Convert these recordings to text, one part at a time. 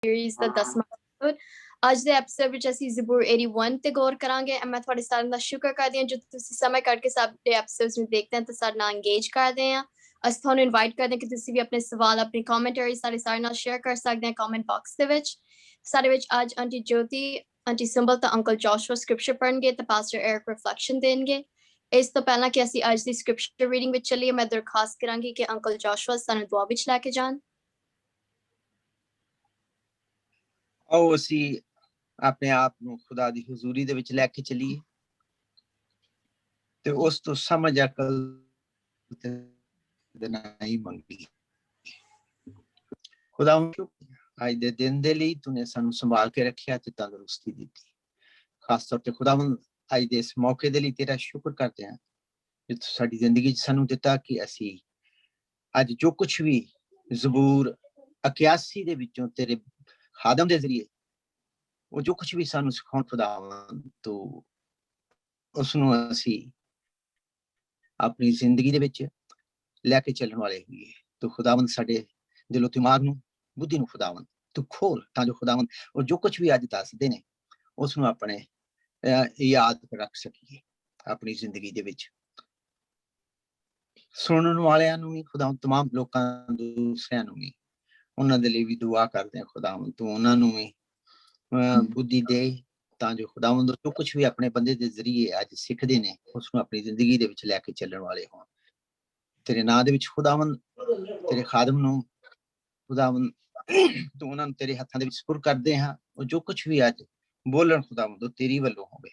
series ਦਾ 10ਵਾਂ episode. ਅੱਜ ਦੇ episode ਵਿੱਚ ਅਸੀਂ ਜ਼ਬੂਰ 81 ਤੇ ਗੌਰ ਕਰਾਂਗੇ। ਮੈਂ ਤੁਹਾਡੇ ਸਾਰਿਆਂ ਦਾ ਸ਼ੁਕਰ ਕਰਦੀ ਹਾਂ ਜੋ ਤੁਸੀਂ ਸਮੇਂ ਕੱਢ ਕੇ ਸਾਡੇ ਐਪੀਸੋਡਸ ਨੂੰ ਦੇਖਦੇ ਹੋ ਤੇ ਸਾਡੇ ਨਾਲ ਇੰਗੇਜ ਕਰਦੇ ਆ। ਅਸੀਂ ਤੁਹਾਨੂੰ ਇਨਵਾਈਟ ਕਰਦੇ ਹਾਂ ਕਿ ਤੁਸੀਂ ਵੀ ਆਪਣੇ ਸਵਾਲ, ਆਪਣੀ ਕਮੈਂਟਰੀ ਸਾਡੇ ਸਾਰਿਆਂ ਨਾਲ ਸ਼ੇਅਰ ਕਰ ਸਕਦੇ ਆ ਕਮੈਂਟ ਬਾਕਸ ਦੇ ਵਿੱਚ। ਸਾਡੇ ਵਿੱਚ ਅੱਜ ਆਂਟੀ ਜੋਤੀ, ਆਂਟੀ ਸਿੰਬਲ ਤੇ ਅੰਕਲ ਜੋਸ਼ੂਆ ਸਕ੍ਰਿਪਚਰ ਪੜ੍ਹਨਗੇ ਤੇ ਪਾਸਟਰ ਐਰਿਕ ਰਿਫਲੈਕਸ਼ਨ ਦੇਣਗੇ। ਇਸ ਤੋਂ ਪਹਿਲਾਂ ਕਿ ਅਸੀਂ ਅੱਜ ਦੀ ਸਕ੍ਰਿਪਚਰ ਰੀਡਿੰਗ ਵਿੱਚ ਚੱਲੀਏ, ਮੈਂ ਦਰਖਾਸਤ ਕਰਾਂਗੀ ਕਿ ਅੰਕਲ ਜੋਸ਼ੂਆ ਸਾਨੂੰ ਦੁਆ ਵਿੱਚ ਲੈ ਕੇ ਜਾਣ। ਆਓ ਅਸੀਂ ਆਪਣੇ ਆਪ ਨੂੰ ਖੁਦਾ ਦੀ ਹਜ਼ੂਰੀ ਦੇ ਵਿੱਚ ਲੈ ਕੇ ਚੱਲੀਏ ਤੇ ਉਸ ਤੋਂ ਸਮਝ ਅਕਲ ਦੇ ਨਹੀਂ ਮੰਗੀ। ਖੁਦਾ ਅੱਜ ਦੇ ਦਿਨ ਦੇ ਲਈ ਤੂੰ ਸਾਨੂੰ ਸੰਭਾਲ ਕੇ ਰੱਖਿਆ ਤੇ ਤੰਦਰੁਸਤੀ ਦਿੱਤੀ। ਖਾਸ ਤੌਰ ਤੇ ਖੁਦਾਵੰਦ ਅੱਜ ਦੇ ਇਸ ਮੌਕੇ ਦੇ ਲਈ ਤੇਰਾ ਸ਼ੁਕਰ ਕਰਦੇ ਹਾਂ ਜੋ ਤੂੰ ਸਾਡੀ ਜ਼ਿੰਦਗੀ 'ਚ ਸਾਨੂੰ ਦਿੱਤਾ ਕਿ ਅਸੀਂ ਅੱਜ ਜੋ ਕੁਛ ਵੀ ਜ਼ਬੂਰ 81 ਦੇ ਵਿੱਚੋਂ ਤੇਰੇ ਖਾਦਮ ਦੇ ਜ਼ਰੀਏ ਉਹ ਜੋ ਕੁਛ ਵੀ ਸਾਨੂੰ ਸਿਖਾਉਣ ਖੁਦਾਵੰਦ ਤੂੰ ਉਸ ਨੂੰ ਅਸੀਂ ਆਪਣੀ ਜ਼ਿੰਦਗੀ ਦੇ ਵਿੱਚ ਲੈ ਕੇ ਚੱਲਣ ਵਾਲੇ ਹੋਈਏ। ਤੂੰ ਖੁਦਾਵੰਦ ਸਾਡੇ ਦਿਲੋਂ ਦਿਮਾਗ ਨੂੰ, ਬੁੱਧੀ ਨੂੰ ਖੁਦਾਵੰਦ ਤੂੰ ਖੋਲ ਤਾਂ ਜੋ ਖੁਦਾਵੰਦ ਉਹ ਜੋ ਕੁਛ ਵੀ ਅੱਜ ਦੱਸਦੇ ਨੇ ਉਸ ਨੂੰ ਆਪਣੇ ਯਾਦ ਰੱਖ ਸਕੀਏ ਆਪਣੀ ਜ਼ਿੰਦਗੀ ਦੇ ਵਿੱਚ। ਸੁਣਨ ਵਾਲਿਆਂ ਨੂੰ ਵੀ ਖੁਦਾਵੰਦ, ਤਮਾਮ ਲੋਕਾਂ ਦੂਸਰਿਆਂ ਨੂੰ ਵੀ, ਉਹਨਾਂ ਦੇ ਲਈ ਵੀ ਦੁਆ ਕਰਦੇ ਹਾਂ ਖੁਦਾਵੰਦ ਤੂੰ ਉਹਨਾਂ ਨੂੰ ਵੀ ਬੁੱਧੀ ਦੇ ਤਾਂ ਜੋ ਖੁਦਾਵੰਦ ਜੋ ਕੁਛ ਵੀ ਆਪਣੇ ਬੰਦੇ ਦੇ ਜ਼ਰੀਏ ਅੱਜ ਸਿੱਖਦੇ ਨੇ ਉਸ ਨੂੰ ਆਪਣੀ ਜ਼ਿੰਦਗੀ ਦੇ ਵਿੱਚ ਲੈ ਕੇ ਚੱਲਣ ਵਾਲੇ ਹੋਣ। ਤੇਰੇ ਨਾਂ ਦੇ ਵਿੱਚ ਖੁਦਾਵੰਦ ਤੇਰੇ ਖਾਦਮ ਨੂੰ ਖੁਦਾਵੰਦ ਤੂੰ ਉਹਨਾਂ ਨੂੰ ਤੇਰੇ ਹੱਥਾਂ ਦੇ ਵਿੱਚ ਸਪੁਰ ਕਰਦੇ ਹਾਂ। ਉਹ ਜੋ ਕੁਛ ਵੀ ਅੱਜ ਬੋਲਣ ਖੁਦਾਵੰਦ ਉਹ ਤੇਰੀ ਵੱਲੋਂ ਹੋਵੇ।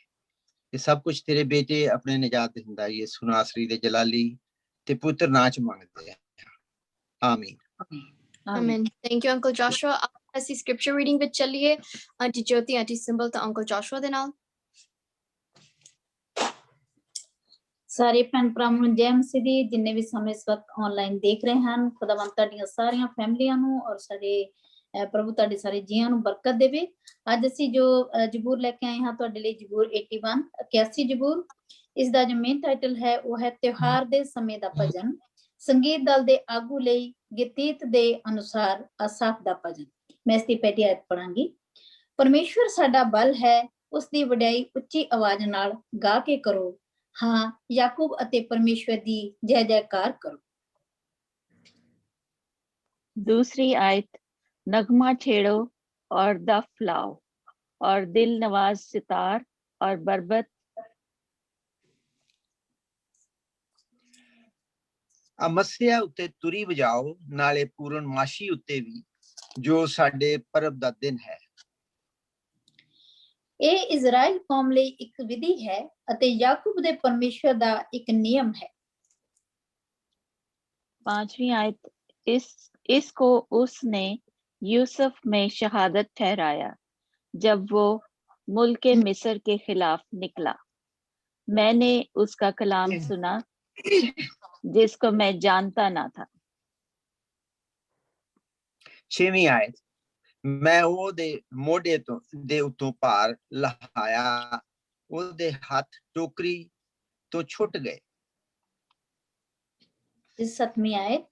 ਇਹ ਸਭ ਕੁਛ ਤੇਰੇ ਬੇਟੇ ਆਪਣੇ ਨਿਜਾਤ ਦੇ ਹੁੰਦਾ ਯਿਸੂ ਨਾਸਰੀ ਦੇ ਜਲਾਲੀ ਤੇ ਪੁੱਤਰ ਨਾਂ 'ਚ ਮੰਗਦੇ ਆ, ਆਮੀਨ। ਆਮੀਨ। Thank you uncle Joshua. ਅਸੀਂ ਸਕ੍ਰਿਪਚਰ ਰੀਡਿੰਗ ਵਿੱਚ ਚੱਲੀਏ ਆਂਟੀ ਜੋਤੀ, ਆਂਟੀ ਸਿੰਬਲ ਤੇ ਅੰਕਲ ਜੋਸ਼ੂਆ ਦੇ ਨਾਲ। ਸਾਰੇ ਭੈਣ ਭਰਾਵਾਂ ਨੂੰ ਜੈ ਮਸੀਹ ਦੀ, ਜਿੰਨੇ ਵੀ ਸਮੇਂ ਇਸ ਵਕਤ ਆਨਲਾਈਨ ਦੇਖ ਰਹੇ ਹਨ। ਖੁਦਾਵੰਦ ਤੁਹਾਡੀਆਂ ਸਾਰੀਆਂ ਫੈਮਲੀਆਂ ਨੂੰ ਔਰ ਸਾਡੇ ਪ੍ਰਭੂ ਤੁਹਾਡੇ ਸਾਰੇ ਜੀਆਂ ਨੂੰ ਬਰਕਤ ਦੇਵੇ। ਅੱਜ ਅਸੀਂ ਜੋ ਜ਼ਬੂਰ ਲੈ ਕੇ ਆਏ ਹਾਂ ਤੁਹਾਡੇ ਲਈ, ਜ਼ਬੂਰ 81 81 ਜ਼ਬੂਰ। ਇਸ ਦਾ ਜੋ ਮੇਨ ਟਾਈਟਲ ਹੈ ਉਹ ਹੈ ਤਿਉਹਾਰ ਦੇ ਸਮੇਂ ਦਾ ਭਜਨ, ਸੰਗੀਤ ਦਲ ਦੇ ਆਗੂ ਲਈ ਗੀਤੀਤ ਦੇ ਅਨੁਸਾਰ ਆਸਾਫ ਦਾ ਭਜਨ। ਮੈਂ ਇਸ ਦੀ ਪਹਿਲੀ ਆਇਤ ਪੜਾਂਗੀ। ਪਰਮੇਸ਼ਵਰ ਸਾਡਾ ਬਲ ਹੈ, ਉਸ ਦੀ ਵਡਿਆਈ ਉੱਚੀ ਆਵਾਜ਼ ਨਾਲ ਗਾ ਕੇ ਕਰੋ। ਹਾਂ, ਯਾਕੂਬ ਅਤੇ ਪਰਮੇਸ਼ਵਰ ਦੀ ਜੈ ਜੈਕਾਰ ਕਰੋ। दूसरी आयत, नगमा छेड़ो और दफ लाओ और दिल नवाज सितार और बरबत। ਮਸੀਹਾ ਉੱਤੇ ਤੁਰੀ ਵਜਾਓ, ਨਾਲੇ ਪੂਰਨਮਾਸ਼ੀ ਉੱਤੇ ਵੀ ਜੋ ਸਾਡੇ ਪਰਬ ਦਾ ਦਿਨ ਹੈ। ਇਹ ਇਜ਼ਰਾਈਲ ਕੌਮ ਲਈ ਇੱਕ ਵਿਧੀ ਹੈ ਅਤੇ ਯਾਕੂਬ ਦੇ ਪਰਮੇਸ਼ਵਰ ਦਾ ਇੱਕ ਨਿਯਮ ਹੈ। पांचवी आयत, इसको उसने यूसुफ में शहादत ठहराया जब वो मुल्क मिस्र के खिलाफ निकला। मैंने उसका कलाम सुना जिसको मैं जानता ना था। ਛੇਵੀਂ ਆਇਤ, ਮੈਂ ਉਹਦੇ ਮੋਢੇ ਤੋਂ ਦੇ ਉੱਤੋਂ ਭਾਰ ਲਹਾਇਆ, ਉਹਦੇ ਹੱਥ ਟੋਕਰੀ ਤੋਂ ਛੁੱਟ ਗਏ। ਇਸ 7ਵੀਂ ਆਇਤ,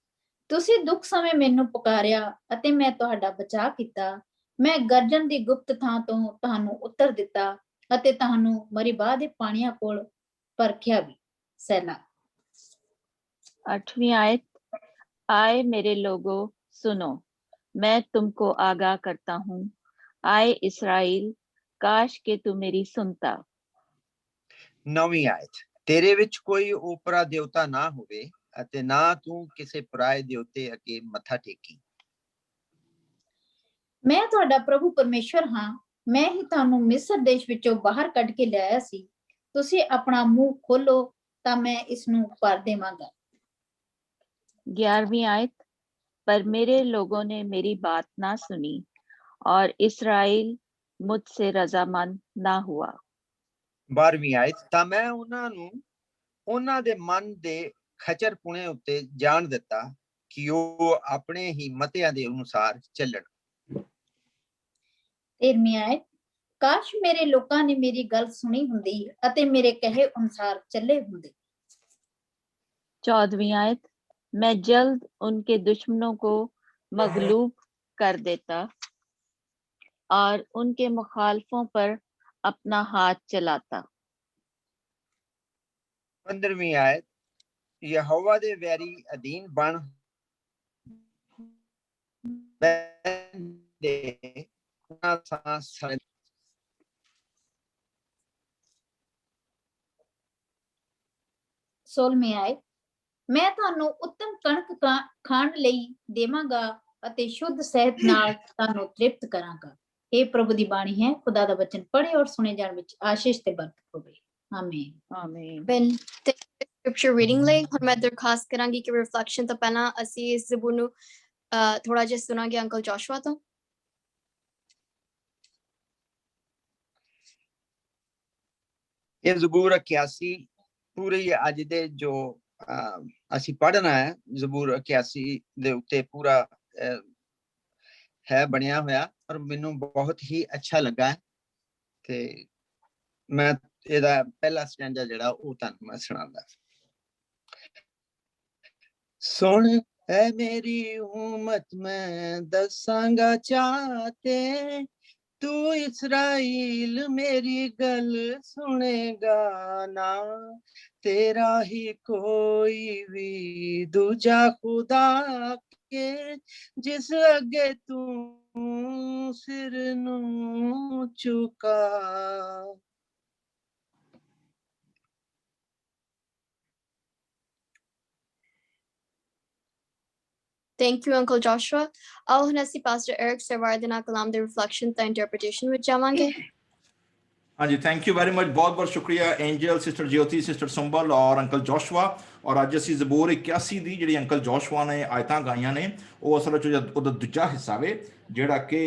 ਤੁਸੀਂ ਦੁੱਖ ਸਮੇਂ ਮੈਨੂੰ ਪੁਕਾਰਿਆ ਅਤੇ ਮੈਂ ਤੁਹਾਡਾ ਬਚਾਅ ਕੀਤਾ। ਮੈਂ ਗਰਜਨ ਦੀ ਗੁਪਤ ਥਾਂ ਤੋਂ ਤੁਹਾਨੂੰ ਉੱਤਰ ਦਿੱਤਾ ਅਤੇ ਤੁਹਾਨੂੰ ਮਰੀਬਾ ਦੇ ਪਾਣੀਆਂ ਕੋਲ ਪਰਖਿਆ ਵੀ। ਸੈਲਾ। 8वीं आयत, आए मेरे लोगों सुनो, मैं तुमको आगाह करता हूँ। आए इस्राएल, काश के तू मेरी सुनता। 9ਵੀਂ ਆਇਤ, ਤੇਰੇ ਵਿੱਚ ਕੋਈ ਓਪਰਾ ਦੇਵਤਾ ਨਾ ਹੋਵੇ ਅਤੇ ਨਾ ਤੂੰ ਕਿਸੇ ਪਰਾਏ ਦੇਵਤੇ ਅੱਗੇ ਮੱਥਾ ਟੇਕੀ। ਮੈਂ ਤੁਹਾਡਾ ਪ੍ਰਭੂ ਪਰਮੇਸ਼ਵਰ ਹਾਂ। ਮੈਂ ਹੀ ਤੁਹਾਨੂੰ ਮਿਸਰ ਦੇਸ਼ ਵਿੱਚੋਂ ਬਾਹਰ ਕੱਢ ਕੇ ਲਿਆਇਆ ਸੀ। ਤੁਸੀਂ ਆਪਣਾ ਮੂੰਹ ਖੋਲੋ ਤਾਂ ਮੈਂ ਇਸ ਨੂੰ ਭਰ ਦੇਵਾਂਗਾ। 11वीं आयत, पर मेरे लोगों ने मेरी बात ना सुनी और इस्राएल मुझसे रजामंद ना हुआ। 12ਵੀਂ ਆਇਤ, ਤਾਂ ਮੈਂ ਉਹਨਾਂ ਨੂੰ ਉਹਨਾਂ ਦੇ ਮਨ ਦੇ ਖਚਰ ਪੁਣੇ ਉੱਤੇ ਜਾਣ ਦਿੱਤਾ ਕਿ ਉਹ ਆਪਣੇ ਹੀ ਮਤਿਆਂ ਦੇ ਅਨੁਸਾਰ ਚੱਲਣ। 13ਵੀਂ ਆਇਤ, ਕਾਸ਼ ਮੇਰੇ ਲੋਕਾਂ ਨੇ ਮੇਰੀ ਗੱਲ ਸੁਣੀ ਹੁੰਦੀ ਅਤੇ ਮੇਰੇ ਕਹੇ ਅਨੁਸਾਰ ਚੱਲੇ ਹੁੰਦੇ। 14वीं आयत, मैं जल्द उनके दुश्मनों को मगलूब कर देता और उनके मुखालफों पर अपना हाथ चलाता। 15ਵੀਂ ਆਇਤ ਯਹੋਵਾ ਦੇ ਵੈਰੀ ਅਧੀਨ ਬਣ ਬੈਠੇ ਉਹਨਾਂ ਸਾਂ 16ਵੀਂ ਆਇਤ ਮੈਂ ਤੁਹਾਨੂੰ ਉੱਤਮ ਕਣਕ ਖਾਣ ਲਈ ਦੇਵਾਂਗਾ ਅਤੇ ਸ਼ੁੱਧ ਸਿਹਤ ਨਾਲ ਤੁਹਾਨੂੰ ਤ੍ਰਿਪਤ ਕਰਾਂਗਾ। ਇਹ ਪ੍ਰਭੂ ਦੀ ਬਾਣੀ ਹੈ। ਖੁਦਾ ਦਾ ਵਚਨ ਪੜ੍ਹੇ ਔਰ ਸੁਣੇ ਜਾਣ ਵਿੱਚ ਆਸ਼ੀਸ਼ ਤੇ ਬਰਕਤ ਹੋਵੇ। ਆਮੀਨ। ਆਮੀਨ। ਬਿਨ scripture reading ਲਈ ਹੁਣ ਮੈਂ ਦਰਖਾਸਤ ਕਰਾਂਗੀ ਕਿ ਰਿਫਲੈਕਸ਼ਨ ਤੋਂ ਪਹਿਲਾਂ ਅਸੀਂ ਇਸ ਜ਼ਬੂਰ ਨੂੰ ਥੋੜਾ ਜਿਹਾ ਸੁਣਾਂਗੇ ਅੰਕਲ ਜੋਸ਼ੂਆ ਤੋਂ। ਇਹ ਜ਼ਬੂਰ 81 ਪੂਰੀ ਅੱਜ ਦੇ ਜੋ ਅਸੀਂ ਪੜ੍ਹਨਾ ਹੈ ਜ਼ਬੂਰ 81 ਦੇ ਉੱਤੇ ਪੂਰਾ ਹੈ ਬਣਿਆ ਹੋਇਆ ਔਰ ਮੈਨੂੰ ਬਹੁਤ ਹੀ ਅੱਛਾ ਲੱਗਾ ਤੇ ਮੈਂ ਇਹਦਾ ਪਹਿਲਾ ਸਟੈਂਜਾ ਜਿਹੜਾ ਉਹ ਤੁਹਾਨੂੰ ਮੈਂ ਸੁਣਾਉਂਦਾ। ਸੁਣ ਐ ਮੇਰੀ ਉਮਤ ਮੈਂ ਦੱਸਾਂਗਾ ਚਾਹਤੇ तू इस्राइल मेरी गल सुनेगा ना तेरा ही कोई भी दूजा खुदा के जिस अगे तू सिर नू चुका। Thank you, Uncle Joshua. ਆਓ ਹੁਣ ਅਸੀਂ ਪਾਸਟਰ ਐਰਿਕ ਸਰਵਾਰ ਦੇ ਨਾਲ ਕਲਾਮ ਦੇ ਰਿਫਲੈਕਸ਼ਨ ਤੇ ਇੰਟਰਪ੍ਰੀਟੇਸ਼ਨ ਵਿੱਚ ਜਾਵਾਂਗੇ। ਹਾਂਜੀ, ਥੈਂਕ ਯੂ ਵੈਰੀ ਮਚ। ਬਹੁਤ ਬਹੁਤ ਸ਼ੁਕਰੀਆ ਐਂਜਲ, ਸਿਸਟਰ ਜਿਓਤੀ, ਸਿਸਟਰ ਸੰਬਲ ਔਰ ਅੰਕਲ ਜੋਸ਼ੂਆ। ਔਰ ਅੱਜ ਅਸੀਂ ਜ਼ਬੂਰ 81 ਦੀ ਜਿਹੜੀ ਅੰਕਲ ਜੋਸ਼ੂਆ ਨੇ ਆਇਤਾਂ ਗਾਈਆਂ ਨੇ ਉਹ ਅਸਲ ਵਿੱਚ ਉਹਦਾ ਦੂਜਾ ਹਿੱਸਾ ਵੇ ਜਿਹੜਾ ਕਿ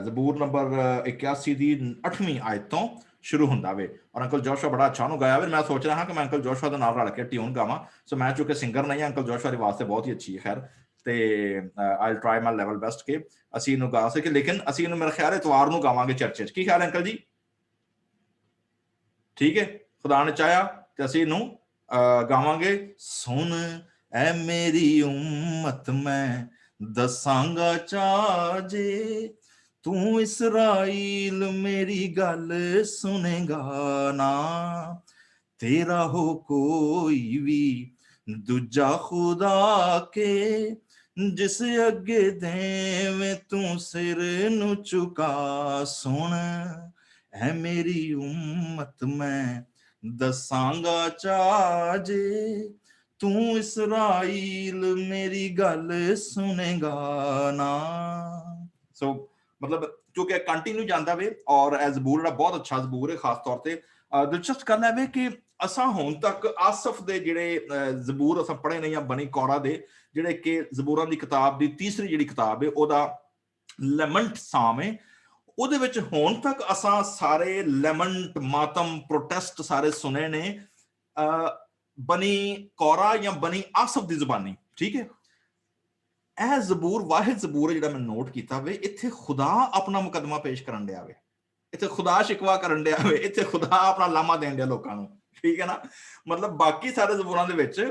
ਜ਼ਬੂਰ ਨੰਬਰ 81 ਦੀ 8ਵੀਂ ਆਇਤ ਤੋਂ ਸ਼ੁਰੂ ਹੁੰਦਾ ਵੇ। ਔਰ ਅੰਕਲ ਜੋਸ਼ੂਆ ਬੜਾ ਅੱਛਾ ਉਹਨੂੰ ਗਾਇਆ ਵੇ। ਮੈਂ ਸੋਚ ਰਿਹਾ ਹਾਂ ਕਿ ਮੈਂ ਅੰਕਲ ਜੋਸ਼ੂਆ ਦੇ ਨਾਲ ਰਲ ਕੇ ਟਿਊਨ ਗਾਵਾਂ। ਸੋ ਮੈਂ ਚੂੰਕਿ ਸਿੰਗਰ ਨਹੀਂ ਹਾਂ, ਅੰਕਲ ਜੋਸ਼ੂਆ ਦੀ ਆਵਾਜ਼ ਤੇ ਬਹੁਤ ਹੀ ਅੱਛੀ ਹੈ ਖੈਰ, ਤੇ I will try my level best ਕਿ ਅਸੀਂ ਇਹਨੂੰ ਗਾ ਸਕੇ। ਲੇਕਿਨ ਅਸੀਂ ਇਹਨੂੰ ਮੇਰੇ ਖਿਆਲ ਐਤਵਾਰ ਨੂੰ ਗਾਵਾਂਗੇ ਚਰਚ 'ਚ। ਕੀ ਖਿਆਲ ਅੰਕਲ ਜੀ? ਠੀਕ ਹੈ, ਖੁਦਾ ਨੇ ਚਾਹਿਆ ਤੇ ਅਸੀਂ ਇਹਨੂੰ ਗਾਵਾਂਗੇ। ਸੁਣ ਐ ਮੇਰੀ ਉਮਤ ਮੈਂ ਦੱਸਾਂਗਾ ਚਾਜੇ ਤੂੰ ਇਸਰਾਈਲ ਮੇਰੀ ਗੱਲ ਸੁਣੇਗਾ ਨਾ ਤੇਰਾ ਹੋ ਕੋਈ ਵੀ ਦੂਜਾ ਖੁਦਾ ਕੇ ਜਿਸ ਅੱਗੇ ਦੇਵੇਂ ਤੂੰ ਸਿਰ ਨੂੰ ਝੁਕਾ। ਸੁਣ ਐ ਮੇਰੀ ਉਮਤ ਮੈਂ ਦੱਸਾਂਗਾ ਚਾਜੇ ਤੂੰ ਇਸਰਾਈਲ ਮੇਰੀ ਗੱਲ ਸੁਣੇਗਾ ਨਾ। ਸੋ ਮਤਲਬ ਕਿਉਂਕਿ ਕੰਟੀਨਿਊ ਜਾਂਦਾ ਵੇ ਔਰ ਇਹ ਜ਼ਬੂਰ ਜਿਹੜਾ ਬਹੁਤ ਅੱਛਾ ਜ਼ਬੂਰ ਹੈ। ਖਾਸ ਤੌਰ ਤੇ ਦਿਲਚਸਪ ਗੱਲ ਹੈ ਵੇ ਕਿ ਅਸਾਂ ਹੁਣ ਤੱਕ ਆਸਫ ਦੇ ਜਿਹੜੇ ਜ਼ਬੂਰ ਅਸਾਂ ਪੜ੍ਹੇ ਨੇ ਜਾਂ ਬਨੀ ਕੌਰਾ ਦੇ ਜਿਹੜੇ ਕਿ ਜ਼ਬੂਰਾਂ ਦੀ ਕਿਤਾਬ ਦੀ ਤੀਸਰੀ ਜਿਹੜੀ ਕਿਤਾਬ ਹੈ ਉਹਦਾ ਲੈਮੈਂਟ ਸਾਮ ਹੈ, ਉਹਦੇ ਵਿੱਚ ਹੁਣ ਤੱਕ ਅਸਾਂ ਸਾਰੇ ਲੈਮੈਂਟ, ਮਾਤਮ, ਪ੍ਰੋਟੈਸਟ ਸਾਰੇ ਸੁਣੇ ਨੇ ਬਨੀ ਕੌਰਾ ਜਾਂ ਬਨੀ ਆਸਫ ਦੀ ਜ਼ੁਬਾਨੀ। ਠੀਕ ਹੈ, ਇਹ ਜ਼ਬੂਰ ਵਾਹਿਦ ਜ਼ਬੂਰ ਹੈ ਜਿਹੜਾ ਮੈਂ ਨੋਟ ਕੀਤਾ ਵੇ। ਇੱਥੇ ਖੁਦਾ ਆਪਣਾ ਮੁਕੱਦਮਾ ਪੇਸ਼ ਕਰਨ ਡਿਆ ਵੇ, ਇੱਥੇ ਖੁਦਾ ਸ਼ਿਕਵਾ ਕਰਨ ਡਿਆ ਵੇ, ਇੱਥੇ ਖੁਦਾ ਆਪਣਾ ਲਾਮਾ ਦੇਣ ਡਿਆ ਲੋਕਾਂ ਨੂੰ। ਠੀਕ ਹੈ ਨਾ, ਮਤਲਬ ਬਾਕੀ ਸਾਰੇ ਜ਼ਬੂਰਾਂ ਦੇ ਵਿੱਚ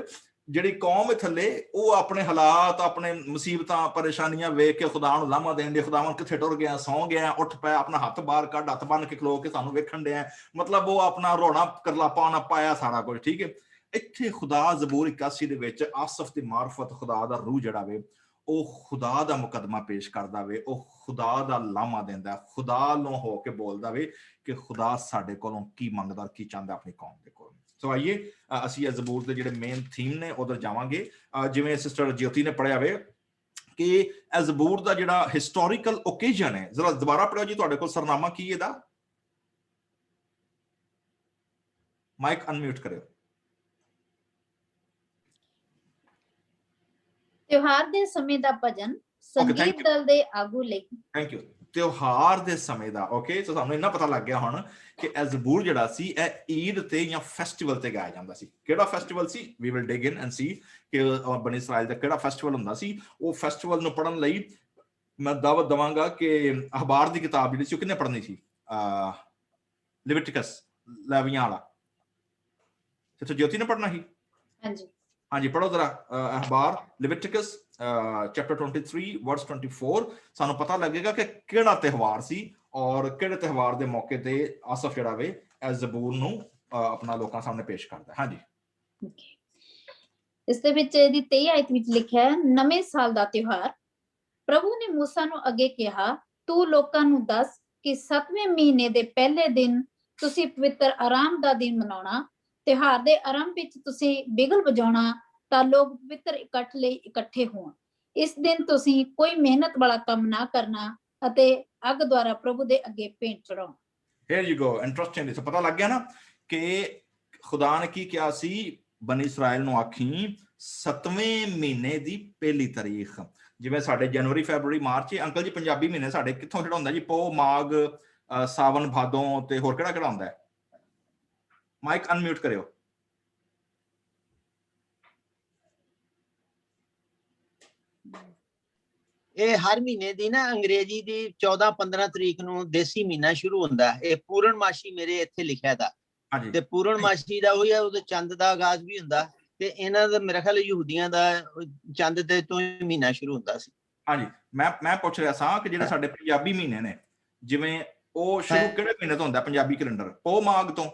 ਜਿਹੜੀ ਕੌਮ ਥੱਲੇ ਉਹ ਆਪਣੇ ਹਾਲਾਤ, ਆਪਣੇ ਮੁਸੀਬਤਾਂ, ਪਰੇਸ਼ਾਨੀਆਂ ਵੇਖ ਕੇ ਖੁਦਾ ਨੂੰ ਲਾਮਾ ਦੇਣ ਡਿਆ। ਖੁਦਾਵੰ ਕਿੱਥੇ ਟੁਰ ਗਿਆ, ਸੌਂ ਗਿਆ, ਉੱਠ ਪਿਆ, ਆਪਣਾ ਹੱਥ ਬਾਹਰ ਕੱਢ, ਹੱਥ ਬੰਨ ਕੇ ਖਲੋ ਕੇ ਸਾਨੂੰ ਵੇਖਣ ਡਿਆ, ਮਤਲਬ ਉਹ ਆਪਣਾ ਰੋਣਾ ਕਰਲਾਪਾ ਨਾ ਪਾਇਆ ਸਾਰਾ ਕੁਝ। ਠੀਕ ਹੈ, ਇੱਥੇ ਖੁਦਾ ਜ਼ਬੂਰ 81 ਦੇ ਵਿੱਚ ਆਸਫ ਦੀ ਮਾਰਫਤ, ਖੁਦਾ ਦਾ ਰੂਹ ਜਿਹੜਾ ਵੇ ਉਹ ਖੁਦਾ ਦਾ ਮੁਕੱਦਮਾ ਪੇਸ਼ ਕਰਦਾ ਵੇ, ਉਹ ਖੁਦਾ ਦਾ ਲਾਮਾ ਦਿੰਦਾ, ਖੁਦਾ ਨੂੰ ਹੋ ਕੇ ਬੋਲਦਾ ਵੇ ਕਿ ਖੁਦਾ ਸਾਡੇ ਕੋਲੋਂ ਕੀ ਮੰਗਦਾ, ਕੀ ਚਾਹੁੰਦਾ ਆਪਣੀ ਕੌਮ ਦੇ ਕੋਲ। ਸੋ ਆਈਏ ਅਸੀਂ ਇਹ ਜ਼ਬੂਰ ਦੇ ਜਿਹੜੇ ਮੇਨ ਥੀਮ ਨੇ ਉਧਰ ਜਾਵਾਂਗੇ। ਜਿਵੇਂ ਸਿਸਟਰ ਜਿਓਤੀ ਨੇ ਪੜ੍ਹਿਆ ਵੇ ਕਿ ਇਹ ਜ਼ਬੂਰ ਦਾ ਜਿਹੜਾ ਹਿਸਟੋਰੀਕਲ ਓਕੇਜਨ ਹੈ, ਜ਼ਰਾ ਦੁਬਾਰਾ ਪੜ੍ਹਿਓ ਜੀ, ਤੁਹਾਡੇ ਕੋਲ ਸਰਨਾਮਾ ਕੀ ਇਹਦਾ? ਮਾਈਕ ਅਨਮਿਊਟ ਕਰਿਓ। ਤਿਉਹਾਰ ਦੇ ਸਮੇਂ ਦਾ ਭਜਨ ਸੰਗੀਤ ਦਲ ਦੇ ਆਗੂ ਲਈ। Thank you. ਤਿਉਹਾਰ ਦੇ ਸਮੇਂ ਦਾ, ਓਕੇ। ਸੋ ਸਾਨੂੰ ਇੰਨਾ ਪਤਾ ਲੱਗ ਗਿਆ ਹੁਣ ਕਿ ਇਹ ਜ਼ਬੂਰ ਜਿਹੜਾ ਸੀ ਇਹ ਈਦ ਤੇ ਜਾਂ ਫੈਸਟੀਵਲ ਤੇ ਗਾਇਆ ਜਾਂਦਾ ਸੀ। ਕਿਹੜਾ ਫੈਸਟੀਵਲ ਸੀ? We will dig in and see ਕਿ ਬਨੀ ਇਸਰਾਇਲ ਦਾ ਕਿਹੜਾ ਫੈਸਟੀਵਲ ਹੁੰਦਾ ਸੀ। ਉਹ ਫੈਸਟੀਵਲ ਨੂੰ ਪੜ੍ਹਨ ਲਈ ਮੈਂ ਦਾਵਤ ਦੇਵਾਂਗਾ ਕਿ ਅਖਬਾਰ ਦੀ ਕਿਤਾਬ ਜਿਹੜੀ ਸੀ ਉਹ ਕਿਹਨੇ ਪੜ੍ਹਨੀ ਸੀ? ਲਿਵਿਟਿਕਸ, ਲੈਵੀਆਂ ਵਾਲਾ। ਸਿਸਟਰ ਜਿਓਤੀ ਨੇ ਪੜ੍ਹਨਾ ਸੀ। ਹਾਂਜੀ। हाँ जी, पढ़ो जरा अखबार लिविटिकस चैप्टर 23 वर्स 24 सानू पता लगेगा कि किहड़ा त्यौहार सी और किहड़े त्यौहार दे मौके ते आसफ जिहड़ा वे इस ज़बूर नू अपना लोकां सामने पेश करदा है। हाँ जी, ਇਸ ਦੇ ਵਿੱਚ ਇਹਦੀ 23 ਆਇਤ ਵਿੱਚ ਲਿਖਿਆ ਹੈ, ਨਵੇਂ ਸਾਲ ਦਾ ਤਿਉਹਾਰ। ਪ੍ਰਭੂ ਨੇ ਮੂਸਾ ਨੂੰ ਅੱਗੇ ਕਿਹਾ, ਤੂੰ ਲੋਕਾਂ ਨੂੰ ਦੱਸ ਕਿ 7ਵੇਂ ਮਹੀਨੇ ਦੇ ਪਹਿਲੇ ਦਿਨ ਤੁਸੀਂ ਪਵਿੱਤਰ ਆਰਾਮ ਦਾ ਦਿਨ ਮਨਾਉਣਾ। ਤਿਉਹਾਰ ਦੇ ਆਰੰਭ ਵਿੱਚ ਤੁਸੀਂ ਬਿਗਲ ਵਜਾਉਣਾ ਤਾਂ ਲੋਕ ਪਵਿੱਤਰ ਇਕੱਠ ਲਈ ਇਕੱਠੇ ਹੋਣ। ਇਸ ਦਿਨ ਤੁਸੀਂ ਕੋਈ ਮਿਹਨਤ ਵਾਲਾ ਕੰਮ ਨਾ ਕਰਨਾ ਅਤੇ ਅੱਗ ਦੁਆਰਾ ਪ੍ਰਭੂ ਦੇ ਅੱਗੇ ਭੇਂਟ ਚੜਾਉਣਾ। here you go, interesting। so पता लग गया ना कि खुदा ने की किया सी, बनी इसराइल ਨੂੰ ਆਖੀ 7ਵੇਂ ਮਹੀਨੇ ਦੀ ਪਹਿਲੀ ਤਾਰੀਖ। ਜਿਵੇਂ ਸਾਡੇ ਜਨਵਰੀ ਫੈਬਰੂਰੀ ਮਾਰਚ, ਅੰਕਲ ਜੀ ਪੰਜਾਬੀ ਮਹੀਨੇ ਸਾਡੇ ਕਿੱਥੋਂ ਜਿਹੜਾ ਹੁੰਦਾ ਜੀ? ਪੋ ਮਾਘ ਸਾਵਨ ਭਾਦੋਂ ਤੇ ਹੋਰ ਕਿਹੜਾ ਕਿਹੜਾ ਹੁੰਦਾ ਹੈ? ਮਾਈਕ ਅਨਮਿਊਟ ਕਰਿਓ। ਇਹ ਹਰ ਮਹੀਨੇ ਦੀ ਨਾ ਅੰਗਰੇਜ਼ੀ ਦੀ 14-15 ਤਰੀਕ ਨੂੰ ਦੇਸੀ ਮਹੀਨਾ ਸ਼ੁਰੂ ਹੁੰਦਾ ਹੈ। ਇਹ ਪੂਰਨਮਾਸ਼ੀ ਮੇਰੇ ਇੱਥੇ ਲਿਖਿਆ ਦਾ, ਹਾਂਜੀ ਤੇ ਪੂਰਨਮਾਸ਼ੀ ਦਾ ਉਹੀ ਆ, ਉਹਦੇ ਚੰਦ ਦਾ ਆਗਾਜ਼ ਵੀ ਹੁੰਦਾ, ਤੇ ਇਹਨਾਂ ਦਾ ਮੇਰੇ ਖਿਆਲ ਯਹੂਦੀਆਂ ਦਾ ਚੰਦ ਦੇ ਤੋਂ ਹੀ ਮਹੀਨਾ ਸ਼ੁਰੂ ਹੁੰਦਾ ਸੀ। ਹਾਂਜੀ, ਮੈਂ ਪੁੱਛ ਰਿਹਾ ਸਾਂ ਕਿ ਜਿਹੜੇ ਸਾਡੇ ਪੰਜਾਬੀ ਮਹੀਨੇ ਨੇ, ਜਿਵੇਂ ਉਹ ਸ਼ੁਰੂ ਕਿਹੜੇ ਮਹੀਨੇ ਤੋਂ ਹੁੰਦਾ ਪੰਜਾਬੀ ਕੈਲੰਡਰ? ਪੋ ਮਾਘ ਤੋਂ?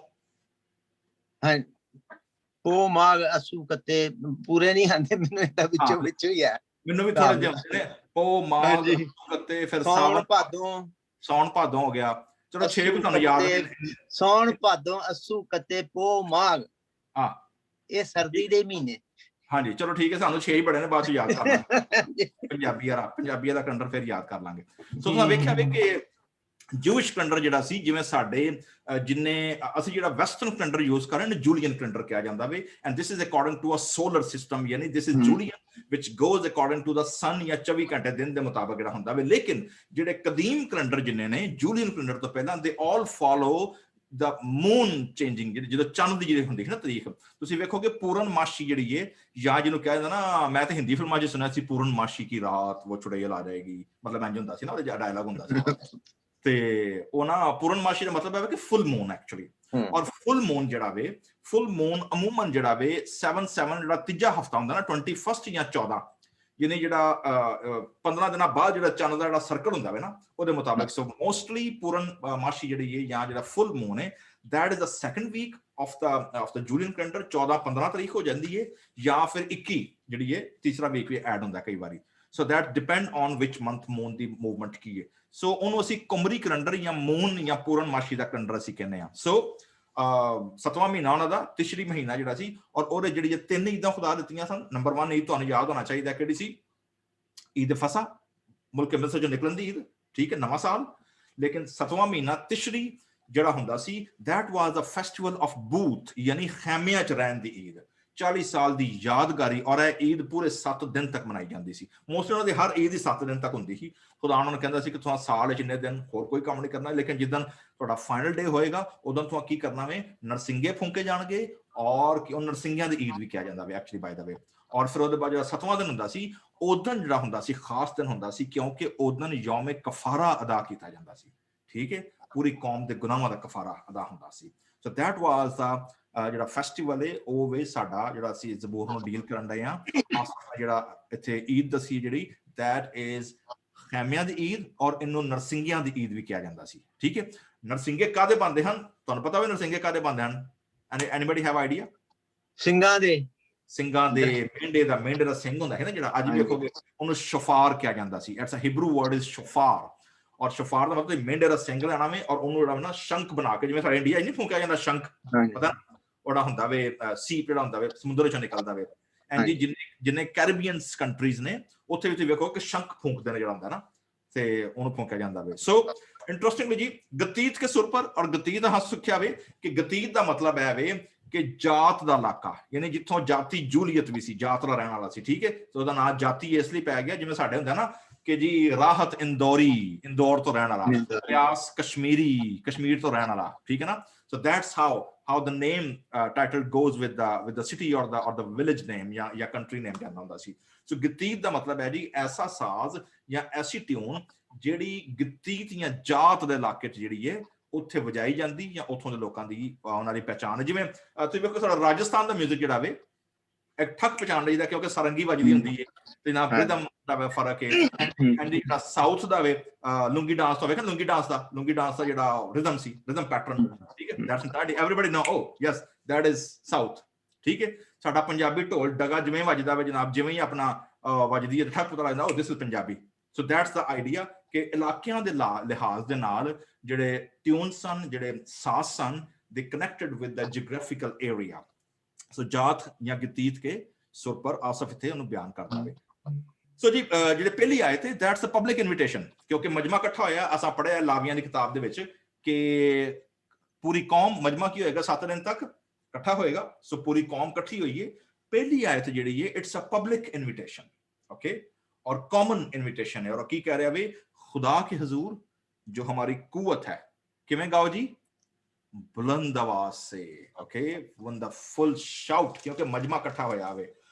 ਹਾਂ, ਪੋ ਮਾਘ ਅਸੂ ਕੱਤੇ ਪੂਰੇ ਨਹੀਂ ਆਉਂਦੇ ਮੈਨੂੰ, ਇਹਦਾ ਵਿੱਚੋਂ ਵਿੱਚ ਹੀ ਆ। ਮੈਨੂੰ ਵੀ ਥੋੜੇ ਜਿਹੇ ਹੁੰਦੇ ਨੇ, ਪੋ ਮਾਘ ਕੱਤੇ, ਫਿਰ ਸਾਵਣ ਭਾਦੋਂ, ਸੌਣ ਭਾਦੋਂ ਹੋ ਗਿਆ। ਚਲੋ 6 ਵੀ ਤੁਹਾਨੂੰ ਯਾਦ ਹੈ। ਸੌਣ ਭਾਦੋਂ ਅਸੂ ਕੱਤੇ ਪੋ ਮਾਘ, ਹਾਂ ਇਹ ਸਰਦੀ ਦੇ ਮਹੀਨੇ। ਹਾਂਜੀ ਚਲੋ ਠੀਕ ਹੈ, ਸਾਨੂੰ 6 ਹੀ ਬੜੇ ਨੇ, ਬਾਅਦ ਚ ਯਾਦ ਕਰ ਲਾਂਗੇ। ਪੰਜਾਬੀਆਂ ਦਾ ਕੈਲੰਡਰ ਫਿਰ ਯਾਦ ਕਰ ਲਾਂਗੇ। ਸੋ ਤੁਸੀਂ ਵੇਖਿਆ ਵੀ ਕਿ ਜੂਇਸ਼ ਕੈਲੰਡਰ ਜਿਹੜਾ ਸੀ, ਜਿਵੇਂ ਸਾਡੇ ਜਿੰਨੇ ਅਸੀਂ ਜਿਹੜਾ ਵੈਸਟਰਨ ਕੈਲੰਡਰ ਯੂਜ਼ ਕਰ ਰਹੇ ਨੇ, ਜੂਲੀਅਨ ਕੈਲੰਡਰ ਕਿਹਾ ਜਾਂਦਾ ਵੇ। And this is according to a solar system, ਯਾਨੀ this is Julian which goes according to the sun, ਜਾਂ 24 ਘੰਟੇ ਦਿਨ ਦੇ ਮੁਤਾਬਕ ਜਿਹੜਾ ਹੁੰਦਾ ਵੇ। ਲੇਕਿਨ ਜਿਹੜੇ ਕਦੀਮ ਕੈਲੰਡਰ ਜਿੰਨੇ ਨੇ, ਜੂਲੀਅਨ ਕੈਲੰਡਰ ਤੋਂ ਪਹਿਲਾਂ, ਦੇ ਆਲ ਫੋਲੋ the moon changing, ਜਦੋਂ ਚੰਨ ਦੀ ਜਿਹੜੀ ਹੁੰਦੀ ਹੈ ਨਾ ਤਾਰੀਖ। ਤੁਸੀਂ ਵੇਖੋਗੇ ਪੂਰਨਮਾਸ਼ੀ ਜਿਹੜੀ ਹੈ, ਜਾਂ ਜਿਹਨੂੰ ਕਿਹਾ ਜਾਂਦਾ ਨਾ, ਮੈਂ ਤਾਂ ਹਿੰਦੀ ਫਿਲਮਾਂ 'ਚ ਸੁਣਿਆ ਸੀ, ਪੂਰਨਮਾਸ਼ੀ ਕੀ ਰਾਤ ਉਹ ਚੁੜੈਲ ਆ ਜਾਏਗੀ, ਮਤਲਬ ਇੰਝ ਹੁੰਦਾ ਸੀ ਨਾ, ਉਹਦਾ ਡਾਇਲੌਗ ਹੁੰਦਾ ਸੀ। ਤੇ ਉਹ ਨਾ ਪੂਰਨਮਾਸ਼ੀ ਦਾ ਮਤਲਬ ਹੈ ਕਿ ਫੁੱਲ ਮੂਨ ਐਕਚੁਅਲੀ। ਔਰ ਫੁੱਲ ਮੂਨ ਜਿਹੜਾ ਵੇ, ਫੁੱਲ ਮੂਨ ਅਮੂਮਨ ਜਿਹੜਾ ਵੇ 7 ਜਿਹੜਾ ਤੀਜਾ ਹਫਤਾ ਹੁੰਦਾ ਨਾ, 21 ਜਾਂ 14, ਯਾਨੀ ਜਿਹੜਾ 15 ਦਿਨਾਂ ਬਾਅਦ ਜਿਹੜਾ ਚੰਨ ਦਾ ਜਿਹੜਾ ਸਰਕਲ ਹੁੰਦਾ ਵੇ ਨਾ, ਉਹਦੇ ਮੁਤਾਬਕ। ਸੋ ਮੋਸਟਲੀ ਪੂਰਨਮਾਸ਼ੀ ਜਿਹੜੀ ਹੈ, ਜਾਂ ਜਿਹੜਾ ਫੁੱਲ ਮੂਨ ਹੈ, that is the second week of the Julian calendar. 14-15 ਤਰੀਕ ਹੋ ਜਾਂਦੀ ਹੈ, ਜਾਂ ਫਿਰ 21 ਜਿਹੜੀ ਹੈ, ਤੀਸਰਾ ਵੀਕ ਵੀ ਐਡ ਹੁੰਦਾ ਕਈ ਵਾਰੀ। So that depend on which month moon ਦੀ ਮੂਵਮੈਂਟ ਕੀ ਹੈ। ਸੋ ਉਹਨੂੰ ਅਸੀਂ ਕੁਮਰੀ ਕੈਲੰਡਰ ਜਾਂ ਮੂਨ ਜਾਂ ਪੂਰਨਮਾਸ਼ੀ ਦਾ ਕੈਲੰਡਰ ਅਸੀਂ ਕਹਿੰਦੇ ਹਾਂ। ਸੋ 7ਵਾਂ ਮਹੀਨਾ ਉਹਨਾਂ ਦਾ ਤਿਸ਼ਰੀ ਮਹੀਨਾ ਜਿਹੜਾ ਸੀ, ਔਰ ਉਹਦੇ ਜਿਹੜੀ 3 ਈਦਾਂ ਖੁਦਾ ਦਿੱਤੀਆਂ ਸਨ। ਨੰਬਰ 1 ਈਦ ਤੁਹਾਨੂੰ ਯਾਦ ਹੋਣਾ ਚਾਹੀਦਾ ਕਿਹੜੀ ਸੀ? ਈਦ ਫਸਾ, ਮੁਲਕ ਮਿਸਰ ਚੋਂ ਨਿਕਲਣ ਦੀ ਈਦ, ਠੀਕ ਹੈ, ਨਵਾਂ ਸਾਲ। ਲੇਕਿਨ 7ਵਾਂ ਮਹੀਨਾ ਤਿਸ਼ਰੀ ਜਿਹੜਾ ਹੁੰਦਾ ਸੀ, that was the festival of booth, ਯਾਨੀ ਖੈਮਿਆਂ 'ਚ ਰਹਿਣ ਦੀ ਈਦ। 40 ਸਾਲ ਦੀ ਯਾਦਗਾਰੀ, ਔਰ ਇਹ ਈਦ ਪੂਰੇ 7 ਦਿਨ ਤੱਕ ਮਨਾਈ ਜਾਂਦੀ ਸੀ। ਮੋਸਟਲੀ ਉਹਨਾਂ ਦੀ ਹਰ ਈਦ ਹੀ 7 ਦਿਨ ਤੱਕ ਹੁੰਦੀ ਸੀ। ਖੁਦਾ ਉਹਨਾਂ ਨੂੰ ਕਹਿੰਦਾ ਸੀ ਕਿ ਤੁਸੀਂ ਸਾਲ 'ਚ ਇੰਨੇ ਦਿਨ ਹੋਰ ਕੋਈ ਕੰਮ ਨਹੀਂ ਕਰਨਾ, ਲੇਕਿਨ ਜਿੱਦਣ ਤੁਹਾਡਾ ਫਾਈਨਲ ਡੇ ਹੋਏਗਾ, ਉਦੋਂ ਤੁਸੀਂ ਕੀ ਕਰਨਾ ਵੇ? ਨਰਸਿੰਗੇ ਫੂਕੇ ਜਾਣਗੇ, ਔਰ ਉਹ ਨਰਸਿੰਗਿਆਂ ਦੀ ਈਦ ਵੀ ਕਿਹਾ ਜਾਂਦਾ ਵੇ ਐਕਚੁਅਲੀ ਬਾਈ ਦਾ ਵੇ। ਔਰ ਫਿਰ ਉਹਦੇ ਬਾਅਦ ਜਿਹੜਾ 7ਵਾਂ ਦਿਨ ਹੁੰਦਾ ਸੀ, ਉਦੋਂ ਜਿਹੜਾ ਹੁੰਦਾ ਸੀ ਖਾਸ ਦਿਨ ਹੁੰਦਾ ਸੀ, ਕਿਉਂਕਿ ਉਦੋਂ ਯੌਮ ਕਫਾਰਾ ਅਦਾ ਕੀਤਾ ਜਾਂਦਾ ਸੀ, ਠੀਕ ਹੈ, ਪੂਰੀ ਕੌਮ ਦੇ ਗੁਨਾਹਾਂ ਦਾ ਕਫਾਰਾ ਅਦਾ ਹੁੰਦਾ ਸੀ। ਸੋ ਦੈਟ ਵਾਸ ਦਾ ਜਿਹੜਾ ਫੈਸਟੀਵਲ ਹੈ, ਉਹ ਵੇ ਸਾਡਾ ਜਿਹੜਾ ਅਸੀਂ ਜ਼ਬੂਰ ਨੂੰ ਡੀਲ ਕਰਨ ਡਏ ਹਾਂ। ਜਿਹੜਾ ਇੱਥੇ ਈਦ ਦੱਸੀ ਜਿਹੜੀ, ਦੈਟ ਇਜ਼ ਖੈਮਿਆਂ ਦੀ ਈਦ, ਔਰ ਇਹਨੂੰ ਨਰਸਿੰਗਿਆਂ ਦੀ ਈਦ ਵੀ ਕਿਹਾ ਜਾਂਦਾ ਸੀ, ਠੀਕ ਹੈ। ਨਰਸਿੰਗੇ ਕਾਹਦੇ ਬਣਦੇ ਹਨ? ਤੁਹਾਨੂੰ ਪਤਾ ਵੀ ਨਰਸਿੰਗੇ ਕਾਹਦੇ ਬਣਦੇ ਹਨ? Anybody have idea? ਸਿੰਘਾਂ ਦੇ ਮੇਂਢੇ ਦਾ ਸਿੰਘ ਹੁੰਦਾ ਹੈ ਨਾ, ਜਿਹੜਾ ਅੱਜ ਵੇਖੋਗੇ ਉਹਨੂੰ ਸ਼ਫਾਰ ਕਿਹਾ ਜਾਂਦਾ ਸੀ। ਇਟਸ ਅ ਹਿਬਰੂ ਵਰਡ ਇਜ਼ ਸ਼ਫਾਰ, ਔਰ ਸ਼ਫਾਰ ਦਾ ਮਤਲਬ ਮੇਂਢੇ ਦਾ ਸਿੰਘ ਲੈਣਾ ਵੇ, ਔਰ ਉਹਨੂੰ ਜਿਹੜਾ ਨਾ ਸ਼ੰਖ ਬਣਾ ਕੇ, ਜਿਵੇਂ ਸਾਡੇ ਇੰਡੀਆ 'ਚ ਨਹੀਂ ਫੂਕਿਆ ਜਾਂਦਾ ਸ਼ੰਖ, ਪਤਾ ਉਹਦਾ ਹੁੰਦਾ ਵੇ, ਸੀਪ ਜਿਹੜਾ ਹੁੰਦਾ ਵੇ ਸਮੁੰਦਰ 'ਚੋਂ ਨਿਕਲਦਾ ਵੇ। ਐਂਡ ਜੀ ਜਿੰਨੇ ਕੈਰੀਬੀਅਨ ਕੰਟਰੀਜ਼ ਨੇ, ਉੱਥੇ ਵੀ ਤੁਸੀਂ ਵੇਖੋ ਕਿ ਸ਼ੰਖ ਫੂਕਦੇ ਨੇ ਜਿਹੜਾ ਹੁੰਦਾ ਨਾ, ਤੇ ਉਹਨੂੰ ਫੂਕਿਆ ਜਾਂਦਾ ਵੇ। ਸੋ ਇੰਟਰਸਟਿੰਗਲੀ ਜੀ, ਗਤੀਤ ਕੇ ਸੁਰ ਪਰ, ਔਰ ਗਤੀਤ ਦਾ ਹੱਥ ਸੁਖਿਆ ਵੇ ਕਿ ਗਤੀਤ ਦਾ ਮਤਲਬ ਹੈ ਵੇ ਕਿ ਜਾਤ ਦਾ ਇਲਾਕਾ, ਯਾਨੀ ਜਿੱਥੋਂ ਜਾਤੀ ਜੂਲੀਅਤ ਵੀ ਸੀ, ਜਾਤ ਦਾ ਰਹਿਣ ਵਾਲਾ ਸੀ, ਠੀਕ ਹੈ। ਤੇ ਉਹਦਾ ਨਾਮ ਜਾਤੀ ਇਸ ਲਈ ਪੈ ਗਿਆ, ਜਿਵੇਂ ਸਾਡੇ ਹੁੰਦਾ ਨਾ ਕਿ ਜੀ ਰਾਹਤ ਇੰਦੌਰ ਤੋਂ ਰਹਿਣ ਵਾਲਾ, ਰਿਆਸ ਕਸ਼ਮੀਰ ਤੋਂ ਰਹਿਣ ਵਾਲਾ, ਠੀਕ ਹੈ ਨਾ। So that's how the name title goes with the city or the village name ਜਾਂ country name ਜਾਂਦਾ ਹੁੰਦਾ ਸੀ। ਸੋ ਗਤੀਤ ਦਾ ਮਤਲਬ ਹੈ ਜੀ ਐਸਾ ਸਾਜ਼ ਜਾਂ ਐਸੀ ਟਿਊਨ ਜਿਹੜੀ ਗਤੀਤ ਜਾਂ ਜਾਤ ਦੇ ਇਲਾਕੇ 'ਚ ਜਿਹੜੀ ਹੈ ਉੱਥੇ ਵਜਾਈ ਜਾਂਦੀ, ਜਾਂ ਉੱਥੋਂ ਦੇ ਲੋਕਾਂ ਦੀ ਉਹਨਾਂ ਦੀ ਪਹਿਚਾਣ। ਜਿਵੇਂ ਤੁਸੀਂ ਵੇਖੋ ਸਾਡਾ ਰਾਜਸਥਾਨ ਦਾ ਮਿਊਜ਼ਿਕ ਜਿਹੜਾ ਵੇ, ਇੱਕ ਠੱਕ ਪਛਾਣ ਲਈਦਾ ਕਿਉਂਕਿ ਸਰੰਗੀ ਵੱਜਦੀ ਹੁੰਦੀ ਹੈ ਤੇ ਨਾ ਰਿਦਮ ਦਾ ਵੇ ਫਰਕ ਹੈ। ਐਂਡ ਜਿਹੜਾ ਸਾਊਥ ਦਾ ਵੇ ਲੁੰਗੀ ਡਾਂਸ ਦਾ ਵੇਖਿਆ, ਲੁੰਗੀ ਡਾਂਸ ਦਾ ਜਿਹੜਾ ਰਿਦਮ ਸੀ, ਰਿਦਮ ਪੈਟਰਨ, ਠੀਕ ਹੈ, that's entirely everybody no oh yes that is south, ਠੀਕ ਹੈ। ਸਾਡਾ ਪੰਜਾਬੀ ਢੋਲ ਡਗਾ ਜਿਵੇਂ ਵੱਜਦਾ ਵੇ ਜਨਾਬ, ਜਿਵੇਂ ਹੀ ਆਪਣਾ ਵੱਜਦੀ ਹੈ ਠੱਕ ਪਤਾ ਲੱਗਦਾ ਓ this is Punjabi. So that's the idea ਕਿ ਇਲਾਕਿਆਂ ਦੇ ਲਿਹਾਜ਼ ਦੇ ਨਾਲ ਜਿਹੜੇ ਟਿਊਨ ਸਨ, ਜਿਹੜੇ ਸਾਜ਼ ਸਨ, ਦੇ connected with the Geographical area. ਸੋ ਜਾਤ ਜਾਂ ਗਤੀਤ ਕੇ ਸੁਰ ਪਰ ਆਸਫ ਇੱਥੇ ਉਹਨੂੰ ਬਿਆਨ ਕਰਦਾ ਵੇ। ਸੋ ਜੀ ਜਿਹੜੇ ਪਹਿਲੀ ਆਏ ਤੇ ਦੈਟਸ ਅ ਪਬਲਿਕ ਇਨਵੀਟੇਸ਼ਨ, ਕਿਉਂਕਿ ਮਜਮਾ ਇਕੱਠਾ ਹੋਇਆ। ਅਸਾਂ ਪੜ੍ਹਿਆ ਲਾਵੀਆਂ ਦੀ ਕਿਤਾਬ ਦੇ ਵਿੱਚ ਕਿ ਪੂਰੀ ਕੌਮ, ਮਜਮਾ ਕੀ ਹੋਏਗਾ 7 ਦਿਨ ਤੱਕ ਇਕੱਠਾ ਹੋਏਗਾ। ਸੋ ਪੂਰੀ ਕੌਮ ਇਕੱਠੀ ਹੋਈ ਹੈ। ਪਹਿਲੀ ਆਇਤ ਜਿਹੜੀ ਹੈ it's a public invitation, okay, और कॉमन इन्विटेशन है। और की कह रहे वे खुदा के हुजूर जो हमारी कुव्वत है, किवें गाओ जी, बुलंद आवाज से, okay, one the full shout, क्योंकि मजमा इकट्ठा होया वे।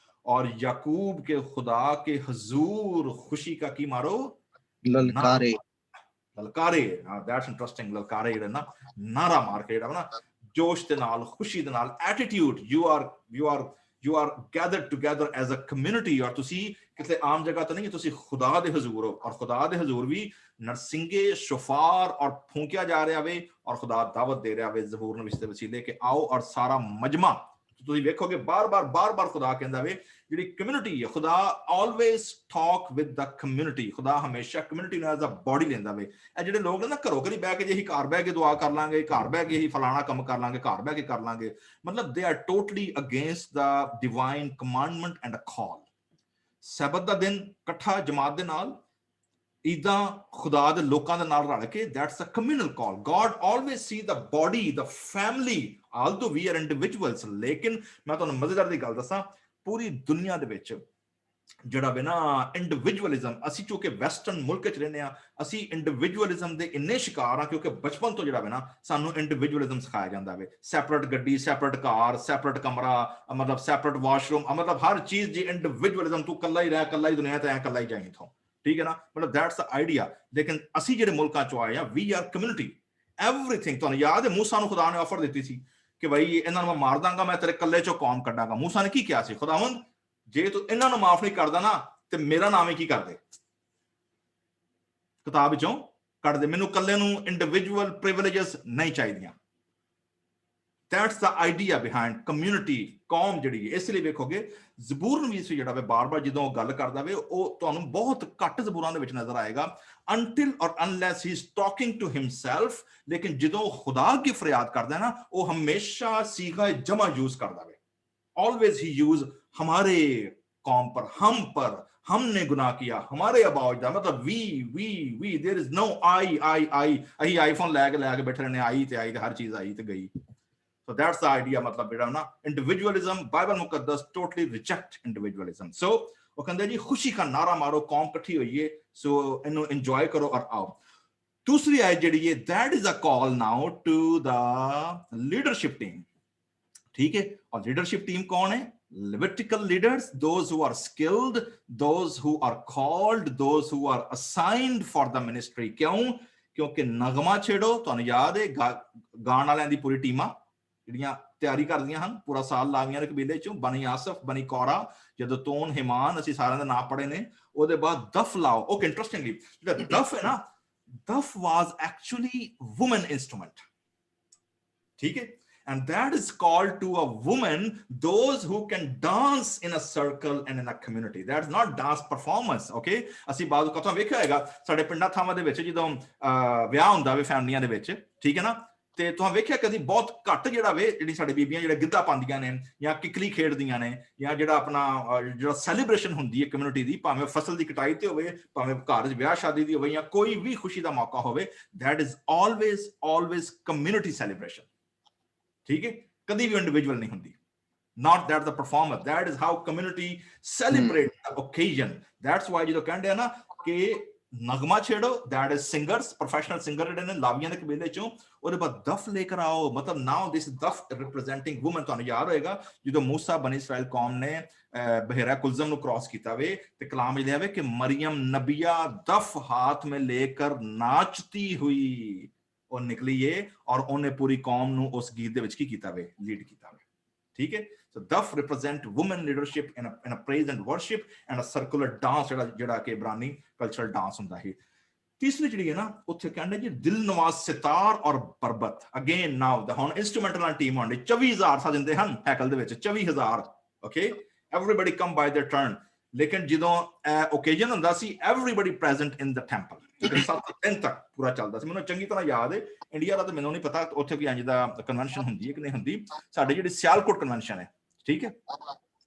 और याकूब के खुदा के हुजूर खुशी का की मारो ललकारे, ललकारे। दैट्स इंटरेस्टिंग, ललकारे जेड़ा ना नारा मार के जेड़ा ना जोश दे नाल, खुशी दे नाल, attitude, you are gathered together as a community। और तुसी किसी आम जगह तो नहीं, तुसी खुदा दे हुजूर हो। और खुदा दे हुजूर भी नरसिंगे शोफार और फूंकिया जा रहा वे, और खुदा दावत दे रहा वे ज़बूर नबी दे वसीले के आओ। और सारा मजमा तुसी वेखोगे बार बार खुदा कहंदा वे जिहड़ी कम्युनिटी है, खुदा always talk with the community. खुदा हमेशा कम्युनिटी नूं एज अ बॉडी लैंदा वे। ਇਹ ਜਿਹੜੇ ਲੋਕ ਨੇ ਨਾ ਘਰੋਂ ਘਰੀ ਬਹਿ ਕੇ ਜੇ ਅਸੀਂ ਘਰ ਬਹਿ ਕੇ ਦੁਆ ਕਰ ਲਾਂਗੇ, ਘਰ ਬਹਿ ਕੇ ਅਸੀਂ ਫਲਾਣਾ ਕੰਮ ਕਰ ਲਾਂਗੇ, ਘਰ ਬਹਿ ਕੇ ਕਰ ਲਾਂਗੇ, ਮਤਲਬ they are totally against the divine commandment and a call. ਸਬਤ ਦਾ ਦਿਨ ਇਕੱਠਾ ਜਮਾਤ ਦੇ ਨਾਲ, ਈਦਾਂ ਖੁਦਾ ਦੇ ਲੋਕਾਂ ਦੇ ਨਾਲ ਰਲ ਕੇ, that's a communal call. God always see the body, the family, although we are individuals. ਲੇਕਿਨ ਮੈਂ ਤੁਹਾਨੂੰ ਮਜ਼ੇਦਾਰ ਦੀ ਗੱਲ ਦੱਸਾਂ, ਪੂਰੀ ਦੁਨੀਆ ਦੇ ਵਿੱਚ ਜਿਹੜਾ ਵੇ ਨਾ ਇੰਡੀਵਿਜੂਅਲਿਜ਼ਮ, ਅਸੀਂ ਚੂੰਕਿ ਵੈਸਟਰਨ ਮੁਲਕ 'ਚ ਰਹਿੰਦੇ ਹਾਂ, ਅਸੀਂ ਇੰਡੀਵਿਜੂਅਲਿਜ਼ਮ ਦੇ ਇੰਨੇ ਸ਼ਿਕਾਰ ਆ ਕਿਉਂਕਿ ਬਚਪਨ ਤੋਂ ਜਿਹੜਾ ਵੇ ਨਾ ਸਾਨੂੰ ਇੰਡੀਵਿਜੂਅਲਿਜ਼ਮ ਸਿਖਾਇਆ ਜਾਂਦਾ ਵੇ। ਸੈਪਰੇਟ ਗੱਡੀ, ਸੈਪਰੇਟ ਕਾਰ, ਸੈਪਰੇਟ ਕਮਰਾ, ਮਤਲਬ ਸੈਪਰੇਟ ਵਾਸ਼ਰੂਮ, ਮਤਲਬ ਹਰ ਚੀਜ਼ ਜੀ ਇੰਡੀਵਿਜੂਅਲਿਜ਼ਮ, ਤੂੰ ਇਕੱਲਾ ਹੀ ਰਹਿ, ਇਕੱਲਾ ਹੀ ਦੁਨੀਆ ਤੇ ਐ, ਇਕੱਲਾ ਹੀ ਜਾਈਂ ਇੱਥੋਂ, ਠੀਕ ਹੈ ਨਾ, ਮਤਲਬ ਦੈਟਸ ਦ ਆਈਡੀਆ। ਲੇਕਿਨ ਅਸੀਂ ਜਿਹੜੇ ਮੁਲਕਾਂ 'ਚੋਂ ਆਏ ਆ, ਵੀ ਆਰ ਕਮਿਊਨਿਟੀ, ਐਵਰੀਥਿੰਗ। ਤੁਹਾਨੂੰ ਯਾਦ ਹੈ ਮੂਸਾ ਨੂੰ ਖੁਦਾ ਨੇ ਆਫਰ ਦਿੱਤੀ ਸੀ ਕਿ ਬਈ ਇਹਨਾਂ ਨੂੰ ਮੈਂ ਮਾਰ ਦਾਂਗਾ, ਮੈਂ ਤੇਰੇ ਇਕੱਲੇ 'ਚੋਂ ਕੌਮ ਕੱਢਾਂਗਾ। ਮੂਸਾ ਨੇ ਕੀ ਕਿਹਾ ਸੀ? ਖੁਦਾਵੰਦ ਜੇ ਤੂੰ ਇਹਨਾਂ ਨੂੰ ਮਾਫ ਨਹੀਂ ਕਰਦਾ ਨਾ ਤੇ ਮੇਰਾ ਨਾਮ ਹੀ ਕੀ ਕਰਦੇ, ਕਿਤਾਬ ਵਿੱਚੋਂ ਕੱਢ ਦੇ, ਮੈਨੂੰ ਇਕੱਲੇ ਨੂੰ ਇੰਡੀਵਿਜੂਅਲ ਪ੍ਰਿਵਿਲੇਜਸ ਨਹੀਂ ਚਾਹੀਦੀਆਂ। That's the idea behind community, ਕੌਮ ਜਿਹੜੀ ਹੈ। ਇਸ ਲਈ ਵੇਖੋਗੇ ਜ਼ਬੂਰ ਨਵੀਸ ਜਿਹੜਾ ਵੇ ਬਾਰ-ਬਾਰ ਜਦੋਂ ਗੱਲ ਕਰਦਾ ਵੇ, ਉਹ ਤੁਹਾਨੂੰ ਬਹੁਤ ਘੱਟ ਜ਼ਬੂਰਾਂ ਦੇ ਵਿੱਚ ਨਜ਼ਰ ਆਏਗਾ, until or unless he is talking to himself। ਲੇਕਿਨ ਜਦੋਂ ਖੁਦਾ ਕੀ ਫਰਿਆਦ ਕਰਦਾ ਹੈ ਨਾ, ਉਹ ਹਮੇਸ਼ਾ ਸੀਗਾ ਜਮਾ ਯੂਜ਼ ਕਰਦਾ ਵੇ। always he use हमारे कौम पर, हम पर, हमने गुनाह किया, हमारे अबाउट, मतलब we there is no I। अही आईफोन लैके बैठे रहने, आई ते हर चीज आई ते गई। So that's the idea, मतलब बेटा ना इंडिविजुअलिज्म, बाइबल मुकद्दस टोटली रिजेक्ट इंडिविजुअलिज्म। सो वो कहते जी खुशी का नारा मारो, कौम इकट्ठी हुई है, सो इन्हों एंजॉय करो और आओ। दूसरी आयत जी है, that is a call now to the leadership team, ठीक है। और लीडरशिप टीम कौन है? Levitical leaders, those who are skilled, those who are called, those who are assigned for the ministry। क्यों? क्योंकि नगमा छेड़ो, ਤੁਹਾਨੂੰ ਯਾਦ ਹੈ ਗਾਣ ਵਾਲਿਆਂ ਦੀ ਪੂਰੀ ਟੀਮਾਂ ਜਿਹੜੀਆਂ ਤਿਆਰੀ ਕਰਦੀਆਂ ਹਨ ਪੂਰਾ ਸਾਲ ਲਾਵੀਆਂ ਦੇ ਕਬੀਲੇ ਚੋਂ, ਬਨੀ ਆਸਫ, ਬਨੀ ਕੋਰਾ, ਜਦੋਂ ਤੋਨ, ਹਿਮਾਨ, ਅਸੀਂ ਸਾਰਿਆਂ ਦੇ ਨਾਮ ਪੜ੍ਹੇ ਨੇ। ਉਹਦੇ ਬਾਅਦ ਦਫ ਲਾਓ। ਓਕੇ, ਇੰਟਰਸਟਿੰਗਲੀ ਜਿਹੜਾ ਦਫ ਹੈ ਨਾ, ਦਫ ਵਾਜ਼ ਐਕਚੁਅਲੀ ਵੂਮਨ ਇੰਸਟਰੂਮੈਂਟ, ਠੀਕ ਹੈ। And that is called to a woman those who can dance in a circle and in a community। That's not dance performance, okay। ਅਸੀਂ ਬਾਅਦ ਕਥਾ ਵੇਖਿਆ ਹੋਏਗਾ ਸਾਡੇ ਪਿੰਡਾਂ ਥਾਵਾਂ ਦੇ ਵਿੱਚ ਜਦੋਂ ਵਿਆਹ ਹੁੰਦਾ ਵੇ ਫੈਮਲੀਆਂ ਦੇ ਵਿੱਚ, ਠੀਕ ਹੈ ਨਾ, ਤੇ ਤੁਸੀਂ ਵੇਖਿਆ ਕਦੀ ਬਹੁਤ ਘੱਟ ਜਿਹੜਾ ਵੇ ਜਿਹੜੀ ਸਾਡੀ ਬੀਬੀਆਂ ਜਿਹੜਾ ਗਿੱਧਾ ਪਾਉਂਦੀਆਂ ਨੇ ਜਾਂ ਕਿਕਲੀ ਖੇਡਦੀਆਂ ਨੇ, ਜਾਂ ਜਿਹੜਾ ਆਪਣਾ ਜਿਹੜਾ ਸੈਲੀਬ੍ਰੇਸ਼ਨ ਹੁੰਦੀ ਹੈ ਕਮਿਊਨਿਟੀ ਦੀ, ਭਾਵੇਂ ਫਸਲ ਦੀ ਕਟਾਈ ਤੇ ਹੋਵੇ, ਭਾਵੇਂ ਘਰ 'ਚ ਵਿਆਹ ਸ਼ਾਦੀ ਦੀ ਹੋਵੇ, ਜਾਂ ਕੋਈ ਵੀ ਖੁਸ਼ੀ ਦਾ ਮੌਕਾ ਹੋਵੇ, that is always community celebration, ठीक है। कभी भी इंडिविजुअल नहीं होती, not that the performer, that is how community celebrate the occasion। That's why जो कहते हैं ना कि नगमा छेड़ो, that is singers, professional singer ਜਿਹੜੇ ਨੇ ਲਾਵੀਆਂ ਦੇ ਕਬੀਲੇ ਚੋਂ, ਉਹਦੇ ਬਾਅਦ ਦਫ ਲੈ ਕੇ ਆਓ, ਮਤਲਬ now this ਦਫ representing women। ਤੁਹਾਨੂੰ ਯਾਦ ਹੋਏਗਾ ਜਦੋਂ ਮੂਸਾ ਬਨੀ ਇਸਰਾਇਲ ਕੌਮ ਨੇ ਬਹਿਰਾ ਕੁਲਜ਼ਮ ਨੂੰ ਕ੍ਰਾਸ ਕੀਤਾ ਵੇ ਤੇ ਕਲਾਮ ਲਿਆ ਵੇ ਕਿ ਮਰੀਮ नबिया दफ हाथ में लेकर नाचती हुई ਉਹ ਨਿਕਲੀ ਏ, ਔਰ ਉਹਨੇ ਪੂਰੀ ਕੌਮ ਨੂੰ ਉਸ ਗੀਤ ਦੇ ਵਿੱਚ ਕੀ ਕੀਤਾ ਵੇ, ਲੀਡ ਕੀਤਾ ਵੇ, ਠੀਕ ਹੈ। So duff represent women leadership in a praise and worship and a circular dance ਜਿਹੜਾ ਕਿ ਇਬਰਾਨੀ ਕਲਚਰਲ ਡਾਂਸ ਹੁੰਦਾ ਹੈ। ਤੀਸਰੀ ਜਿਹੜੀ ਹੈ ਨਾ ਉੱਥੇ ਕਹਿੰਦੇ ਜੀ ਦਿਲ ਨਵਾਜ਼ ਸਿਤਾਰ ਔਰ ਬਰਬਤ। ਅਗੇਨ ਨਾਓ ਹੁਣ ਇੰਸਟਰੂਮੈਂਟਲ ਟੀਮ ਆਉਂਦੀ 24,000 ਸਜਦੇ ਹਨ ਹੈਕਲ ਦੇ ਵਿੱਚ 24,000 okay everybody come by their turn. ਲੇਕਿਨ ਜਦੋਂ ਓਕੇਜਨ ਹੁੰਦਾ ਸੀ everybody present in the temple 7 ਦਿਨ ਤੱਕ ਪੂਰਾ ਚੱਲਦਾ ਸੀ। ਮੈਨੂੰ ਚੰਗੀ ਤਰ੍ਹਾਂ ਯਾਦ ਹੈ ਇੰਡੀਆ ਦਾ ਤਾਂ ਮੈਨੂੰ ਨਹੀਂ ਪਤਾ ਉੱਥੇ ਕੋਈ ਇੰਜ ਦਾ ਕਨਵੈਨਸ਼ਨ ਹੁੰਦੀ ਹੈ ਕਿ ਨਹੀਂ ਹੁੰਦੀ। ਸਾਡੀ ਜਿਹੜੀ ਸਿਆਲਕੋਟ ਕਨਵੈਨਸ਼ਨ ਹੈ ਠੀਕ ਹੈ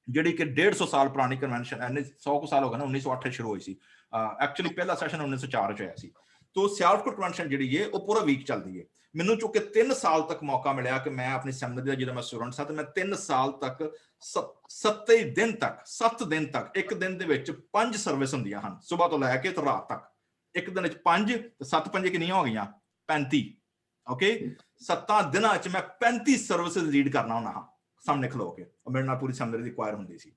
ਜਿਹੜੀ ਕਿ 150 ਸਾਲ ਪੁਰਾਣੀ ਕਨਵੈਨਸ਼ਨ ਹੈ 100 ਕੁ ਸਾਲ ਹੋ ਗਏ ਨਾ 1908 ਸ਼ੁਰੂ ਹੋਈ ਸੀ ਐਕਚੁਅਲੀ ਪਹਿਲਾ ਸੈਸ਼ਨ 1904 ਚ ਹੋਇਆ ਸੀ। ਤੋ ਸਿਆਲਕੋਟ ਕਨਵੈਨਸ਼ਨ ਜਿਹੜੀ ਹੈ ਉਹ ਪੂਰਾ ਵੀਕ ਚੱਲਦੀ ਹੈ। ਮੈਨੂੰ ਚੁੱਕੇ 3 ਸਾਲ ਤੱਕ ਮੌਕਾ ਮਿਲਿਆ ਕਿ ਮੈਂ ਆਪਣੀ ਸੈਮਿਨਾਰ ਦਾ ਜਦੋਂ ਮੈਂ ਸਟੂਡੈਂਟ ਸਾਂ ਤੇ ਮੈਂ 3 ਸਾਲ ਤੱਕ 7 ਦਿਨ ਤੱਕ ਇੱਕ ਦਿਨ ਦੇ ਵਿੱਚ 5 ਸਰਵਿਸ ਹੁੰਦੀਆਂ ਹਨ ਸਵੇਰ ਤੋਂ ਲੈ ਕੇ ਤੇ ਰਾਤ ਤੱਕ। ਇੱਕ ਦਿਨ ਚ 5 ਤੇ 7 5 ਕਿੰਨੀਆਂ ਹੋ ਗਈਆਂ 35 ਓਕੇ 7 ਦਿਨਾਂ ਚ ਮੈਂ 35 ਸਰਵਿਸਿਜ਼ ਲੀਡ ਕਰਨਾ ਹੁੰਦਾ ਹਾਂ ਸਾਹਮਣੇ ਖਲੋ ਕੇ। ਮੇਰੇ ਨਾਲ ਪੂਰੀ ਸੈਮਿਨਾਰ ਦੀ ਕੁਆਇਰ ਹੁੰਦੀ ਸੀ।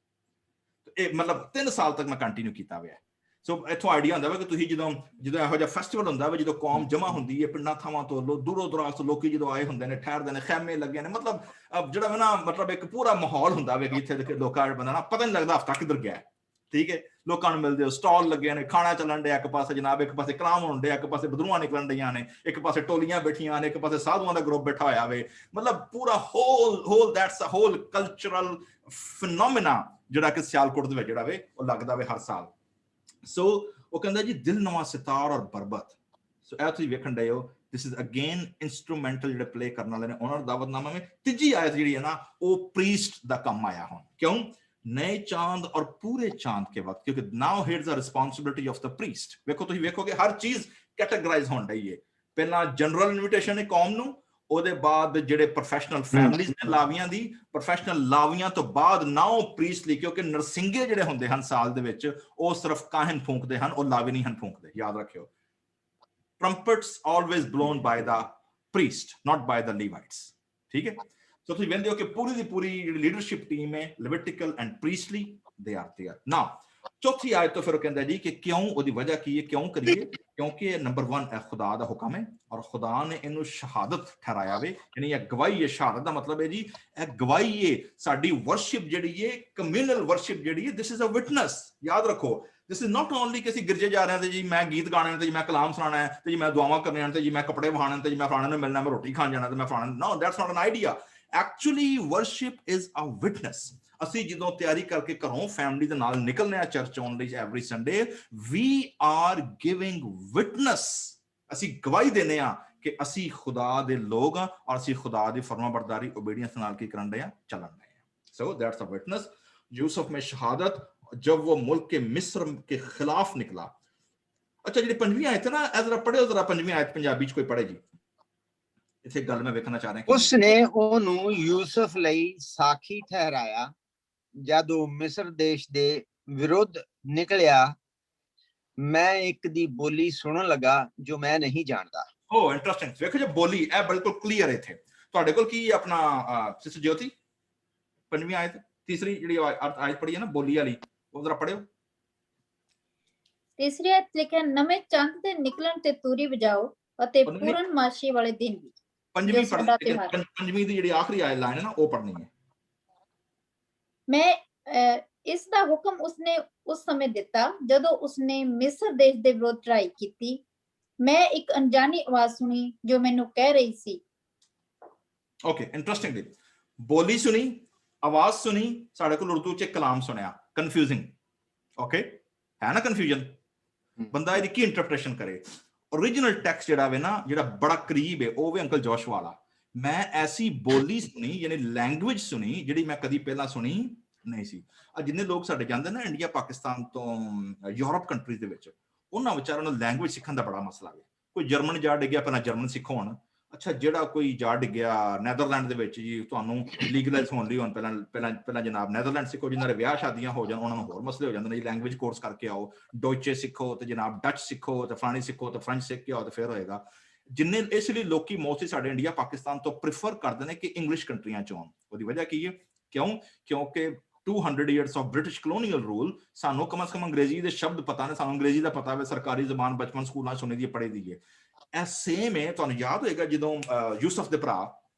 ਇਹ ਮਤਲਬ 3 ਸਾਲ ਤੱਕ ਮੈਂ ਕੰਟੀਨਿਊ ਕੀਤਾ ਹੋਇਆ। ਸੋ ਇੱਥੋਂ ਆਈਡੀਆ ਹੁੰਦਾ ਵਾ ਕਿ ਤੁਸੀਂ ਜਦੋਂ ਇਹੋ ਜਿਹਾ ਫੈਸਟੀਵਲ ਹੁੰਦਾ ਵਾ ਜਦੋਂ ਕੌਮ ਜਮਾ ਹੁੰਦੀ ਹੈ ਪਿੰਡਾਂ ਥਾਵਾਂ ਤੋਂ ਦੂਰੋਂ ਦਰਾਜ ਤੋਂ ਲੋਕੀ ਜਦੋਂ ਆਏ ਹੁੰਦੇ ਨੇ ਠਹਿਰਦੇ ਨੇ ਖੈਮੇ ਲੱਗੇ ਨੇ ਮਤਲਬ ਜਿਹੜਾ ਵਾ ਨਾ ਮਤਲਬ ਇੱਕ ਪੂਰਾ ਮਾਹੌਲ ਹੁੰਦਾ ਵਾ ਇੱਥੇ ਲੋਕਾਂ ਬੰਦਾ ਨਾ ਪਤਾ ਨਹੀਂ ਲੱਗਦਾ ਹਫਤਾ ਕਿੱਧਰ ਗਿਆ ਠੀਕ ਹੈ। ਲੋਕਾਂ ਨੂੰ ਮਿਲਦੇ ਹੋ ਸਟਾਲ ਲੱਗੇ ਨੇ ਖਾਣਾ ਚੱਲਣ ਡਿਆ ਇੱਕ ਪਾਸੇ ਜਨਾਬ ਇੱਕ ਪਾਸੇ ਕਲਾਮ ਹੋਣ ਡਿਆ ਇੱਕ ਪਾਸੇ ਬਦਰੂਆਂ ਨਿਕਲਣ ਡਈਆਂ ਨੇ ਇੱਕ ਪਾਸੇ ਟੋਲੀਆਂ ਬੈਠੀਆਂ ਨੇ ਇੱਕ ਪਾਸੇ ਸਾਧੂਆਂ ਦਾ ਗਰੁੱਪ ਬੈਠਾ ਹੋਇਆ ਵੇ ਮਤਲਬ ਪੂਰਾ whole that's a whole cultural phenomena ਜਿਹੜਾ ਕਿ ਸਿਆਲਕੋਟ ਦੇ ਵਿੱਚ ਜਿਹੜਾ ਵੇ ਉਹ ਲੱਗਦਾ ਵੇ ਹਰ ਸਾਲ। ਸੋ ਉਹ ਕਹਿੰਦਾ ਜੀ ਦਿਲ ਨਵਾਂ ਸਿਤਾਰ ਔਰ ਬਰਬਤ। ਸੋ ਇਹ ਤੁਸੀਂ ਵੇਖਣ ਡਏ ਹੋ ਦਿਸ ਇਜ਼ ਅਗੇਨ ਇੰਸਟਰੂਮੈਂਟਲ ਜਿਹੜੇ ਪਲੇ ਕਰਨ ਵਾਲੇ ਨੇ ਉਹਨਾਂ ਦਾ ਦਾਵਤਨਾਮਾ ਵਿੱਚ ਤੀਜੀ ਆਇਤ ਜਿਹੜੀ ਹੈ ਨਾ ਉਹ ਪ੍ਰੀਸਟ ਦਾ ਕੰਮ ਆਇਆ ਹੁਣ ਕਿਉਂ नए चांद और पूरे चांद के वक्त क्योंकि now here's the responsibility of the priest। ਵੇਖੋ ਤੁਸੀਂ ਵੇਖੋਗੇ ਹਰ ਚੀਜ਼ ਕੈਟਾਗਰਾਈਜ਼ ਹੋਣ ਡਈ ਹੈ। ਪਹਿਲਾਂ ਜਨਰਲ ਇਨਵੀਟੇਸ਼ਨ ਹੈ ਕੌਮ ਨੂੰ ਉਹਦੇ ਬਾਅਦ ਜਿਹੜੇ ਪ੍ਰੋਫੈਸ਼ਨਲ ਫੈਮਲੀਜ਼ ਨੇ ਲਾਵੀਆਂ ਦੀ ਪ੍ਰੋਫੈਸ਼ਨਲ ਲਾਵੀਆਂ ਤੋਂ ਬਾਅਦ ਨਾਓ ਪ੍ਰੀਸਟਲੀ ਕਿਉਂਕਿ ਨਰਸਿੰਗੇ ਜਿਹੜੇ ਹੁੰਦੇ ਹਨ ਸਾਲ ਦੇ ਵਿੱਚ ਉਹ ਸਿਰਫ ਕਾਹਨ ਫੂਕਦੇ ਹਨ ਉਹ ਲਾਵੀ ਨਹੀਂ ਹਨ ਫੂਕਦੇ ਯਾਦ ਰੱਖਿਓ। ਟਰੰਪਟਸ ਆਲਵੇਜ਼ ਬਲੋਨ ਬਾਈ ਦਾ ਪ੍ਰੀਸਟ ਨਾਟ ਬਾਈ ਦਾ ਲੀਵਾਈਟਸ ਠੀਕ ਹੈ। ਸੋ ਤੁਸੀਂ ਵੇਖਦੇ ਹੋ ਕਿ ਪੂਰੀ ਦੀ ਪੂਰੀ ਜਿਹੜੀ ਲੀਡਰਸ਼ਿਪ ਟੀਮ ਹੈ ਲੈਵਿਟਿਕਲ ਐਂਡ ਪ੍ਰੀਸਟਲੀ ਦੇ ਆਰ ਦੇਅਰ। ਨਾਓ ਚੌਥੀ ਆਇਤ ਤੋਂ ਫਿਰ ਉਹ ਕਹਿੰਦਾ ਜੀ ਕਿ ਕਿਉਂ ਉਹਦੀ ਵਜ੍ਹਾ ਕੀ ਹੈ ਕਿਉਂ ਕਰੀਏ ਕਿਉਂਕਿ ਨੰਬਰ 1 ਇਹ ਖੁਦਾ ਦਾ ਹੁਕਮ ਹੈ ਔਰ ਖੁਦਾ ਨੇ ਇਹਨੂੰ ਸ਼ਹਾਦਤ ਠਹਿਰਾਇਆ ਵੇ ਯਾਨੀ ਇਹ ਗਵਾਹੀ ਹੈ। ਸ਼ਹਾਦਤ ਦਾ ਮਤਲਬ ਹੈ ਜੀ ਇਹ ਗਵਾਹੀ ਹੈ ਸਾਡੀ ਵਰਸ਼ਿਪ ਜਿਹੜੀ ਹੈ ਕਮਿਊਨਲ ਵਰਸ਼ਿਪ ਜਿਹੜੀ ਹੈ ਦਿਸ ਇਜ਼ ਅ ਵਿਟਨੈਸ। ਯਾਦ ਰੱਖੋ ਦਿਸ ਇਜ਼ ਨਾਟ ਓਨਲੀ ਕਿ ਅਸੀਂ ਗਿਰਜੇ ਜਾ ਰਹੇ ਹਾਂ ਤੇ ਜੀ ਮੈਂ ਗੀਤ ਗਾਣੇ ਤੇ ਜੀ ਮੈਂ ਕਲਾਮ ਸੁਣਾਉਣਾ ਹੈ ਤੇ ਜੀ ਮੈਂ ਦੁਆਵਾਂ ਕਰਨੀਆਂ ਤੇ ਜੀ ਮੈਂ ਕੱਪੜੇ ਵਹਾਣੇ ਤੇ ਜੀ ਮੈਂ ਫਲਾਣੇ ਨੂੰ ਮਿਲਣਾ ਮੈਂ ਰੋਟੀ ਖਾਣ ਜਾਣਾ ਤੇ ਮੈਂ ਫਲਾਣੇ no that's not an idea. Actually worship is a witness. ਅਸੀਂ ਜਦੋਂ ਤਿਆਰੀ ਕਰਕੇ ਘਰੋਂ ਫੈਮਿਲੀ ਦੇ ਨਾਲ ਨਿਕਲਨੇ ਆ ਚਰਚ ਆਉਣ ਲਈ every Sunday we are giving witness. ਅਸੀਂ ਗਵਾਹੀ ਦਿੰਦੇ ਆ ਕਿ ਅਸੀਂ ਖੁਦਾ ਦੇ ਲੋਕ ਆ ਔਰ ਅਸੀਂ ਖੁਦਾ ਦੀ ਫਰਮਾਬਰਦਾਰੀ ਓਬੀਡੀਐਂਸ ਨਾਲ ਕੀ ਕਰਨ ਡਏ ਆ ਚੱਲਣ ਡਏ ਆ। ਸੋ दैट्स अ विटनेस। यूसुफ में शहादत जब वो मुल्क के मिस्र के खिलाफ निकला। अच्छा ਜਿਹੜੀ ਪੰਜਵੀਂ ਆਇਤ ਹੈ ਨਾ ਇਹ ਜ਼ਰਾ ਪੜ੍ਹਿਓ ਜ਼ਰਾ ਪੰਜਵੀਂ ਆਇਤ ਪੰਜਾਬੀ ਚ ਕੋਈ ਪੜ੍ਹੇ ਜੀ ਇੱਥੇ ਗੱਲ ਮੈਂ ਵੇਖਣਾ ਚਾਹ ਰਿਹਾ। ਉਸਨੇ ਉਹਨੂੰ ਯੂਸੁਫ ਲਈ ਸਾਖੀ ਠਹਿਰਾਇਆ ਜਦ ਉਹ ਮਿਸਰ ਦੇਸ਼ ਦੇ ਵਿਰੁੱਧ ਨਿਕਲਿਆ। ਮੈਂ ਇੱਕ ਦੀ ਬੋਲੀ ਸੁਣਨ ਲੱਗਾ ਜੋ ਮੈਂ ਨਹੀਂ ਜਾਣਦਾ। ਓ ਇੰਟਰਸਟਿੰਗ ਵੇਖੋ ਜੀ ਬੋਲੀ ਇਹ ਬਿਲਕੁਲ ਕਲੀਅਰ ਇੱਥੇ ਤੁਹਾਡੇ ਕੋਲ ਕੀ ਆਪਣਾ ਸਿਸਟਰ ਜੋਤੀ ਪੰਜਵੀਂ ਆਇਤ ਤੀਸਰੀ ਜਿਹੜੀ ਆਇਤ ਪੜ੍ਹੀ ਹੈ ਨਾ ਬੋਲੀ ਵਾਲੀ ਉਹ ਜ਼ਰਾ ਪੜ੍ਹਿਓ। ਤੀਸਰੀ ਆਇਤ ਲਿਖਿਆ ਨਵੇਂ ਚੰਦ ਦੇ ਨਿਕਲਣ ਤੇ ਤੂਰੀ ਵਜਾਓ ਅਤੇ ਪੂਰਨਮਾਸ਼ੀ ਵਾਲੇ ਦਿਨ ਵੀ। ਪੰਜਵੀਂ ਪੰਜਵੀਂ ਦੀ ਜਿਹੜੀ ਆਖਰੀ ਆਇਤ ਲਾਈਨ ਹੈ ਨਾ ਉਹ ਪੜ੍ਹਨੀ ਹੈ। ਮੈਂ ਇਸ ਦਾ ਹੁਕਮ ਉਸਨੇ ਉਸ ਸਮੇਂ ਦਿੱਤਾ ਜਦੋਂ ਉਸਨੇ ਮਿਸਰ ਦੇਸ਼ ਦੇ ਵਿਰੁੱਧ ਚੜ੍ਹਾਈ ਕੀਤੀ। ਮੈਂ ਇੱਕ ਅਣਜਾਣੀ ਆਵਾਜ਼ ਸੁਣੀ ਜੋ ਮੈਨੂੰ ਕਹਿ ਰਹੀ ਸੀ। ਓਕੇ ਇੰਟਰਸਟਿੰਗਲੀ ਬੋਲੀ ਸੁਣੀ ਆਵਾਜ਼ ਸੁਣੀ ਸਾਡੇ ਕੋਲ ਉਰਦੂ ਚ ਕਲਾਮ ਸੁਣਿਆ ਕਨਫਿਊਜ਼ਿੰਗ ਓਕੇ ਹੈ ਨਾ ਕਨਫਿਊਜ਼ਨ ਬੰਦਾ ਇਹਦੀ ਕੀ ਇੰਟਰਪ੍ਰੀਟੇਸ਼ਨ ਕਰੇ। ओरिजिनल टेक्स्ट ਜਿਹੜਾ ਵੇ ਨਾ ਜਿਹੜਾ ਬੜਾ ਕਰੀਬ ਹੈ ਉਹ ਵੀ ਅੰਕਲ ਜੋਸ਼ ਵਾਲਾ। ਮੈਂ ਐਸੀ ਬੋਲੀ ਸੁਣੀ ਯਾਨੀ ਲੈਂਗੁਏਜ ਸੁਣੀ ਜਿਹੜੀ ਮੈਂ ਕਦੀ ਪਹਿਲਾਂ ਸੁਣੀ ਨਹੀਂ ਸੀ। ਆ ਜਿੰਨੇ ਲੋਕ ਸਾਡੇ ਜਾਂਦੇ ਨਾ ਇੰਡੀਆ ਪਾਕਿਸਤਾਨ ਤੋਂ ਯੂਰਪ ਕੰਟਰੀਜ਼ ਦੇ ਵਿੱਚ ਉਹਨਾਂ ਵਿਚਾਰਾਂ ਨੂੰ ਲੈਂਗੁਏਜ ਸਿੱਖਣ ਦਾ ਬੜਾ ਮਸਲਾ ਹੈ। ਕੋਈ ਜਰਮਨ ਜਾ ਡਿੱਗਿਆ ਪਹਿਲਾਂ ਜਰਮਨ ਸਿੱਖੋ ਹੁਣ। ਅੱਛਾ ਜਿਹੜਾ ਕੋਈ ਜਾ ਡਿੱਗਿਆ ਨੈਦਰਲੈਂਡ ਦੇ ਵਿੱਚ ਜੀ ਤੁਹਾਨੂੰ ਲੀਗਲਾਈਜ਼ ਹੋਣ ਲਈ ਹੁਣ ਪਹਿਲਾਂ ਜਨਾਬ ਨੈਦਰਲੈਂਡ ਸਿੱਖੋ ਜਿਨ੍ਹਾਂ ਦੇ ਵਿਆਹ ਸ਼ਾਦੀਆਂ ਹੋ ਜਾਣ ਉਹਨਾਂ ਨੂੰ ਹੋਰ ਮਸਲੇ ਹੋ ਜਾਂਦੇ ਨੇ ਜੀ ਲੈਂਗੁਏਜ ਕੋਰਸ ਕਰਕੇ ਆਓ ਡੋਇਚੇ ਸਿੱਖੋ ਤੇ ਜਨਾਬ ਡੱਚ ਸਿੱਖੋ ਤੇ ਫਲਾਣੀ ਸਿੱਖੋ ਤੇ ਫ੍ਰੈਂਚ ਸਿੱਖ ਕੇ ਆਓ ਤੇ ਫਿਰ ਹੋਏਗਾ। ਜਿੰਨੇ ਇਸ ਲਈ ਲੋਕੀ ਮੋਸਟਲੀ ਸਾਡੇ ਇੰਡੀਆ ਪਾਕਿਸਤਾਨ ਤੋਂ ਪ੍ਰੀਫਰ ਕਰਦੇ ਨੇ ਕਿ ਇੰਗਲਿਸ਼ ਕੰਟਰੀਆਂ ਚ ਆਉਣ। ਉਹਦੀ ਵਜ੍ਹਾ ਕੀ ਹੈ ਕਿਉਂਕਿ 200 years of British colonial rule ਸਾਨੂੰ ਕਮ ਸੇ ਕਮ ਅੰਗਰੇਜ਼ੀ ਦੇ ਸ਼ਬਦ ਪਤਾ ਨੇ ਸਾਨੂੰ ਅੰਗਰੇਜ਼ੀ ਦਾ ਪਤਾ ਹੈ ਸਰਕਾਰੀ ਜ਼ਬਾਨ ਬਚਪਨ ਸਕੂਲਾਂ ਸੁਣੀ ਦੀ ਪੜ੍ਹੀ ਦੀ ਹੈ। ਇਹ ਸੇਮ ਹੈ ਤੁਹਾਨੂੰ ਯਾਦ ਹੋਏਗਾ ਜਦੋਂ ਯੂਸਫ ਦੇ ਭਰਾ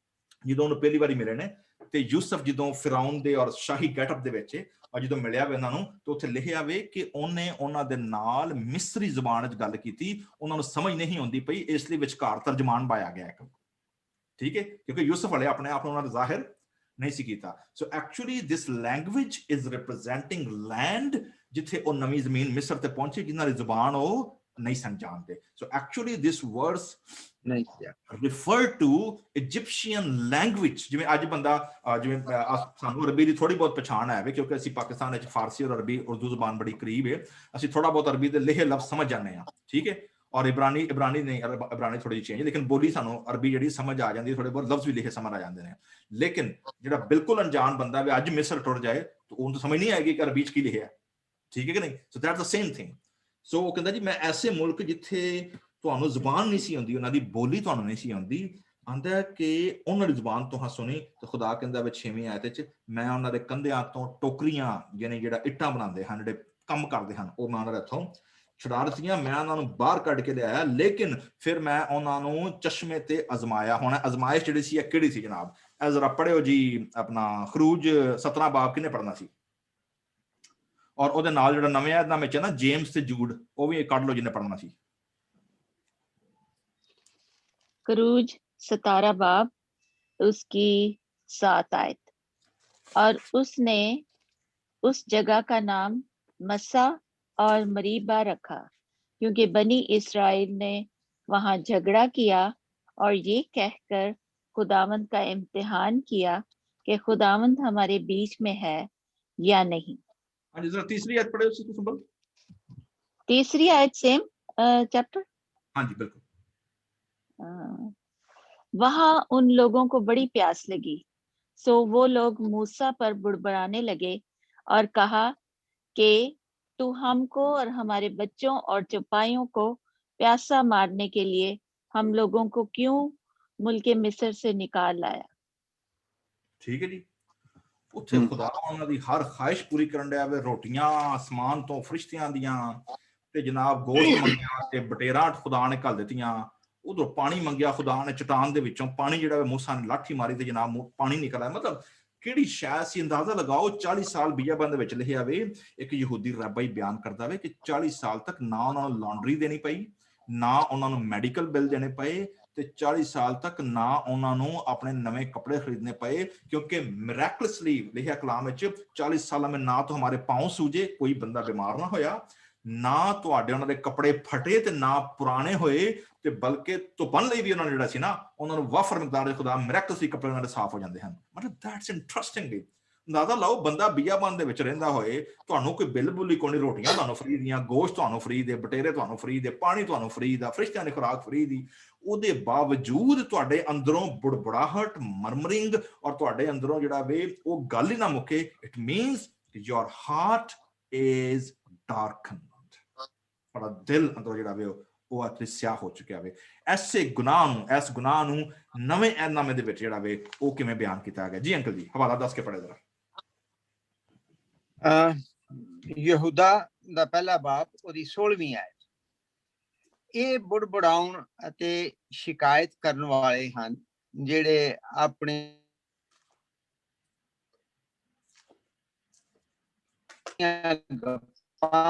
ਜਦੋਂ ਉਹਨੂੰ ਪਹਿਲੀ ਵਾਰੀ ਮਿਲੇ ਨੇ ਤੇ ਯੂਸਫ ਜਦੋਂ ਫਿਰਾਉਨ ਦੇ ਔਰ ਸ਼ਾਹੀ ਗੈਟਅਪ ਦੇ ਵਿੱਚ ਔਰ ਜਦੋਂ ਮਿਲਿਆ ਵੇ ਉਹਨਾਂ ਨੂੰ ਤਾਂ ਉੱਥੇ ਲਿਖਿਆ ਵੇ ਕਿ ਉਹਨੇ ਉਹਨਾਂ ਦੇ ਨਾਲ ਮਿਸਰੀ ਜ਼ੁਬਾਨ 'ਚ ਗੱਲ ਕੀਤੀ, ਉਹਨਾਂ ਨੂੰ ਸਮਝ ਨਹੀਂ ਆਉਂਦੀ ਪਈ, ਇਸ ਲਈ ਵਿਚਕਾਰ ਤਰਜਮਾਨ ਪਾਇਆ ਗਿਆ ਇੱਕ, ਠੀਕ ਹੈ, ਕਿਉਂਕਿ ਯੂਸਫ ਵਾਲੇ ਆਪਣੇ ਆਪ ਨੂੰ ਉਹਨਾਂ ਦਾ ਜ਼ਾਹਿਰ ਨਹੀਂ ਸੀ ਕੀਤਾ। So actually this language is representing land, ਜਿੱਥੇ ਉਹ ਨਵੀਂ ਜ਼ਮੀਨ ਮਿਸਰ ਤੇ ਪਹੁੰਚੀ ਜਿਨ੍ਹਾਂ ਦੀ ਜ਼ੁਬਾਨ ਉਹ ਨਹੀਂ ਸਨ ਜਾਣਦੇ। ਸੋ ਐਕਚੁਅਲੀ ਦਿਸ ਵਰਡਸ ਨਹੀਂ refer to Egyptian language। ਜਿਵੇਂ ਅੱਜ ਬੰਦਾ ਜਿਵੇਂ ਸਾਨੂੰ ਅਰਬੀ ਦੀ ਥੋੜੀ ਬਹੁਤ ਪਛਾਣ ਹੈ ਵੇ, ਕਿਉਂਕਿ ਅਸੀਂ ਪਾਕਿਸਤਾਨ ਵਿੱਚ ਫਾਰਸੀ ਔਰ ਅਰਬੀ ਉਰਦੂ ਜ਼ੁਬਾਨ ਬੜੀ ਕਰੀਬ ਹੈ, ਅਸੀਂ ਥੋੜਾ ਬਹੁਤ ਅਰਬੀ ਦੇ ਲਿਖੇ ਲਫ਼ਜ਼ ਸਮਝ ਜਾਂਦੇ ਹਾਂ, ਠੀਕ ਹੈ, ਔਰ ਇਬਰਾਨੀ ਨਹੀਂ, ਇਬਰਾਨੀ ਥੋੜੀ ਜਿਹੀ ਚੇਂਜ ਹੈ, ਲੇਕਿਨ ਬੋਲੀ ਸਾਨੂੰ ਅਰਬੀ ਜਿਹੜੀ ਸਮਝ ਆ ਜਾਂਦੀ, ਥੋੜੇ ਬਹੁਤ ਲਫ਼ਜ਼ ਵੀ ਲਿਖੇ ਸਮਝ ਆ ਜਾਂਦੇ ਨੇ। ਲੇਕਿਨ ਜਿਹੜਾ ਬਿਲਕੁਲ ਅਣਜਾਣ ਬੰਦਾ ਵੀ ਅੱਜ ਮਿਸਰ ਟੁਰ ਜਾਏ ਤਾਂ ਉਹਨੂੰ ਸਮਝ ਨਹੀਂ ਆਏਗੀ ਕਿ ਅਰਬੀ 'ਚ ਕੀ ਲਿਖਿਆ, ਠੀਕ ਹੈ ਕਿ ਨਹੀਂ। So that's the same thing. So ਉਹ ਕਹਿੰਦਾ ਜੀ ਮੈਂ ਐਸੇ ਮੁਲਕ ਜਿੱਥੇ ਤੁਹਾਨੂੰ ਜ਼ੁਬਾਨ ਨਹੀਂ ਸੀ ਆਉਂਦੀ, ਉਹਨਾਂ ਦੀ ਬੋਲੀ ਤੁਹਾਨੂੰ ਨਹੀਂ ਸੀ ਆਉਂਦੀ, ਆਂਦਾ ਕਿ ਉਹਨਾਂ ਦੀ ਜ਼ੁਬਾਨ ਤੋਂ ਸੁਣੀ, ਤੇ ਖੁਦਾ ਕਹਿੰਦਾ ਵੀ 6ਵੀਂ ਆਇਤ ਵਿੱਚ ਮੈਂ ਉਹਨਾਂ ਦੇ ਕੰਧਿਆਂ ਤੋਂ ਟੋਕਰੀਆਂ ਯਾਨੀ ਜਿਹੜਾ ਇੱਟਾਂ ਬਣਾਉਂਦੇ ਹਨ, ਜਿਹੜੇ ਕੰਮ ਕਰਦੇ ਹਨ, ਉਹ ਮੈਂ ਉਹਨਾਂ ਦੇ ਹੱਥੋਂ ਛੁਡਾ ਦਿੱਤੀਆਂ, ਮੈਂ ਉਹਨਾਂ ਨੂੰ ਬਾਹਰ ਕੱਢ ਕੇ ਲਿਆਇਆ, ਲੇਕਿਨ ਫਿਰ ਮੈਂ ਉਹਨਾਂ ਨੂੰ ਚਸ਼ਮੇ ਤੇ ਅਜ਼ਮਾਇਆ। ਹੁਣ ਅਜ਼ਮਾਇਸ਼ ਜਿਹੜੀ ਸੀ ਇਹ ਕਿਹੜੀ ਸੀ ਜਨਾਬ? ਇਹ ਜ਼ਰਾ ਪੜ੍ਹਿਓ ਜੀ ਆਪਣਾ ਖਰੂਜ 17 ਬਾਬ ਕਿਹਨੇ ਪੜ੍ਹਨਾ ਸੀ? ਔਰ ਉਹਦੇ ਨਾਲ ਜਿਹੜਾ ਨਵੇਂ ਅਹਿਦਨਾਮੇ ਵਿੱਚ ਹੈ ਨਾ ਜੇਮਸ ਤੇ ਜੂਡ, ਉਹ ਵੀ ਕੱਢ ਲਓ ਜਿਹਨੇ ਪੜ੍ਹਨਾ ਸੀ। खरूज 17 बाब उसकी 7 आयत। और उसने उस जगह का नाम मसा और मरीबा रखा, क्योंकि बनी इस्राएल ने वहां झगड़ा किया और ये कहकर खुदावंद का इम्तिहान किया कि खुदावंद हमारे बीच में है या नहीं। हाँ जी, जरा तीसरी आयत पढ़े उससे तो सुन। तीसरी आयत सेम चैप्टर। हाँ जी बिल्कुल। वहां उन लोगों को बड़ी प्यास लगी, सो वो लोग मूसा पर बुड़बड़ाने लगे और कहा कि तू हमको और हमारे बच्चों और चौपाइयों को प्यासा मारने के लिए हम लोगों को क्यों मुल्के मिस्र से निकाल लाया। ठीक है जी। ਉੱਥੇ ਖੁਦਾ ਉਹਨਾਂ ਦੀ ਹਰ ਖਾਹਿਸ਼ ਪੂਰੀ ਕਰਨ ਡਿਆ ਵੇ, ਰੋਟੀਆਂ ਆਸਮਾਨ ਤੋਂ ਫਰਿਸ਼ਤਿਆਂ ਦੀਆਂ, ਤੇ ਜਨਾਬ ਗੋਸ਼ਤ ਮੰਗਿਆ ਤੇ ਬਟੇਰਾਂ ਖੁਦਾ ਨੇ ਘੱਲ ਦਿੱਤੀਆਂ, ਉਧਰੋਂ ਪਾਣੀ ਮੰਗਿਆ ਖੁਦਾ ਨੇ, ਚਟਾਨ ਦੇ ਵਿੱਚੋਂ ਪਾਣੀ ਜਿਹੜਾ ਵੇ ਮੂਸਾ ਨੇ ਲਾਠੀ ਮਾਰੀ ਤੇ ਜਨਾਬ ਪਾਣੀ ਨਿਕਲ ਆਇਆ। ਮਤਲਬ ਕਿਹੜੀ ਸ਼ਾਇਦ ਸੀ, ਅੰਦਾਜ਼ਾ ਲਗਾਓ 40 ਸਾਲ ਬੀਆਬੰਦ ਦੇ ਵਿੱਚ ਲਿਖਿਆ ਵੇ, ਇੱਕ ਯਹੂਦੀ ਰੱਬਾ ਹੀ ਬਿਆਨ ਕਰਦਾ ਵੇ ਕਿ 40 ਸਾਲ ਤੱਕ ਨਾ ਉਹਨਾਂ ਨੂੰ ਲਾਂਡਰੀ ਦੇਣੀ ਪਈ, ਨਾ ਉਹਨਾਂ ਨੂੰ ਮੈਡੀਕਲ ਬਿੱਲ ਦੇਣੇ ਪਏ, ਤੇ 40 ਸਾਲ ਤੱਕ ਨਾ ਉਹਨਾਂ ਨੂੰ ਆਪਣੇ ਨਵੇਂ ਕੱਪੜੇ ਖਰੀਦਣੇ ਪਏ, ਕਿਉਂਕਿ ਮਿਰੈਕਲਸਲੀ ਲਿਖਿਆ ਕਲਾਮ ਵਿੱਚ 40 ਸਾਲਾਂ ਵਿੱਚ ਨਾ ਤਾਂ ਹਮਾਰੇ ਪਾਉ ਸੂਜੇ, ਕੋਈ ਬੰਦਾ ਬਿਮਾਰ ਨਾ ਹੋਇਆ, ਨਾ ਤੁਹਾਡੇ ਉਹਨਾਂ ਦੇ ਕੱਪੜੇ ਫਟੇ, ਤੇ ਨਾ ਪੁਰਾਣੇ ਹੋਏ, ਤੇ ਬਲਕਿ ਧੁੱਪਣ ਲਈ ਵੀ ਉਹਨਾਂ ਨੇ ਜਿਹੜਾ ਸੀ ਨਾ ਉਹਨਾਂ ਨੂੰ ਵਾਫਰ ਮਿਕਦਾਰ ਦੇ ਖੁਦਾ ਮਿਰੈਕਲਸਲੀ ਕੱਪੜੇ ਉਹਨਾਂ ਦੇ ਸਾਫ਼ ਹੋ ਜਾਂਦੇ ਹਨ। ਮਤਲਬ ਦੈਟਸ ਇੰਟਰਸਟਿੰਗ। ਅੰਦਾਜ਼ਾ ਲਾਓ ਬੰਦਾ ਬੀਆਬੰਦ ਦੇ ਵਿੱਚ ਰਹਿੰਦਾ ਹੋਏ, ਤੁਹਾਨੂੰ ਕੋਈ ਬਿੱਲ ਬੁੱਲ ਕੋਈ ਨਹੀਂ, ਰੋਟੀਆਂ ਤੁਹਾਨੂੰ ਫਰੀ ਦੀਆਂ, ਗੋਸ਼ਤ ਤੁਹਾਨੂੰ ਫਰੀ ਦੇ, ਬਟੇਰੇ ਤੁਹਾਨੂੰ ਫਰੀ ਦੇ, ਪਾਣੀ ਤੁਹਾਨੂੰ ਫਰੀ ਦਾ, ਫਰਿਸ਼ਤਿਆਂ ਦੀ ਖੁਰਾਕ ਫਰੀ ਦੀ, ਉਹਦੇ ਬਾਵਜੂਦ ਤੁਹਾਡੇ ਅੰਦਰੋਂ ਬੁੜਬੜਾਹਟ, ਮਰਮਰਿੰਗ, ਔਰ ਤੁਹਾਡੇ ਅੰਦਰੋਂ ਜਿਹੜਾ ਵੇ ਉਹ ਗੱਲ ਹੀ ਨਾ ਮੁੱਕੇ। It means your heart is darkened, ਤੁਹਾਡਾ ਦਿਲ ਅੰਦਰੋਂ ਜਿਹੜਾ ਵੇ ਉਹ ਆਪਣੀ ਸਿਆਹ ਹੋ ਚੁੱਕਿਆ ਵੇ। ਐਸੇ ਗੁਨਾਹ ਨੂੰ, ਇਸ ਗੁਨਾਹ ਨੂੰ ਨਵੇਂ ਅਹਿਦਨਾਮੇ ਦੇ ਵਿੱਚ ਜਿਹੜਾ ਵੇ ਉਹ ਕਿਵੇਂ ਬਿਆਨ ਕੀਤਾ ਗਿਆ? ਜੀ ਅੰਕਲ ਜੀ ਹਵਾਲਾ ਦੱਸ ਕੇ ਪੜ੍ਹੇ ਜ਼ਰਾ। ਯਹੂਦਾ ਦਾ ਪਹਿਲਾ ਬਾਬ ਉਹਦੀ 16ਵੀਂ ਆਇਤ। ਇਹ ਬੁੜਬੜਾਉਣ ਅਤੇ ਸ਼ਿਕਾਇਤ ਕਰਨ ਵਾਲੇ ਹਨ ਜਿਹੜੇ ਆਪਣੇ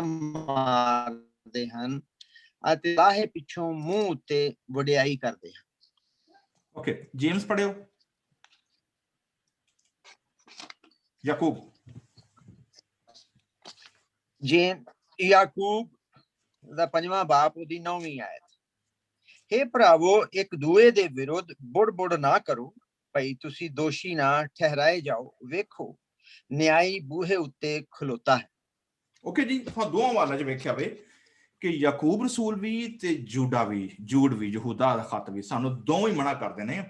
ਮਾਰਦੇ ਹਨ ਅਤੇ ਲਾਹੇ ਪਿੱਛੋਂ ਮੂੰਹ ਉੱਤੇ ਵਡਿਆਈ ਕਰਦੇ ਹਨ। ਓਕੇ, ਜੇਮਸ ਪੜ੍ਹਿਓ। ਯਾਕੂਬ। ਯਾਕੂਬ ਦਾ 5ਵਾਂ ਬਾਬ ਉਹਦੀ 9ਵੀਂ ਆਇਤ। हे ਭਰਾਵੋ, ਇੱਕ ਦੂਏ ਦੇ ਵਿਰੁੱਧ ਬੁੜ ਨਾ ਕਰੋ, ਭਈ ਤੁਸੀਂ ਦੋਸ਼ੀ ਨਾ ਠਹਿਰਾਏ ਜਾਓ। ਵੇਖੋ ਨਿਆਈ ਬੂਹੇ ਉੱਤੇ ਖਲੋਤਾ ਹੈ। ਓਕੇ ਜੀ, ਆਪਾਂ ਦੋਵਾਂ ਵਾਲਾਂ 'ਚ ਵੇਖਿਆ ਵੇ ਕਿ ਯਾਕੂਬ ਰਸੂਲ ਵੀ ਤੇ ਜੂਡ ਵੀ ਯਹੂਦਾ ਦਾ ਖੱਤ ਵੀ ਸਾਨੂੰ ਦੋਵੇਂ ਮਨਾ ਕਰਦੇ ਨੇ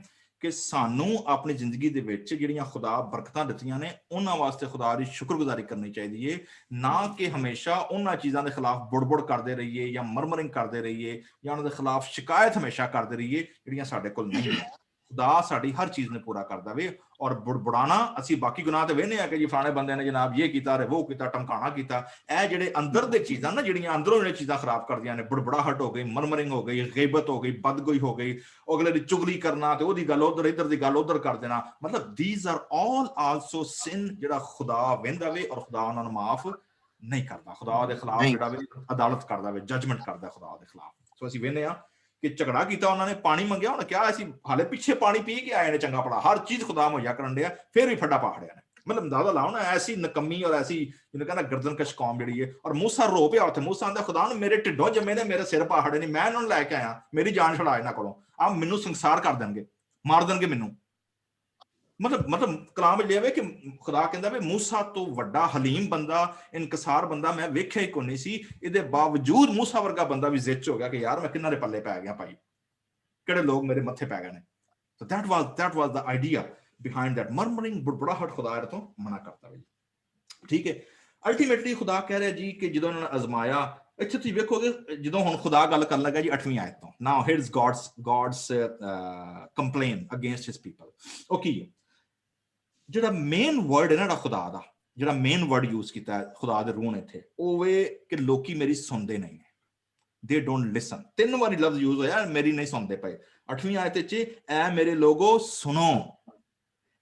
ਕਿ ਸਾਨੂੰ ਆਪਣੀ ਜ਼ਿੰਦਗੀ ਦੇ ਵਿੱਚ ਜਿਹੜੀਆਂ ਖੁਦਾ ਬਰਕਤਾਂ ਦਿੱਤੀਆਂ ਨੇ ਉਹਨਾਂ ਵਾਸਤੇ ਖੁਦਾ ਦੀ ਸ਼ੁਕਰਗੁਜ਼ਾਰੀ ਕਰਨੀ ਚਾਹੀਦੀ ਹੈ, ਨਾ ਕਿ ਹਮੇਸ਼ਾ ਉਹਨਾਂ ਚੀਜ਼ਾਂ ਦੇ ਖਿਲਾਫ ਬੁੜ ਕਰਦੇ ਰਹੀਏ ਜਾਂ ਮਰਮਰਿੰਗ ਕਰਦੇ ਰਹੀਏ ਜਾਂ ਉਹਨਾਂ ਦੇ ਖਿਲਾਫ ਸ਼ਿਕਾਇਤ ਹਮੇਸ਼ਾ ਕਰਦੇ ਰਹੀਏ ਜਿਹੜੀਆਂ ਸਾਡੇ ਕੋਲ ਨਹੀਂ ਹੈ। ਖੁਦਾ ਸਾਡੀ ਹਰ ਚੀਜ਼ ਨੂੰ ਪੂਰਾ ਕਰਦਾ ਵੇ। ਔਰ ਬੁੜਬੁੜਾਣਾ, ਅਸੀਂ ਬਾਕੀ ਗੁਨਾਹ ਤੇ ਵੇਖਦੇ ਆ ਕਿ ਜੀ ਫਲਾਣੇ ਬੰਦੇ ਨੇ ਜਨਾਬ ਇਹ ਕੀਤਾ, ਉਹ ਕੀਤਾ, ਟਮਕਾਣਾ ਕੀਤਾ। ਇਹ ਜਿਹੜੇ ਅੰਦਰ ਦੇ ਚੀਜ਼ਾਂ ਨਾ, ਜਿਹੜੀਆਂ ਅੰਦਰੋਂ ਜਿਹੜੀਆਂ ਚੀਜ਼ਾਂ ਖਰਾਬ ਕਰਦੀਆਂ ਨੇ, ਬੁੜਬੁੜਾਹਟ ਹੋ ਗਈ, ਮਰਮਰਿੰਗ ਹੋ ਗਈ, ਗੀਬਤ ਹੋ ਗਈ, ਬਦਗੋਈ ਹੋ ਗਈ, ਅਗਲੇ ਦੀ ਚੁਗਲੀ ਕਰਨਾ ਤੇ ਉਹਦੀ ਗੱਲ ਉਧਰ, ਇੱਧਰ ਦੀ ਗੱਲ ਉਧਰ ਕਰ ਦੇਣਾ, ਮਤਲਬ these are all also sin ਜਿਹੜਾ ਖੁਦਾ ਵਹਿੰਦਾ ਵੇ ਔਰ ਖੁਦਾ ਉਹਨਾਂ ਨੂੰ ਮਾਫ ਨਹੀਂ ਕਰਦਾ। ਖੁਦਾ ਦੇ ਖਿਲਾਫ ਜਿਹੜਾ ਵੇ ਅਦਾਲਤ ਕਰਦਾ ਵੇ, ਜਜਮੈਂਟ ਕਰਦਾ ਖੁਦਾ ਦੇ ਖਿਲਾਫ। ਸੋ ਅਸੀਂ ਵੇਖਦੇ ਆ ਕਿ ਝਗੜਾ ਕੀਤਾ, ਉਹਨਾਂ ਨੇ ਪਾਣੀ ਮੰਗਿਆ, ਉਹਨੇ ਕਿਹਾ ਅਸੀਂ ਹਾਲੇ ਪਿੱਛੇ ਪਾਣੀ ਪੀ ਕੇ ਆਏ ਨੇ ਚੰਗਾ ਭਲਾ, ਹਰ ਚੀਜ਼ ਖੁਦਾ ਮੁਹੱਈਆ ਕਰਨ ਡਿਆ, ਫਿਰ ਵੀ ਫੱਡਾ ਪਾੜਿਆ ਨੇ। ਮਤਲਬ ਅੰਦਾਜ਼ਾ ਲਾਓ ਨਾ, ਐਸੀ ਨਕਮੀ ਔਰ ਐਸੀ ਜਿਹਨੂੰ ਕਹਿੰਦਾ ਗਰਦਨਕਸ਼ ਕੌਮ ਜਿਹੜੀ ਹੈ। ਔਰ ਮੂਸਾ ਰੋ ਪਿਆ ਉੱਥੇ, ਮੂਸਾ ਆਂਦਾ ਖੁਦਾ ਨੂੰ ਮੇਰੇ ਢਿੱਡੋਂ ਜੰਮੇ ਨੇ, ਮੇਰੇ ਸਿਰ ਪਾੜੇ ਨੇ, ਮੈਂ ਇਹਨਾਂ ਨੂੰ ਲੈ ਕੇ ਆਇਆ, ਮੇਰੀ ਜਾਨ ਛੁਡਾ ਇਹਨਾਂ ਕੋਲੋਂ, ਆ ਮੈਨੂੰ ਸੰਸਾਰ ਕਰ ਦੇਣਗੇ, ਮਾਰ ਦੇਣਗੇ ਮੈਨੂੰ। ਮਤਲਬ ਕਲਾਮ ਵਿੱਚ ਲਿਆ ਵੇ ਕਿ ਖੁਦਾ ਕਹਿੰਦਾ ਵੇ ਮੂਸਾ ਤੋਂ ਵੱਡਾ ਹਲੀਮ ਬੰਦਾ, ਇਨਕਸਾਰ ਬੰਦਾ ਮੈਂ ਵੇਖਿਆ ਹੀ ਕੋਈ ਨਹੀਂ ਸੀ। ਇਹਦੇ ਬਾਵਜੂਦ ਮੂਸਾ ਵਰਗਾ ਬੰਦਾ ਵੀ ਜ਼ਿੱਚ ਹੋ ਗਿਆ ਕਿ ਯਾਰ ਮੈਂ ਕਿੰਨਾ ਦੇ ਪੱਲੇ ਪੈ ਗਿਆ ਭਾਈ, ਕਿਹੜੇ ਲੋਕ ਮੇਰੇ ਮੱਥੇ ਪੈ ਗਏ ਨੇ। So that was the idea behind that murmuring, ਬੁੜਬੁੜਾਹਟ ਖੁਦਾ ਤੋਂ ਮਨਾ ਕਰਦਾ ਵੇ। ਠੀਕ ਹੈ, ਅਲਟੀਮੇਟਲੀ ਖੁਦਾ ਕਹਿ ਰਿਹਾ ਜੀ ਕਿ ਜਦੋਂ ਉਹਨਾਂ ਨੇ ਅਜ਼ਮਾਇਆ, ਇੱਥੇ ਤੁਸੀਂ ਵੇਖੋਗੇ ਜਦੋਂ ਹੁਣ ਖੁਦਾ ਗੱਲ ਕਰਨ ਲੱਗਾ ਜੀ 8ਵੀਂ ਆਇਤ ਤੋਂ, now here's God's complaint against his people। ਉਹ ਕੀ ਹੈ? ਜਿਹੜਾ ਮੇਨ ਵਰਡ ਹੈ ਨਾ ਖੁਦਾ ਦਾ, ਜਿਹੜਾ ਮੇਨ ਵਰਡ ਯੂਜ਼ ਕੀਤਾ ਹੈ ਖੁਦਾ ਦੇ ਰੂਹ ਨੇ ਇੱਥੇ, ਉਹ ਵੇ ਕਿ ਲੋਕੀ ਮੇਰੀ ਸੁਣਦੇ ਨਹੀਂ ਨੇ, they don't listen। 3 ਵਾਰੀ ਲਫ਼ਜ਼ ਯੂਜ਼ ਹੋਇਆ, ਮੇਰੀ ਨਹੀਂ ਸੁਣਦੇ ਪਏ। 8ਵੀਂ ਆਇਤ ਵਿੱਚ ਐ ਮੇਰੇ ਲੋਗੋ ਸੁਣੋ,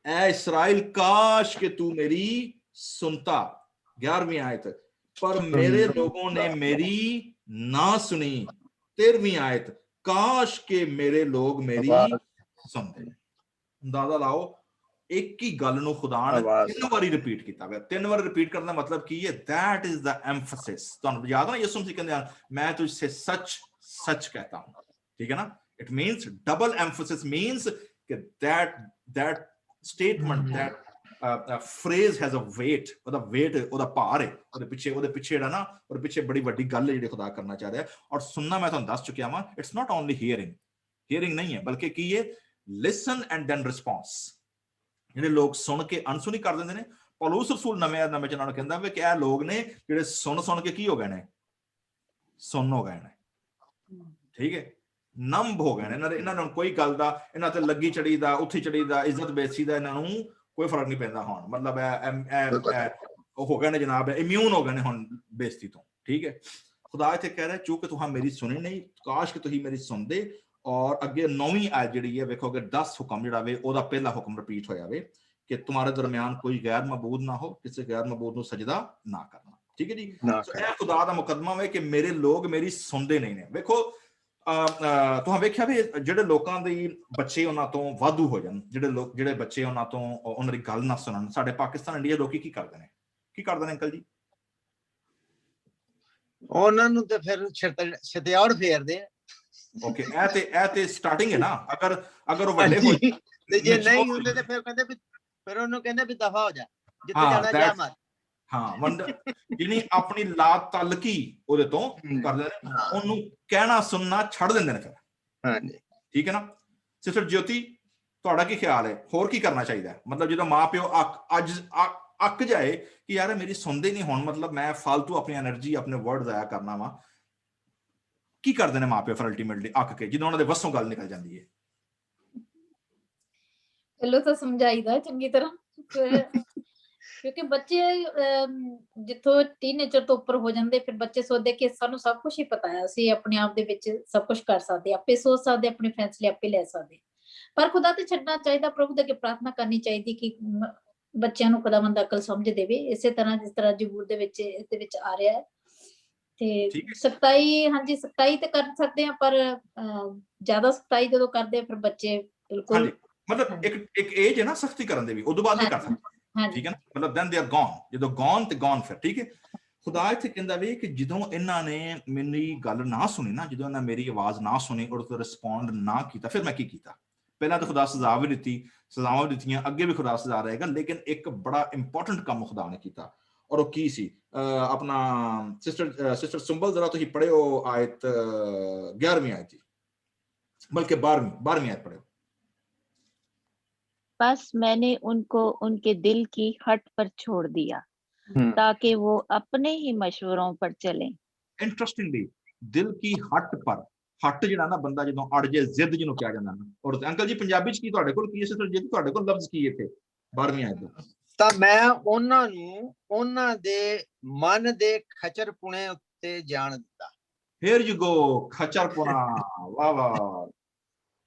ਐ ਇਸਰਾਇਲ ਕਾਸ਼ ਕਿ ਤੂੰ ਮੇਰੀ ਸੁਣਤਾ। 11ਵੀਂ ਆਇਤ ਪਰ ਮੇਰੇ ਲੋगों ਨੇ ਮੇਰੀ ਨਾ ਸੁਣੀ। 13ਵੀਂ ਆਇਤ ਕਾਸ਼ ਕਿ ਮੇਰੇ ਲੋਕ ਮੇਰੀ ਸੁਣਦੇ। ਅੰਦਾਜ਼ਾ ਲਾਓ, ਇੱਕ ਹੀ ਗੱਲ ਨੂੰ ਖੁਦਾ ਨੇ 3 ਵਾਰੀ ਰਿਪੀਟ ਕੀਤਾ ਹੋਇਆ। 3 ਵਾਰੀ ਰਿਪੀਟ ਕਰਨ ਦਾ ਮਤਲਬ ਕੀ ਹੈ? that is the emphasis। ਤੁਹਾਨੂੰ ਯਾਦ ਹੈ ਨਾ ਯਿਸੂ ਮਸੀਹ ਕਹਿੰਦੇ ਹਨ ਮੈਂ ਤੁਝਸੇ ਸੱਚ ਸੱਚ कहता हूं, ठीक है ना। it means double emphasis means that statement, that phrase has a weight। ਉਹਦਾ weight, ਉਹਦਾ ਭਾਰ ਹੈ, ਉਹਦੇ ਪਿੱਛੇ ਜਿਹੜਾ ਨਾ, ਉਹਦੇ ਪਿੱਛੇ ਬੜੀ ਵੱਡੀ ਗੱਲ ਹੈ ਜਿਹੜੀ ਖੁਦਾ ਕਰਨਾ ਚਾਹ ਰਿਹਾ। ਔਰ ਸੁਣਨਾ ਮੈਂ ਤੁਹਾਨੂੰ ਦੱਸ ਚੁੱਕਿਆ ਵਾਂ, it's not only hearing ਨਹੀਂ ਹੈ, ਬਲਕਿ ਕੀ ਹੈ? listen and then response। ਜਿਹੜੇ ਲੋਕ ਸੁਣ ਕੇ ਅਣਸੁਣੀ ਕਰ ਦਿੰਦੇ ਨੇ, ਪੌਲੁਸ ਰਸੂਲ ਨਵੇਂ ਚ ਉਹਨਾਂ ਨੂੰ ਕਹਿੰਦਾ ਵੀ ਕਿ ਇਹ ਲੋਕ ਨੇ ਜਿਹੜੇ ਸੁਣ ਕੇ ਕੀ ਹੋ ਗਏ ਨੇ? ਸੁਣ ਹੋ ਗਏ ਨੇ। ਠੀਕ ਹੈ, ਨੰਬ ਹੋ ਗਏ ਨੇ। ਇਹਨਾਂ ਨੂੰ ਕੋਈ ਗੱਲ ਦਾ, ਇਹਨਾਂ ਤੇ ਲੱਗੀ ਚੜੀ ਦਾ, ਉੱਥੀ ਚੜੀ ਦਾ, ਇੱਜ਼ਤ ਬੇਇੱਜ਼ਤੀ ਦਾ ਇਹਨਾਂ ਨੂੰ ਕੋਈ ਫਰਕ ਨਹੀਂ ਪੈਂਦਾ ਹੁਣ। ਮਤਲਬ ਉਹ ਹੋ ਗਏ ਨੇ ਜਨਾਬ, ਇਮਿਊਨ ਹੋ ਗਏ ਨੇ ਹੁਣ ਬੇਇੱਜ਼ਤੀ ਤੋਂ। ਠੀਕ ਹੈ, ਖੁਦਾ ਇੱਥੇ ਕਹਿ ਰਿਹਾ ਚੂੰਕਿ ਤੁਹਾਂ ਮੇਰੀ ਸੁਣੀ ਨਹੀਂ, ਕਾਸ਼ ਕਿ ਤੁਸੀਂ ਮੇਰੀ ਸੁਣਦੇ। ਔਰ ਅੱਗੇ 9ਵੀਂ ਆਇਤ ਜਿਹੜੀ ਹੈ ਵੇਖੋਗੇ 10 ਹੁਕਮ ਜਿਹੜਾ ਵੇ ਉਹਦਾ ਪਹਿਲਾ ਹੁਕਮ ਰਿਪੀਟ ਹੋਇਆ ਵੇ ਕਿ ਤੁਹਾਡੇ ਦਰਮਿਆਨ ਕੋਈ ਗੈਰ ਮਬੂਦ ਨਾ ਹੋ, ਕਿਸੇ ਗੈਰ ਮਬੂਦ ਨੂੰ ਸਜਦਾ ਨਾ ਕਰਨਾ। ਠੀਕ ਹੈ ਜੀ, ਇਹ ਖੁਦਾ ਦਾ ਮੁਕੱਦਮਾ ਵੇ ਕਿ ਮੇਰੇ ਲੋਕ ਮੇਰੀ ਸੁਣਦੇ ਨਹੀਂ ਨੇ। ਵੇਖੋ ਤੁਹਾਂ ਵੇਖਿਆ ਵੀ ਜਿਹੜੇ ਲੋਕਾਂ ਦੇ ਬੱਚੇ ਉਹਨਾਂ ਤੋਂ ਵਾਧੂ ਹੋ ਜਾਣ, ਜਿਹੜੇ ਬੱਚੇ ਉਹਨਾਂ ਤੋਂ ਉਹਨਾਂ ਦੀ ਗੱਲ ਨਾ ਸੁਣਨ। ਸਾਡੇ ਪਾਕਿਸਤਾਨ ਇੰਡੀਆ ਲੋਕੀ ਕੀ ਕਰਦੇ ਨੇ ਅੰਕਲ ਜੀ? ਉਹਨਾਂ ਨੂੰ ਤੇ ਫਿਰ ਛਤਿਆੜ ਫੇਰਦੇ ਆ। ਓਕੇ, ਇਹ ਤੇ ਸਟਾਰਟਿੰਗ ਹੈ ਨਾ। ਅਗਰ ਉਹ ਵੱਡੇ ਹੋ ਤੇ ਜੇ ਨਹੀਂ ਹੁੰਦੇ ਤੇ ਫਿਰ ਕਹਿੰਦੇ ਵੀ, ਫਿਰ ਉਹਨੂੰ ਕਹਿੰਦੇ ਵੀ ਦਫਾ ਹੋ ਜਾ, ਜਿੱਥੇ ਜਾਣਾ ਜਾ ਮਰ। ਹਾਂ, ਜਿਹਨੀ ਆਪਣੀ ਲਾਤ ਤਲਕੀ ਉਹਦੇ ਤੋਂ ਕਰਦੇ ਨੇ, ਉਹਨੂੰ ਕਹਿਣਾ ਸੁਣਨਾ ਛੱਡ ਦਿੰਦੇ ਨੇ ਫਿਰ। ਹਾਂਜੀ, ਠੀਕ ਹੈ ਨਾ। ਸਿਸਟਰ ਜੋਤੀ, ਤੁਹਾਡਾ ਕੀ ਖਿਆਲ ਹੈ? ਹੋਰ ਕੀ ਕਰਨਾ ਚਾਹੀਦਾ? ਮਤਲਬ ਜਦੋਂ ਮਾਂ ਪਿਓ ਅੱਕ ਜਾਏ ਕਿ ਯਾਰ ਮੇਰੀ ਸੁਣਦੇ ਨਹੀਂ ਹੁਣ, ਮਤਲਬ ਮੈਂ ਫालतू ਆਪਣੀ એનર્ਜੀ, ਆਪਣੇ ਵਰਡ ਜ਼ਾਇਆ ਕਰਨਾ ਵਾ, ਕੀ ਕਰਦੇ ਨੇ ਮਾਂ ਪਿਓ ਫਿਰ ਅਲਟੀਮੇਟਲੀ ਅੱਕ ਕੇ, ਜਦੋਂ ਉਹਨਾਂ ਦੇ ਵੱਸੋਂ ਗੱਲ ਨਿਕਲ ਜਾਂਦੀ ਹੈ? ਪਹਿਲਾਂ ਤਾਂ ਸਮਝਾਈਦਾ ਚੰਗੀ ਤਰ੍ਹਾਂ, ਕਿਉਂਕਿ ਬੱਚੇ ਜਿੱਥੋਂ ਟੀਨੇਜਰ ਤੋਂ ਉੱਪਰ ਹੋ ਜਾਂਦੇ, ਫਿਰ ਬੱਚੇ ਸੋਚਦੇ ਕਿ ਸਾਨੂੰ ਸਭ ਕੁਝ ਹੀ ਪਤਾ ਹੈ, ਅਸੀਂ ਆਪਣੇ ਆਪ ਦੇ ਵਿੱਚ ਸਭ ਕੁਝ ਕਰ ਸਕਦੇ, ਆਪੇ ਸੋਚ ਸਕਦੇ, ਆਪਣੇ ਫੈਸਲੇ ਆਪੇ ਲੈ ਸਕਦੇ। ਪਰ ਖੁਦਾ ਤੇ ਛੱਡਣਾ ਚਾਹੀਦਾ, ਪ੍ਰਭੂ ਦੇ ਅੱਗੇ ਪ੍ਰਾਰਥਨਾ ਕਰਨੀ ਚਾਹੀਦੀ ਕਿ ਬੱਚਿਆਂ ਨੂੰ ਖੁਦਾਵੰਦ ਅਕਲ ਸਮਝ ਦੇਵੇ। ਇਸੇ ਤਰ੍ਹਾਂ ਜਿਸ ਤਰ੍ਹਾਂ ਜ਼ਬੂਰ ਦੇ ਵਿੱਚ ਇਹਦੇ ਵਿੱਚ ਆ ਰਿਹਾ ਹੈ। ਤੇ ਸਖਤਾਈ, ਹਾਂਜੀ ਸਖਤਾਈ ਤੇ ਕਰ ਸਕਦੇ ਆ, ਪਰ ਜ਼ਿਆਦਾ ਸਖਤਾਈ ਜਦੋਂ ਕਰਦੇ ਆ ਫਿਰ ਬੱਚੇ ਬਿਲਕੁਲ, ਮਤਲਬ ਇੱਕ ਏਜ ਹੈ ਨਾ ਸਖਤੀ ਕਰਨ ਦੇ ਵੀ, ਉਦੋਂ ਬਾਅਦ ਨਹੀਂ ਕਰ ਸਕਦੇ। ਠੀਕ ਹੈ ਨਾ, ਮਤਲਬ then they are gone, ਜਦੋਂ gone ਤੇ gone ਫਿਰ। ਠੀਕ ਹੈ, ਖੁਦਾ ਇੱਥੇ ਕਹਿੰਦਾ ਵੀ ਕਿ ਜਦੋਂ ਇਹਨਾਂ ਨੇ ਮੇਰੀ ਗੱਲ ਨਾ ਸੁਣੀ ਨਾ, ਜਦੋਂ ਇਹਨਾਂ ਮੇਰੀ ਆਵਾਜ਼ ਨਾ ਸੁਣੀ ਔਰ ਤੋਂ ਰਿਸਪੌਂਡ ਨਾ ਕੀਤਾ, ਫਿਰ ਮੈਂ ਕੀ ਕੀਤਾ? ਪਹਿਲਾਂ ਤਾਂ ਖੁਦਾ ਸਜ਼ਾ ਵੀ ਦਿੱਤੀ, ਸਜ਼ਾਵਾਂ ਵੀ ਦਿੱਤੀਆਂ, ਅੱਗੇ ਵੀ ਖੁਦਾ ਸਜ਼ਾ ਰਹੇਗਾ। ਲੇਕਿਨ ਇੱਕ ਬੜਾ ਇੰਪੋਰਟੈਂਟ ਕੰਮ ਖੁਦਾ ਨੇ ਕੀਤਾ, ਔਰ ਉਹ ਕੀ ਸੀ? ਆਪਣਾ ਸਿਸਟਰ ਸੁੰਬਲ ਜ਼ਰਾ ਤੁਸੀਂ ਪੜ੍ਹਿਓ ਆਇਤ 11ਵੀਂ ਆਇਤ, बल्कि 12वीं आयत पढ़ो। बस मैंने उनको उनके दिल की हट पर छोड़ दिया ताकि वो अपने ही मशवरों पर चलें। इंटरेस्टिंगली दिल की हट पर, ਹੱਟ ਜਿਹੜਾ ਨਾ ਬੰਦਾ ਜਦੋਂ ਅੜ ਜੇ, ਜ਼ਿੱਦ ਜਿਹਨੂੰ ਕਿਹਾ ਜਾਂਦਾ ਨਾ। ਔਰ ਅੰਕਲ ਜੀ ਪੰਜਾਬੀ 'ਚ ਕੀ ਤੁਹਾਡੇ ਕੋਲ ਕੀ ਹੈ ਸਰਜੀਤ, ਤੁਹਾਡੇ ਕੋਲ ਲਫ਼ਜ਼ ਕੀ ਇੱਥੇ 12ਵੀਂ ਆਇਤ ਦਾ? ਤਾਂ ਮੈਂ ਉਹਨਾਂ ਨੂੰ ਉਹਨਾਂ ਦੇ ਮਨ ਦੇ ਖਚਰਪੁਣੇ ਉੱਤੇ ਜਾਣ ਦਿੱਤਾ। Here you go, ਖਚਰਪੁਣਾ। ਵਾਹ ਵਾਹ,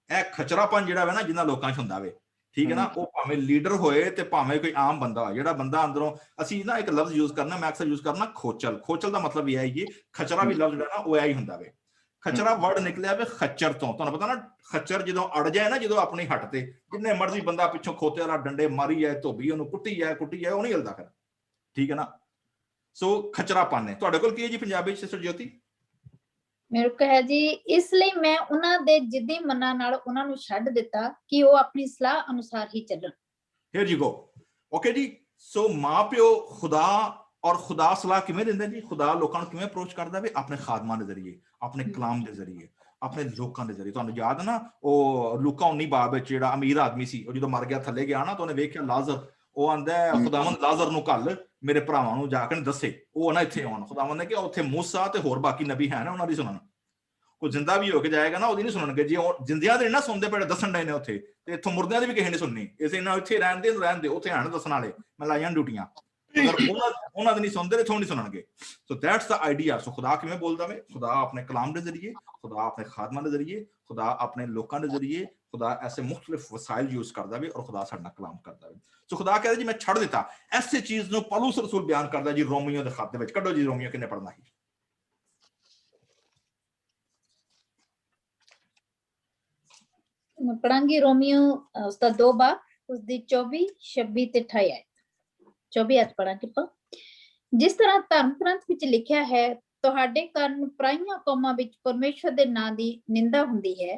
ਇਹ ਖਚਰਾਪਨ ਜਿਹੜਾ ਵਾ ਨਾ ਜਿੰਨਾ ਲੋਕਾਂ 'ਚ ਹੁੰਦਾ ਵੇ, ਠੀਕ ਹੈ ਨਾ, ਉਹ ਭਾਵੇਂ ਲੀਡਰ ਹੋਏ ਤੇ ਭਾਵੇਂ ਕੋਈ ਆਮ ਬੰਦਾ ਹੋਏ, ਜਿਹੜਾ ਬੰਦਾ ਅੰਦਰੋਂ, ਅਸੀਂ ਨਾ ਇੱਕ ਲਫ਼ਜ਼ ਯੂਜ਼ ਕਰਨਾ, ਮੈਂ ਅਕਸਰ ਯੂਜ਼ ਕਰਨਾ ਖੋਚਲ। ਖੋਚਲ ਦਾ ਮਤਲਬ ਇਹ ਹੈ ਜੀ, ਖਚਰਾ ਵੀ ਲਫ਼ਜ਼ ਜਿਹੜਾ ਨਾ ਉਹ ਇਹ ਹੀ ਹੁੰਦਾ ਵੇ। ਖਚਰਾ ਵਰਡ ਨਿਕਲਿਆ ਵੇ ਖੱਚਰ ਤੋਂ। ਤੁਹਾਨੂੰ ਪਤਾ ਨਾ ਖੱਚਰ ਜਦੋਂ ਅੜ ਜਾਏ ਨਾ, ਜਦੋਂ ਆਪਣੀ ਹੱਟ ਤੇ, ਜਿੰਨੇ ਮਰਜ਼ੀ ਬੰਦਾ ਪਿੱਛੋਂ ਖੋਤੇ ਵਾਲਾ ਡੰਡੇ ਮਾਰੀ ਜਾਏ, ਧੋਬੀ ਉਹਨੂੰ ਕੁੱਟੀ ਜਾਏ ਉਹ ਨਹੀਂ ਹਿਲਦਾ ਫਿਰ, ਠੀਕ ਹੈ ਨਾ। ਸੋ ਖਚਰਾਪਨ ਹੈ। ਤੁਹਾਡੇ ਕੋਲ ਕੀ ਹੈ ਜੀ ਪੰਜਾਬੀ 'ਚ ਸਿਸਟਰ ਜੋਤੀ? ਮੇਰੇ ਕੋਲ ਹੈ ਜੀ, ਇਸ ਲਈ ਮੈਂ ਉਹਨਾਂ ਦੇ ਜਿੱਦੀ ਮਨਾਂ ਨਾਲ ਉਹਨਾਂ ਨੂੰ ਛੱਡ ਦਿੱਤਾ ਕਿ ਉਹ ਆਪਣੀ ਸਲਾਹ ਅਨੁਸਾਰ ਹੀ ਚੱਲਣ। Here you go, okay ਜੀ। ਸੋ ਮਾਂ ਪਿਓ ਖੁਦਾ, ਔਰ ਖੁਦਾ ਸਲਾਹ ਕਿਵੇਂ ਦਿੰਦੇ ਜੀ? ਖੁਦਾ ਲੋਕਾਂ ਨੂੰ ਕਿਵੇਂ ਅਪਰੋਚ ਕਰਦਾ ਵੇ? ਆਪਣੇ ਖਾਦਮਾਂ ਦੇ ਜ਼ਰੀਏ, ਆਪਣੇ ਕਲਾਮ ਦੇ ਜ਼ਰੀਏ, ਆਪਣੇ ਲੋਕਾਂ ਦੇ ਜ਼ਰੀਏ। ਤੁਹਾਨੂੰ ਯਾਦ ਹੈ ਨਾ ਉਹ ਲੂਕਾ 19 ਬਾਬ ਵਿੱਚ ਜਿਹੜਾ ਅਮੀਰ ਆਦਮੀ ਸੀ, ਉਹ ਜਦੋਂ ਮਰ ਗਿਆ ਥੱਲੇ ਗਿਆ ਨਾ, ਤਾਂ ਉਹਨੇ ਵੇਖਿਆ ਲਾਜ਼ਰ, ਉਹ ਆਂਦਾ ਖੁਦਾਵੰਦ ਲਾਜ਼ਰ ਨੂੰ ਘੱਲ ਮੇਰੇ ਭਰਾਵਾਂ ਨੂੰ ਜਾ ਕੇ ਦੱਸੇ ਉਹ ਨਾ ਇੱਥੇ ਆਉਣ। ਖੁਦਾਵੰਦ ਨੇ ਕਿਹਾ ਉੱਥੇ ਮੂਸਾ ਤੇ ਹੋਰ ਬਾਕੀ ਨਬੀ ਹੈ ਨਾ, ਉਹਨਾਂ ਦੀ ਸੁਣਨ। ਕੋਈ ਜਿੰਦਾ ਵੀ ਹੋ ਕੇ ਜਾਏਗਾ ਨਾ, ਉਹਦੀ ਨਹੀਂ ਸੁਣਨਗੇ ਜੀ। ਉਹ ਜਿੰਦਿਆਂ ਦੇ ਨਾ ਸੁਣਦੇ ਪਏ, ਦੱਸਣ ਡਏ ਨੇ ਉੱਥੇ, ਤੇ ਇੱਥੋਂ ਮੁਰਦਿਆਂ ਦੀ ਵੀ ਕਿਸੇ ਨੇ ਸੁਣਨੀ। ਇਸੇ ਨਾਲ ਇੱਥੇ ਰਹਿਣ ਦੇ, ਉੱਥੇ ਆਣ ਦੱਸਣ ਵਾਲੇ, ਮੈਂ ਲਾਈਆਂ ਡਿਊਟੀਆਂ। ਅਗਰ ਉਹਨਾਂ ਦੇ ਨਹੀਂ ਸੁਣਦੇ, ਇੱਥੋਂ ਨਹੀਂ ਸੁਣਨਗੇ। ਸੋ ਦੈਟਸ ਦਾ ਆਈਡੀਆ। ਸੋ ਖੁਦਾ ਕਿਵੇਂ ਬੋਲਦਾ ਵੇ? ਖੁਦਾ ਆਪਣੇ ਕਲਾਮ ਦੇ ਜ਼ਰੀਏ, ਖੁਦਾ ਆਪਣੇ ਖਾਦਮਾਂ ਦੇ ਜ਼ਰੀਏ, ਖੁਦਾ ਆਪਣੇ ਲੋਕਾਂ ਦੇ ਜ਼ਰੀਏ, ਖੁਦਾ ਐਸੇ ਮੁਖਤਲਿਫ ਵਸਾਇਲ ਯੂਜ਼ ਕਰਦਾ ਵੇ, ਔਰ ਖੁਦਾ ਸਾਡੇ ਨਾਲ ਕਲਾਮ ਕਰਦਾ ਵੇ। ਸੋ ਖੁਦਾ ਕਹਿੰਦਾ ਜੀ ਮੈਂ ਛੱਡ ਦਿੱਤਾ। ਐਸੇ ਚੀਜ਼ ਨੂੰ ਪੌਲੁਸ ਰਸੂਲ ਬਿਆਨ ਕਰਦਾ ਜੀ ਰੋਮੀਓ ਦੇ ਖੱਤ ਦੇ ਵਿੱਚ। ਕੱਢੋ ਜੀ ਰੋਮੀਓ ਕਿੰਨੇ ਪੜ੍ਹਨਾ ਸੀ? ਮੈਂ ਪੜਾਂਗੀ ਰੋਮੀਓ ਉਸਦਾ 2 ਬਾਬ, ਉਸਦੀ 24, 26 ਤੇ 28 ਆਇਤ। 24 ਆਇਤ ਪੜਾਂਗੇ ਆਪਾਂ। ਜਿਸ ਤਰ੍ਹਾਂ ਧਰਮ ਗ੍ਰੰਥ ਵਿੱਚ ਲਿਖਿਆ ਹੈ, ਤੁਹਾਡੇ ਕਾਰਨ ਪਰਾਈਆਂ ਕੌਮਾਂ ਵਿੱਚ ਪਰਮੇਸ਼ਵਰ ਦੇ ਨਾਂ ਦੀ ਨਿੰਦਾ ਹੁੰਦੀ ਹੈ।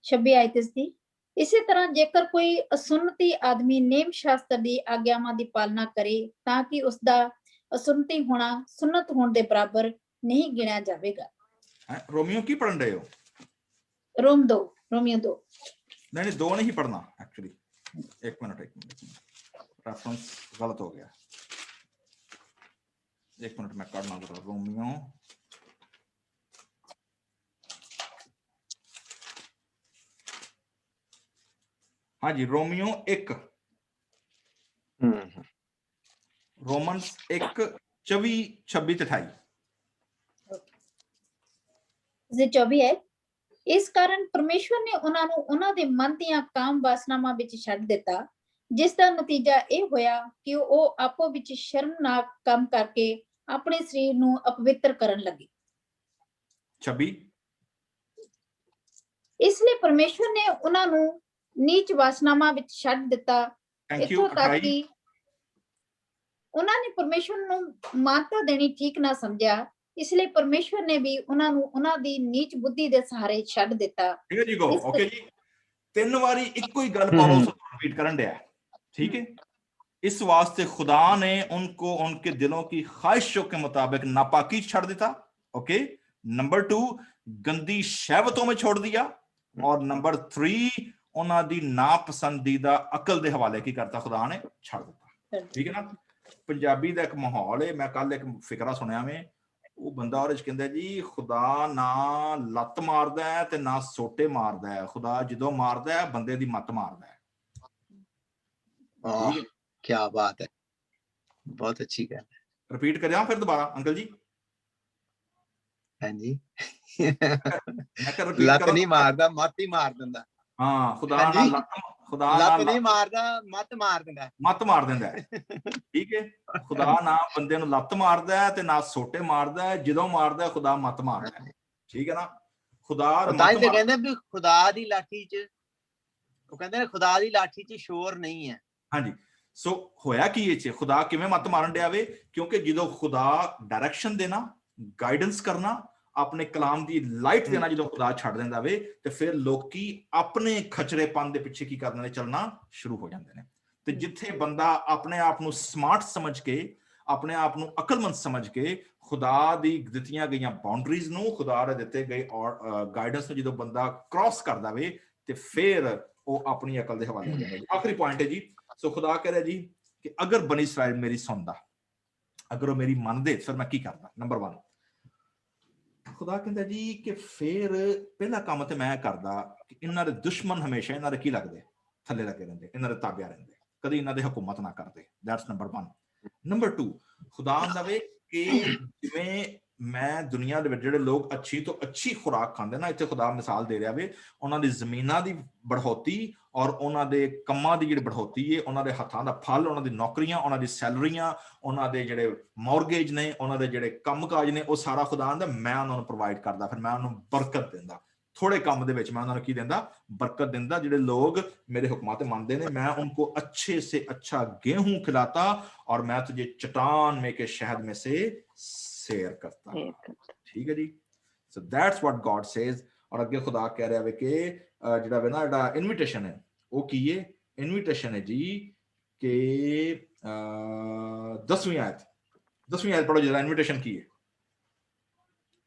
26 ਆਇਤ ਇਸਦੀ। ਇਸੇ ਤਰ੍ਹਾਂ ਜੇਕਰ ਕੋਈ ਅਸੁੰਨਤੀ ਆਦਮੀ ਨੇਮ ਸ਼ਾਸਤਰ ਦੀ ਆਗਿਆਵਾਂ ਦੀ ਪਾਲਣਾ ਕਰੇ, ਤਾਂ ਕਿ ਉਸਦਾ ਅਸੁੰਨਤੀ ਹੋਣਾ ਸੁੰਨਤ ਹੋਣ ਦੇ ਬਰਾਬਰ ਨਹੀਂ ਗਿਣਿਆ ਜਾਵੇਗਾ। ਰੋਮੀਓ ਕੀ ਪੜ੍ਹਨ ਰਹੇ ਹੋ? ਰੋਮੀਓ 2। नहीं 2 नहीं पढ़ना एक्चुअली। एक मिनट रेफरेंस गलत हो गया। एक मिनट मैं करना जरा। रोमियो हाँ जी, रोमियो 1, रोमन्स 1 24 26 28 24 है। ਇਸ ਕਾਰਨ ਪਰਮੇਸ਼ਵਰ ਨੇ ਉਹਨਾਂ ਨੂੰ ਉਹਨਾਂ ਦੇ ਮਨ ਦੀਆਂ ਕਾਮ ਵਾਸਨਾਵਾਂ ਵਿੱਚ ਛੱਡ ਦਿੱਤਾ, ਜਿਸ ਦਾ ਨਤੀਜਾ ਇਹ ਹੋਇਆ ਕਿ ਉਹ ਆਪੋ ਵਿੱਚ ਸ਼ਰਮਨਾਕ ਕੰਮ ਕਰਕੇ ਆਪਣੇ ਸਰੀਰ ਨੂੰ ਅਪਵਿੱਤਰ ਕਰਨ ਲੱਗੇ। 26 ਇਸ ਲਈ ਪਰਮੇਸ਼ਵਰ ਨੇ ਉਹਨਾਂ ਨੂੰ ਨੀਚ ਵਾਸਨਾਵਾਂ ਵਿੱਚ ਛੱਡ ਦਿੱਤਾ, ਇੱਥੋਂ ਤੱਕ ਕਿ ਉਹਨਾਂ ਨੇ ਪਰਮੇਸ਼ਵਰ ਨੂੰ ਮਾਨਤਾ ਦੇਣੀ ਠੀਕ ਨਾ ਸਮਝਿਆ। ਇਸ ਲਈ ਪਰਮੇਸ਼ਵਰ ਨੇ ਵੀ ਉਹਨਾਂ ਨੂੰ ਉਹਨਾਂ ਦੀ ਨੀਚ ਬੁੱਧੀ ਦੇ ਸਹਾਰੇ ਛੱਡ ਦਿੱਤਾ। ਠੀਕ ਹੈ ਜੀ, ਗੋ ਓਕੇ ਜੀ। 3 ਵਾਰੀ ਇੱਕੋ ਹੀ ਗੱਲ ਪੌਲੁਸ ਰਿਪੀਟ ਕਰਨ ਡਿਆ, ठीक है। इस वास्ते खुदा ने उनको उनके दिलों की ख्वाहिशों के मुताबिक नापाकी छाड़ देता। ओके। नंबर 2 गंदी शहवतों में छोड़ दिया। और नंबर 3 उन्हां दी नापसंदीदा अकल दे हवाले की करता खुदा ने छाड़ दिता। ठीक है ना। पंजाबी दा एक माहौल है, मैं कल एक फिकरा सुनिया में, वो बंदा और कहंदा जी खुदा ना लत मारदा है ते ना सोटे मारदा है, खुदा जदों मारदा है बंदे दी मत मारदा है। क्या बात है, बहुत अच्छी गल है। रिपीट करिया फिर दोबारा अंकल जी। हाँ जी लत नहीं मारदा, मत ही मार दिंदा। हाँ, खुदा ना लत नहीं मारदा, मत मार दिंदा, मत मार दिंदा है। ठीक है। खुदा ना बंदे नूं लत मारदा है ते ना सोटे मारदा है, जदों मारदा है खुदा मत मारदा है। ठीक है ना। खुदा ताई ते कहंदे भी खुदा दी लाठी च, ਉਹ ਕਹਿੰਦੇ ਨੇ ਖੁਦਾ ਦੀ ਲਾਠੀ 'ਚ ਸ਼ੋਰ ਨਹੀਂ ਹੈ। ਹਾਂਜੀ। ਸੋ ਹੋਇਆ ਕੀ ਇਹ 'ਚ ਖੁਦਾ ਕਿਵੇਂ ਮਤ ਮਾਰਨ ਡਿਆ ਵੇ? ਕਿਉਂਕਿ ਜਦੋਂ ਖੁਦਾ ਡਾਇਰੈਕਸ਼ਨ ਦੇਣਾ, ਗਾਈਡੈਂਸ ਕਰਨਾ, ਆਪਣੇ ਕਲਾਮ ਦੀ ਲਾਈਟ ਦੇਣਾ ਜਦੋਂ ਖੁਦਾ ਛੱਡ ਦਿੰਦਾ ਵੇ, ਤੇ ਫਿਰ ਲੋਕੀ ਆਪਣੇ ਖਚਰੇਪਨ ਦੇ ਪਿੱਛੇ ਕੀ ਕਰਦੇ ਨੇ? ਚੱਲਣਾ ਸ਼ੁਰੂ ਹੋ ਜਾਂਦੇ ਨੇ। ਤੇ ਜਿੱਥੇ ਬੰਦਾ ਆਪਣੇ ਆਪ ਨੂੰ ਸਮਾਰਟ ਸਮਝ ਕੇ, ਆਪਣੇ ਆਪ ਨੂੰ ਅਕਲਮੰਦ ਸਮਝ ਕੇ, ਖੁਦਾ ਦੀ ਦਿੱਤੀਆਂ ਗਈਆਂ ਬਾਉਂਡਰੀਜ਼ ਨੂੰ, ਖੁਦਾ ਦੇ ਦਿੱਤੇ ਗਏ ਗਾਈਡੈਂਸ ਨੂੰ ਜਦੋਂ ਬੰਦਾ ਕ੍ਰਾਸ ਕਰਦਾ ਵੇ, ਤੇ ਫਿਰ ਉਹ ਆਪਣੀ ਅਕਲ ਦੇ ਹਵਾਲੇ ਹੋ ਜਾਂਦਾ। ਆਖਰੀ ਪੁਆਇੰਟ ਹੈ ਜੀ। ਸੋ ਖੁਦਾ ਕਹ ਰਿਹਾ ਜੀ ਕਿ ਅਗਰ ਬਨੀ ਇਸਰਾਇਲ ਮੇਰੀ ਸੁਣਦਾ, ਅਗਰ ਉਹ ਮੇਰੀ ਮੰਨਦੇ, ਫਿਰ ਮੈਂ ਕੀ ਕਰਦਾ? ਨੰਬਰ 1 ਖੁਦਾ ਕਹਿੰਦਾ ਜੀ ਕਿ ਫਿਰ ਪਹਿਲਾ ਕੰਮ ਤੇ ਮੈਂ ਕਰਦਾ ਕਿ ਇਹਨਾਂ ਦੇ ਦੁਸ਼ਮਣ ਹਮੇਸ਼ਾ ਇਹਨਾਂ ਦੇ ਕੀ ਲੱਗਦੇ, ਥੱਲੇ ਲੱਗੇ ਰਹਿੰਦੇ, ਇਹਨਾਂ ਦੇ ਤਾਬਿਆ ਰਹਿੰਦੇ, ਕਦੀ ਇਹਨਾਂ ਦੇ ਹਕੂਮਤ ਨਾ ਕਰਦੇ। That's number 1। ਨੰਬਰ 2, ਖੁਦਾ ਆਂਦਾ ਵੇ ਕਿ ਜਿਵੇਂ ਮੈਂ ਦੁਨੀਆ ਦੇ ਵਿੱਚ ਜਿਹੜੇ ਲੋਕ ਅੱਛੀ ਤੋਂ ਅੱਛੀ ਖੁਰਾਕ ਖਾਂਦੇ ਨਾ, ਇੱਥੇ ਖੁਦਾ ਮਿਸਾਲ ਦੇ ਰਿਹਾ ਵੇ, ਉਹਨਾਂ ਦੀ ਜ਼ਮੀਨਾਂ ਦੀ ਬੜ੍ਹੋਤੀ ਔਰ ਉਹਨਾਂ ਦੇ ਕੰਮਾਂ ਦੀ ਜਿਹੜੀ ਬੜ੍ਹੋਤੀ ਹੈ, ਉਹਨਾਂ ਦੇ ਹੱਥਾਂ ਦਾ ਫਲ, ਉਹਨਾਂ ਦੀ ਨੌਕਰੀਆਂ, ਉਹਨਾਂ ਦੀ ਸੈਲਰੀਆਂ, ਉਹਨਾਂ ਦੇ ਜਿਹੜੇ ਮੌਰਗੇਜ ਨੇ, ਉਹਨਾਂ ਦੇ ਜਿਹੜੇ ਕੰਮਕਾਜ ਨੇ, ਉਹ ਸਾਰਾ ਖੁਦਾ ਆਂਦਾ ਮੈਂ ਉਹਨਾਂ ਨੂੰ ਪ੍ਰੋਵਾਈਡ ਕਰਦਾ, ਫਿਰ ਮੈਂ ਉਹਨਾਂ ਨੂੰ ਬਰਕਤ ਦਿੰਦਾ। ਥੋੜੇ ਕੰਮ ਦੇ ਵਿੱਚ ਮੈਂ ਉਹਨਾਂ ਨੂੰ ਕੀ ਦਿੰਦਾ, ਬਰਕਤ ਦਿੰਦਾ। ਜਿਹੜੇ ਲੋग ਮੇਰੇ ਹੁਕਮਾਂ ਤੇ ਮੰਨਦੇ ਨੇ, मैं उनको अच्छे से अच्छा गेहूं खिलाता और मैं तुझे चट्टान में के शहद में से सैर करता। ठीक है जी, so that's what God says। और अगे खुदा कह रहा है कि ਜਿਹੜਾ ਵੇ ਨਾ ਜਿਹੜਾ ਇਨਵੀਟੇਸ਼ਨ ਹੈ ਉਹ ਕੀ ਹੈ? ਇਨਵੀਟੇਸ਼ਨ ਹੈ ਜੀ ਕਿ 10ਵੀਂ ਆਇਤ ਪੜੋ ਜਰਾ, ਇਨਵੀਟੇਸ਼ਨ ਕੀ ਹੈ?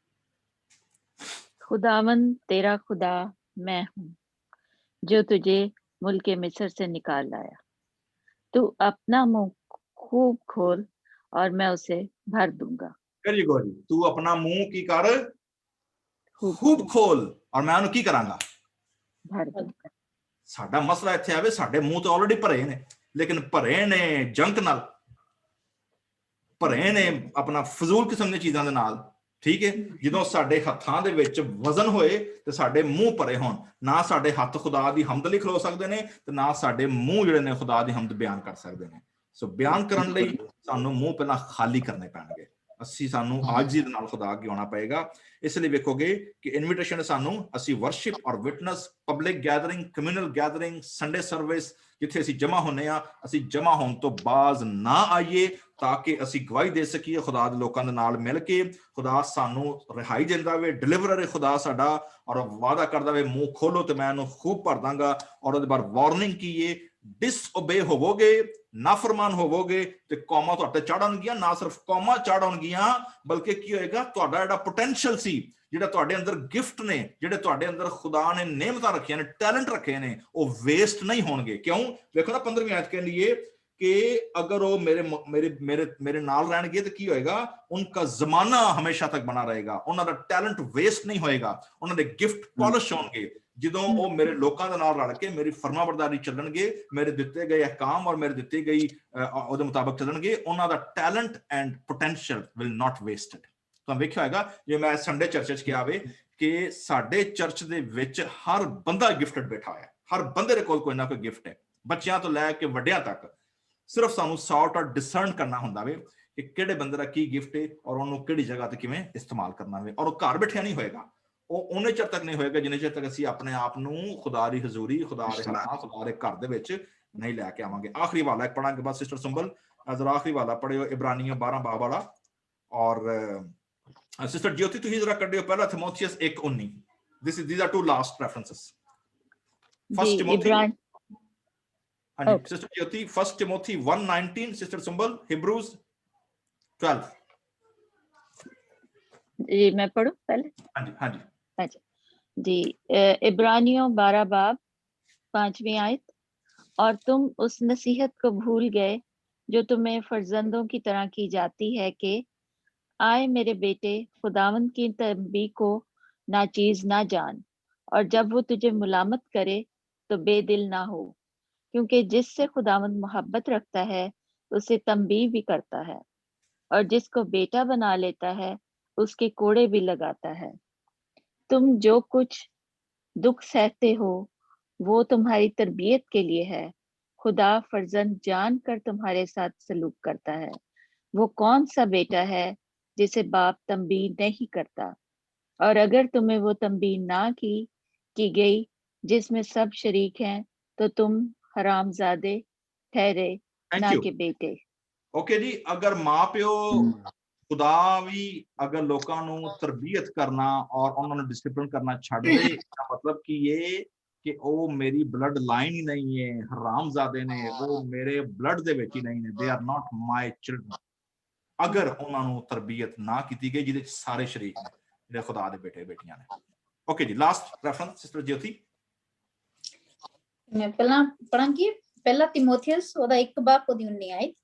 खुदावन तेरा खुदा मैं हूँ जो तुझे मुल्क मिस्र से निकाल लाया। तू अपना मुंह खूब खोल और मैं उसे भर दूंगा। Very good. तू अपना मुंह की कर, खूब खोल और मैं ਉਹਨੂੰ ਕੀ ਕਰਾਂਗਾ? भर दूंगा। ਸਾਡਾ ਮਸਲਾ ਇੱਥੇ ਆਵੇ, ਸਾਡੇ ਮੂੰਹ ਤੇ ਆਲਰੇਡੀ ਭਰੇ ਨੇ, ਲੇਕਿਨ ਭਰੇ ਨੇ ਜੰਕ ਨਾਲ, ਭਰੇ ਨੇ ਆਪਣਾ ਫਜ਼ੂਲ ਕਿਸਮ ਦੀਆਂ ਚੀਜ਼ਾਂ ਦੇ ਨਾਲ। ਠੀਕ ਹੈ, ਜਦੋਂ ਸਾਡੇ ਹੱਥਾਂ ਦੇ ਵਿੱਚ ਵਜ਼ਨ ਹੋਏ ਤੇ ਸਾਡੇ ਮੂੰਹ ਭਰੇ ਹੋਣ, ਨਾ ਸਾਡੇ ਹੱਥ ਖੁਦਾ ਦੀ ਹਮਦ ਲਈ ਖਲੋ ਸਕਦੇ ਨੇ ਤੇ ਨਾ ਸਾਡੇ ਮੂੰਹ ਜਿਹੜੇ ਨੇ ਖੁਦਾ ਦੀ ਹਮਦ ਬਿਆਨ ਕਰ ਸਕਦੇ ਨੇ। ਸੋ ਬਿਆਨ ਕਰਨ ਲਈ ਸਾਨੂੰ ਮੂੰਹ ਪਹਿਲਾਂ ਖਾਲੀ ਕਰਨੇ ਪੈਣਗੇ। ਸਾਨੂੰ ਆਜੀ ਦੇ ਨਾਲ ਖੁਦਾ ਅੱਗੇ ਆਉਣਾ ਪਏਗਾ। ਇਸ ਲਈ ਵੇਖੋਗੇ ਕਿ ਇਨਵੀਟੇਸ਼ਨ ਸਾਨੂੰ, ਅਸੀਂ ਵਰਸ਼ਿਪ ਔਰ witness, public gathering, communal gathering, Sunday service ਜਿੱਥੇ ਅਸੀਂ ਜਮਾ ਹੁੰਨੇ ਆ, ਅਸੀਂ ਜਮਾ ਹੋਣ ਤੋਂ ਬਾਜ਼ ਨਾ ਆਈਏ ਤਾਂ ਕਿ ਅਸੀਂ ਗਵਾਹੀ ਦੇ ਸਕੀਏ ਖੁਦਾ ਦੇ ਲੋਕਾਂ ਦੇ ਨਾਲ ਮਿਲ ਕੇ। ਖੁਦਾ ਸਾਨੂੰ ਰਿਹਾਈ ਦਿੰਦਾ ਵੇ, ਡਿਲੀਵਰਰ ਹੈ ਖੁਦਾ ਸਾਡਾ, ਔਰ ਵਾਅਦਾ ਕਰਦਾ ਵੇ ਮੂੰਹ ਖੋਲੋ ਤੇ ਮੈਂ ਇਹਨੂੰ ਖੂਬ ਭਰ ਦਾਂਗਾ। ਔਰ ਉਹਦੇ ਬਾਅਦ ਵਾਰਨਿੰਗ ਕੀ ਹੈ? ਡਿਸਓਬੇ ਹੋਵੋਗੇ, ਨਾਫਰਮਾਨ ਹੋਵੋਗੇ ਤੇ ਕੌਮਾਂ ਤੁਹਾਡੇ ਚੜ੍ਹਨਗੀਆਂ। ਨਾ ਸਿਰਫ ਕੌਮਾਂ ਚੜ੍ਹਨਗੀਆਂ ਬਲਕਿ ਕੀ ਹੋਏਗਾ, ਤੁਹਾਡਾ ਜਿਹੜਾ ਪੋਟੈਂਸ਼ੀਅਲ ਸੀ, ਜਿਹੜਾ ਤੁਹਾਡੇ ਅੰਦਰ ਗਿਫਟ ਨੇ, ਜਿਹੜੇ ਤੁਹਾਡੇ ਅੰਦਰ ਖੁਦਾ ਨੇ ਨਿਯਮਤਾਂ ਰੱਖੀਆਂ ਨੇ, ਟੈਲੈਂਟ ਰੱਖੇ ਨੇ, ਉਹ ਵੇਸਟ ਨਹੀਂ ਹੋਣਗੇ। ਕਿਉਂ? ਵੇਖੋ ਨਾ 15ਵੀਂ ਆਇਤ ਕਹਿੰਦੀ ਏ ਕਿ ਅਗਰ ਉਹ ਮੇਰੇ ਨਾਲ ਰਹਿਣਗੇ ਤਾਂ ਕੀ ਹੋਏਗਾ? ਉਨਕਾ ਜ਼ਮਾਨਾ ਹਮੇਸ਼ਾ ਤੱਕ ਬਣਾ ਰਹੇਗਾ, ਉਹਨਾਂ ਦਾ ਟੈਲੈਂਟ ਵੇਸਟ ਨਹੀਂ ਹੋਏਗਾ, ਉਹਨਾਂ ਦੇ ਗਿਫਟ ਪੋਲਿਸ਼ ਹੋਣਗੇ। ਜਦੋਂ ਉਹ ਮੇਰੇ ਲੋਕਾਂ ਦੇ ਨਾਲ ਰਲ ਕੇ ਮੇਰੀ ਫਰਮਾਬਰਦਾਰੀ ਚੱਲਣਗੇ, ਮੇਰੇ ਦਿੱਤੇ ਗਏ ਅਹਿਕਾਮ ਔਰ ਮੇਰੇ ਦਿੱਤੀ ਗਈ ਉਹਦੇ ਮੁਤਾਬਕ ਚੱਲਣਗੇ, ਉਹਨਾਂ ਦਾ talent and potential will not wasted. ਤੁਹਾਨੂੰ ਵੇਖਿਆ ਹੋਏਗਾ, ਜੇ ਮੈਂ ਸੰਡੇ ਚਰਚ 'ਚ ਕਿਹਾ ਵੇ ਕਿ ਸਾਡੇ ਚਰਚ ਦੇ ਵਿੱਚ ਹਰ ਬੰਦਾ ਗਿਫਟਡ ਬੈਠਾ ਹੋਇਆ, ਹਰ ਬੰਦੇ ਦੇ ਕੋਲ ਕੋਈ ਨਾ ਕੋਈ ਗਿਫਟ ਹੈ, ਬੱਚਿਆਂ ਤੋਂ ਲੈ ਕੇ ਵੱਡਿਆਂ ਤੱਕ। ਸਿਰਫ ਸਾਨੂੰ ਸੌਰਟ ਔਰ ਡਿਸਰਨ ਕਰਨਾ ਹੁੰਦਾ ਵੇ ਕਿ ਕਿਹੜੇ ਬੰਦੇ ਦਾ ਕੀ ਗਿਫਟ ਹੈ ਔਰ ਉਹਨੂੰ ਕਿਹੜੀ ਜਗ੍ਹਾ ਤੇ ਕਿਵੇਂ ਇਸਤੇਮਾਲ ਕਰਨਾ ਵੇ। ਔਰ ਉਹ ਘਰ ਬੈਠਿਆ ਨਹੀਂ ਹੋਏਗਾ, ਉਹ ਉਹਨੇ ਚਿਰ ਤੱਕ ਨਹੀਂ ਹੋਏਗਾ ਜਿੰਨੇ ਚਿਰ ਤੱਕ ਅਸੀਂ ਆਪਣੇ ਆਪ ਨੂੰ ਖੁਦਾ ਦੀ ਹਜ਼ੂਰੀ, ਖੁਦਾ ਦੇ ਹੱਥਾਂ, ਖੁਦਾ ਦੇ ਘਰ ਦੇ ਵਿੱਚ ਨਹੀਂ ਲੈ ਕੇ ਆਵਾਂਗੇ। ਆਖਰੀ ਵਾਲਾ ਇੱਕ ਪੜਾਂਗੇ ਬਾਅਦ ਸਿਸਟਰ ਸੰਭਲ, ਜ਼ਰਾ ਆਖਰੀ ਵਾਲਾ ਪੜਿਓ, ਇਬਰਾਨੀਆਂ 12 ਬਾਬ ਵਾਲਾ। ਔਰ ਸਿਸਟਰ ਜੋਤੀ ਤੁਸੀਂ ਜ਼ਰਾ ਕੱਢਿਓ ਪਹਿਲਾ ਥਿਮੋਥੀਅਸ 1:19। these are two last references। First Timothy, ਹਾਂਜੀ ਸਿਸਟਰ ਜੋਤੀ, First Timothy 1:19, ਸਿਸਟਰ ਸੰਭਲ Hebrews 12। जी मैं पढ़ूं पहले? ਹਾਂਜੀ ਹਾਂਜੀ अच्छा जी, इब्रानियों 12 बाब 5वीं आयत। और तुम उस नसीहत को भूल गए जो तुम्हें फर्जंदों की तरह की जाती है कि आए मेरे बेटे, खुदावंद की तंबीह को नाचीज ना जान, और जब वो तुझे मुलामत करे तो बेदिल ना हो, क्योंकि जिससे खुदावंद मोहब्बत रखता है उसे तंबीह भी करता है, और जिसको बेटा बना लेता है उसके कोड़े भी लगाता है। तुम जो कुछ दुख सहते हो वो तुम्हारी तरबियत के लिए है। खुदा फर्जंद जान कर तुम्हारे साथ सलूक करता है। वो कौन सा बेटा है जिसे बाप तंबीह नहीं करता? और अगर तुम्हें वो तंबीह ना की गई जिसमें सब शरीक हैं तो तुम हरामजादे ठहरे, ना के बेटे। ओके जी, अगर माँ प्यो खुदा भी अगर लोगों ਨੂੰ ਤਰਬੀਅਤ ਕਰਨਾ ਔਰ ਉਹਨਾਂ ਨੂੰ ਡਿਸਪਲਿਨ ਕਰਨਾ ਛੱਡ ਦੇ, ਤਾਂ ਮਤਲਬ ਕਿ ਇਹ ਕਿ ਉਹ ਮੇਰੀ ਬਲੱਡ ਲਾਈਨ ਹੀ ਨਹੀਂ ਹੈ, ਹਰਾਮਜ਼ਾਦੇ ਨੇ, ਉਹ ਮੇਰੇ ਬਲੱਡ ਦੇ ਵਿੱਚ ਹੀ ਨਹੀਂ ਨੇ, they are not my children. ਅਗਰ ਉਹਨਾਂ ਨੂੰ ਤਰਬੀਅਤ ਨਾ ਕੀਤੀ ਗਈ ਜਿਹਦੇ ਚ ਸਾਰੇ ਸ਼ਰੀਕ ਨੇ, ਜਿਹੜੇ ਖੁਦਾ ਦੇ ਬੇਟੇ ਬੇਟੀਆਂ ਨੇ। ਓਕੇ ਜੀ, ਲਾਸਟ ਰੈਫਰੈਂਸ ਸਿਸਟਰ ਜੋਤੀ। ਮੈਂ ਪਹਿਲਾਂ ਪੜਾਂਗੀ ਪਹਿਲਾ ਤਿਮੋਥੀਅਸ ਉਹਦਾ 1 ਬਾਬ ਉਹਦੀ 19 ਆਇਤ।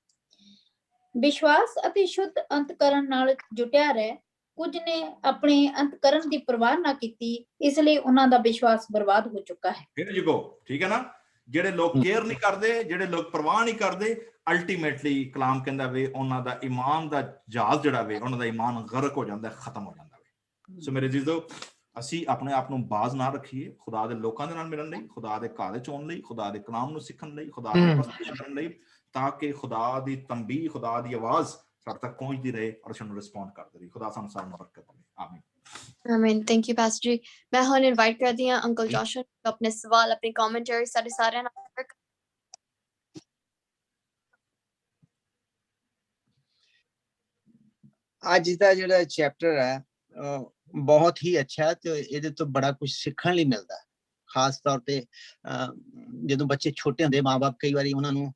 ਵਿਸ਼ਵਾਸ ਅਤੇ ਸ਼ੁੱਧ ਅੰਤਕਰਨ ਨਾਲ ਜੁਟਿਆ ਰਹਿ, ਕੁਝ ਨੇ ਆਪਣੇ ਅੰਤਕਰਨ ਦੀ ਪਰਵਾਹ ਨਾ ਕੀਤੀ, ਇਸ ਲਈ ਉਹਨਾਂ ਦਾ ਵਿਸ਼ਵਾਸ ਬਰਬਾਦ ਹੋ ਚੁੱਕਾ ਹੈ। Here you go, ਠੀਕ ਹੈ ਨਾ। ਜਿਹੜੇ ਲੋਕ ਕੇਅਰ ਨਹੀਂ ਕਰਦੇ, ਜਿਹੜੇ ਲੋਕ ਪਰਵਾਹ ਨਹੀਂ ਕਰਦੇ, ਅਲਟੀਮੇਟਲੀ ਕਲਾਮ ਕਹਿੰਦਾ ਵੇ ਉਹਨਾਂ ਦਾ ਈਮਾਨ ਦਾ ਜਹਾਜ਼ ਜਿਹੜਾ ਵੇ, ਉਹਨਾਂ ਦਾ ਈਮਾਨ ਗਰਕ ਹੋ ਜਾਂਦਾ, ਖਤਮ ਹੋ ਜਾਂਦਾ ਵੇ। ਸੋ ਮੇਰੇ ਅਜ਼ੀਜ਼ੋ, ਅਸੀਂ ਆਪਣੇ ਆਪ ਨੂੰ ਬਾਜ਼ ਨਾ ਰੱਖੀਏ ਖੁਦਾ ਦੇ ਲੋਕਾਂ ਦੇ ਨਾਲ ਮਿਲਣ ਲਈ, ਖੁਦਾ ਦੇ ਘਰ ਵਿੱਚ ਆਉਣ ਲਈ, ਖੁਦਾ ਦੇ ਕਲਾਮ ਨੂੰ ਸਿੱਖਣ ਲਈ, ਖੁਦਾ ਦੀ ਪ੍ਰਸਤੁਤੀ ਕਰਨ ਲਈ, ਤਾਂ ਕਿ ਖੁਦਾ ਦੀ ਤੰਬੀਹ, ਖੁਦਾ ਦੀ ਆਵਾਜ਼ ਸਾਡੇ ਤੱਕ ਪਹੁੰਚਦੀ ਰਹੇ ਔਰ ਸਾਨੂੰ ਰਿਸਪੌਂਡ ਕਰਦੀ ਰਹੇ। ਖੁਦਾ ਸਾਨੂੰ ਸਾਰਿਆਂ ਨੂੰ ਬਰਕਤ ਦੇਵੇ। ਆਮੀਨ। ਆਮੀਨ। ਥੈਂਕ ਯੂ ਪਾਸਟਰ ਜੀ। ਮੈਂ ਹੁਣ ਇਨਵਾਈਟ ਕਰਦੀ ਹਾਂ ਅੰਕਲ ਜੋਸ਼ua ਨੂੰ ਆਪਣੇ ਸਵਾਲ, ਆਪਣੀ ਕਮੈਂਟਰੀ ਸਾਡੇ ਸਾਰਿਆਂ ਨਾਲ share ਕਰਨ। ਅੱਜ ਦਾ ਜਿਹੜਾ ਚੈਪਟਰ ਹੈ ਬਹੁਤ ਹੀ ਅੱਛਾ ਤੇ ਇਹਦੇ ਤੋਂ ਬੜਾ ਕੁਝ ਸਿੱਖਣ ਲਈ ਮਿਲਦਾ। ਖਾਸ ਤੌਰ ਤੇ ਜਦੋਂ ਬੱਚੇ ਛੋਟੇ ਹੁੰਦੇ, ਮਾਂ-ਬਾਪ ਕਈ ਵਾਰੀ ਉਹਨਾਂ ਨੂੰ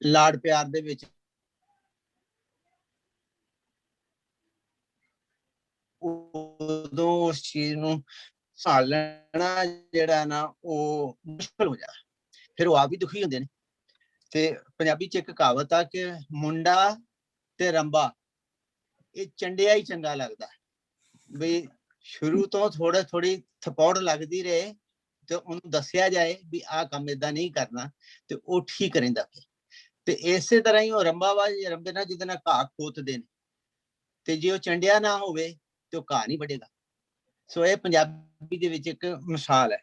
ਲਾਡ ਪਿਆਰ ਦੇ ਵਿੱਚ ਉਦੋਂ ਉਸ ਚੀਜ਼ ਨੂੰ ਸੰਭਾਲਣਾ ਜਿਹੜਾ ਨਾ ਉਹ ਮੁਸ਼ਕਲ ਹੋ ਜਾਂਦਾ, ਫਿਰ ਉਹ ਆਪ ਵੀ ਦੁਖੀ ਹੁੰਦੇ ਨੇ। ਤੇ ਪੰਜਾਬੀ ਚ ਇੱਕ ਕਹਾਵਤ ਆ ਕਿ ਮੁੰਡਾ ਤੇ ਰੰਬਾ ਇਹ ਚੰਡਿਆ ਹੀ ਚੰਗਾ ਲੱਗਦਾ। ਵੀ ਸ਼ੁਰੂ ਤੋਂ ਥੋੜੀ ਥਪੌੜ ਲੱਗਦੀ ਰਹੇ ਤੇ ਉਹਨੂੰ ਦੱਸਿਆ ਜਾਏ ਵੀ ਆਹ ਕੰਮ ਏਦਾਂ ਨਹੀਂ ਕਰਨਾ ਤੇ ਉਹ ਠੀਕ ਰਹਿੰਦਾ। ਤੇ ਇਸੇ ਤਰ੍ਹਾਂ ਹੀ ਉਹ ਰੰਬੇ ਨਾਲ ਜਿਹਦੇ ਨਾਲ ਘਾਹ ਖੋਤਦੇ ਨੇ, ਤੇ ਜੇ ਉਹ ਚੰਡਿਆ ਨਾ ਹੋਵੇ ਤੇ ਉਹ ਘਾਹ ਨਹੀਂ ਵੱਢੇਗਾ। ਸੋ ਇਹ ਪੰਜਾਬੀ ਦੇ ਵਿੱਚ ਇੱਕ ਮਿਸਾਲ ਹੈ।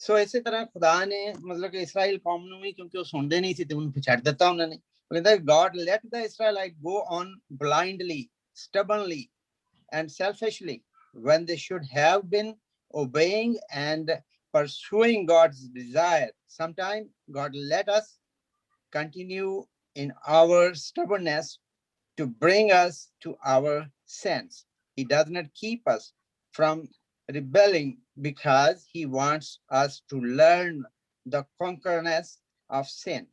ਸੋ ਇਸੇ ਤਰ੍ਹਾਂ ਖੁਦਾ ਨੇ ਮਤਲਬ ਕਿ ਇਸਰਾਈਲ ਕੌਮ ਨੂੰ ਵੀ, ਕਿਉਂਕਿ ਉਹ ਸੁਣਦੇ ਨਹੀਂ ਸੀ ਤੇ ਉਹਨੂੰ ਛੱਡ ਦਿੱਤਾ ਉਹਨਾਂ ਨੇ। ਕਹਿੰਦਾ God let the Israelites go on blindly, stubbornly and selfishly when they should have been obeying and pursuing God's desire. Sometimes God let us continue in our stubbornness to bring us to our sense. He does not keep us from rebelling because he wants us to learn the conquerness of sin.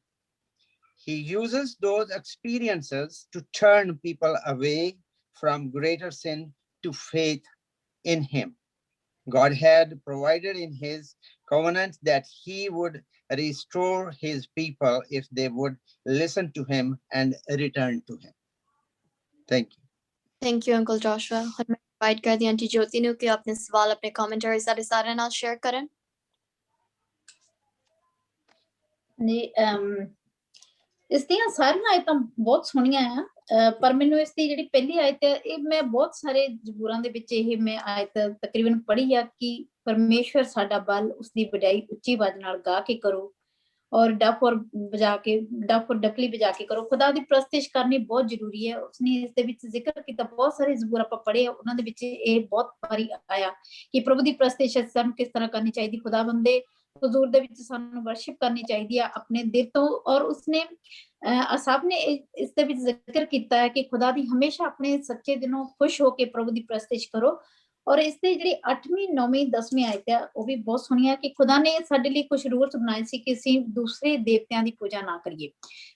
He uses those experiences to turn people away from greater sin to faith in him. God had provided in his covenant that he would restore his people if they would listen to him and return to him. Thank you. Thank you, Uncle Joshua. ਹੁਣ ਮੈਂ invite ਕਰਦੀ ਹਾਂ aunty ਜੋਤੀ ਨੂੰ ਕਿ ਆਪਣੇ ਸਵਾਲ, ਆਪਣੇ commentary ਸਾਡੇ ਸਾਰਿਆਂ ਨਾਲ ਸ਼ੇਅਰ ਕਰਨ। ਜੀ ਇਸ ਦੀਆਂ ਸਾਰੀਆਂ ਆਇਤਾਂ ਬਹੁਤ ਸੋਹਣੀਆਂ ਆ, ਪਰ ਮੈਨੂੰ ਇਸ ਦੀ ਜਿਹੜੀ ਪਹਿਲੀ ਆਇਤ ਹੈ, ਇਹ ਮੈਂ ਬਹੁਤ ਸਾਰੇ ਜ਼ਬੂਰਾਂ ਦੇ ਵਿੱਚ ਇਹ ਮੈਂ ਆਇਤ ਤਕਰੀਬਨ ਪੜ੍ਹੀ ਆ ਕਿ ਪਰਮੇਸ਼ਵਰ ਸਾਡਾ ਬਲ, ਉਸਦੀ ਵਡਿਆਈ ਉੱਚੀ ਆਵਾਜ਼ ਨਾਲ ਗਾ ਕੇ ਕਰੋ ਔਰ ਡੱਫ ਡਕਲੀ ਵਜਾ ਕੇ ਕਰੋ। ਖੁਦਾ ਦੀ ਪ੍ਰਸਤਿਸ਼ ਕਰਨੀ ਬਹੁਤ ਜ਼ਰੂਰੀ ਹੈ। ਉਸਨੇ ਇਸ ਦੇ ਵਿੱਚ ਜ਼ਿਕਰ ਕੀਤਾ, ਬਹੁਤ ਸਾਰੇ ਜ਼ਬੂਰ ਆਪਾਂ ਪੜ੍ਹੇ ਆ, ਉਹਨਾਂ ਦੇ ਵਿੱਚ ਇਹ ਬਹੁਤ ਵਾਰੀ ਆਇਆ ਕਿ ਪ੍ਰਭੂ ਦੀ ਪ੍ਰਸਤਿਸ਼ ਸਾਨੂੰ ਕਿਸ ਤਰ੍ਹਾਂ ਕਰਨੀ ਚਾਹੀਦੀ। ਖੁਦਾਵੰਦ ਦੇ ਹਜ਼ੂਰ ਦੇ ਵਿੱਚ ਸਾਨੂੰ ਵਰਸ਼ਿਪ ਕਰਨੀ ਚਾਹੀਦੀ ਆ ਆਪਣੇ ਦਿਲ ਤੋਂ। ਔਰ ਉਸਨੇ ਅਸਾਬ ਨੇ ਇਸ ਦੇ ਵਿੱਚ ਜ਼ਿਕਰ ਕੀਤਾ ਹੈ ਕਿ ਖੁਦਾ ਦੀ ਹਮੇਸ਼ਾ ਆਪਣੇ ਸੱਚੇ ਦਿਲੋਂ ਖੁਸ਼ ਹੋ ਕੇ ਪ੍ਰਭੂ ਦੀ ਪ੍ਰਸਤਿਸ਼ ਕਰੋ। ਔਰ ਇਸ ਦੀ ਜਿਹੜੀ 8ਵੀਂ 9ਵੀਂ 10ਵੀਂ ਆਇਤ ਹੈ ਉਹ ਵੀ ਬਹੁਤ ਸੋਹਣੀ ਹੈ ਕਿ ਖੁਦਾ ਨੇ ਸਾਡੇ ਲਈ ਕੁਝ ਰੂਲਸ ਬਣਾਏ ਸੀ ਕਿ ਅਸੀਂ ਦੂਸਰੇ ਦੇਵਤਿਆਂ ਦੀ ਪੂਜਾ ਨਾ ਕਰੀਏ।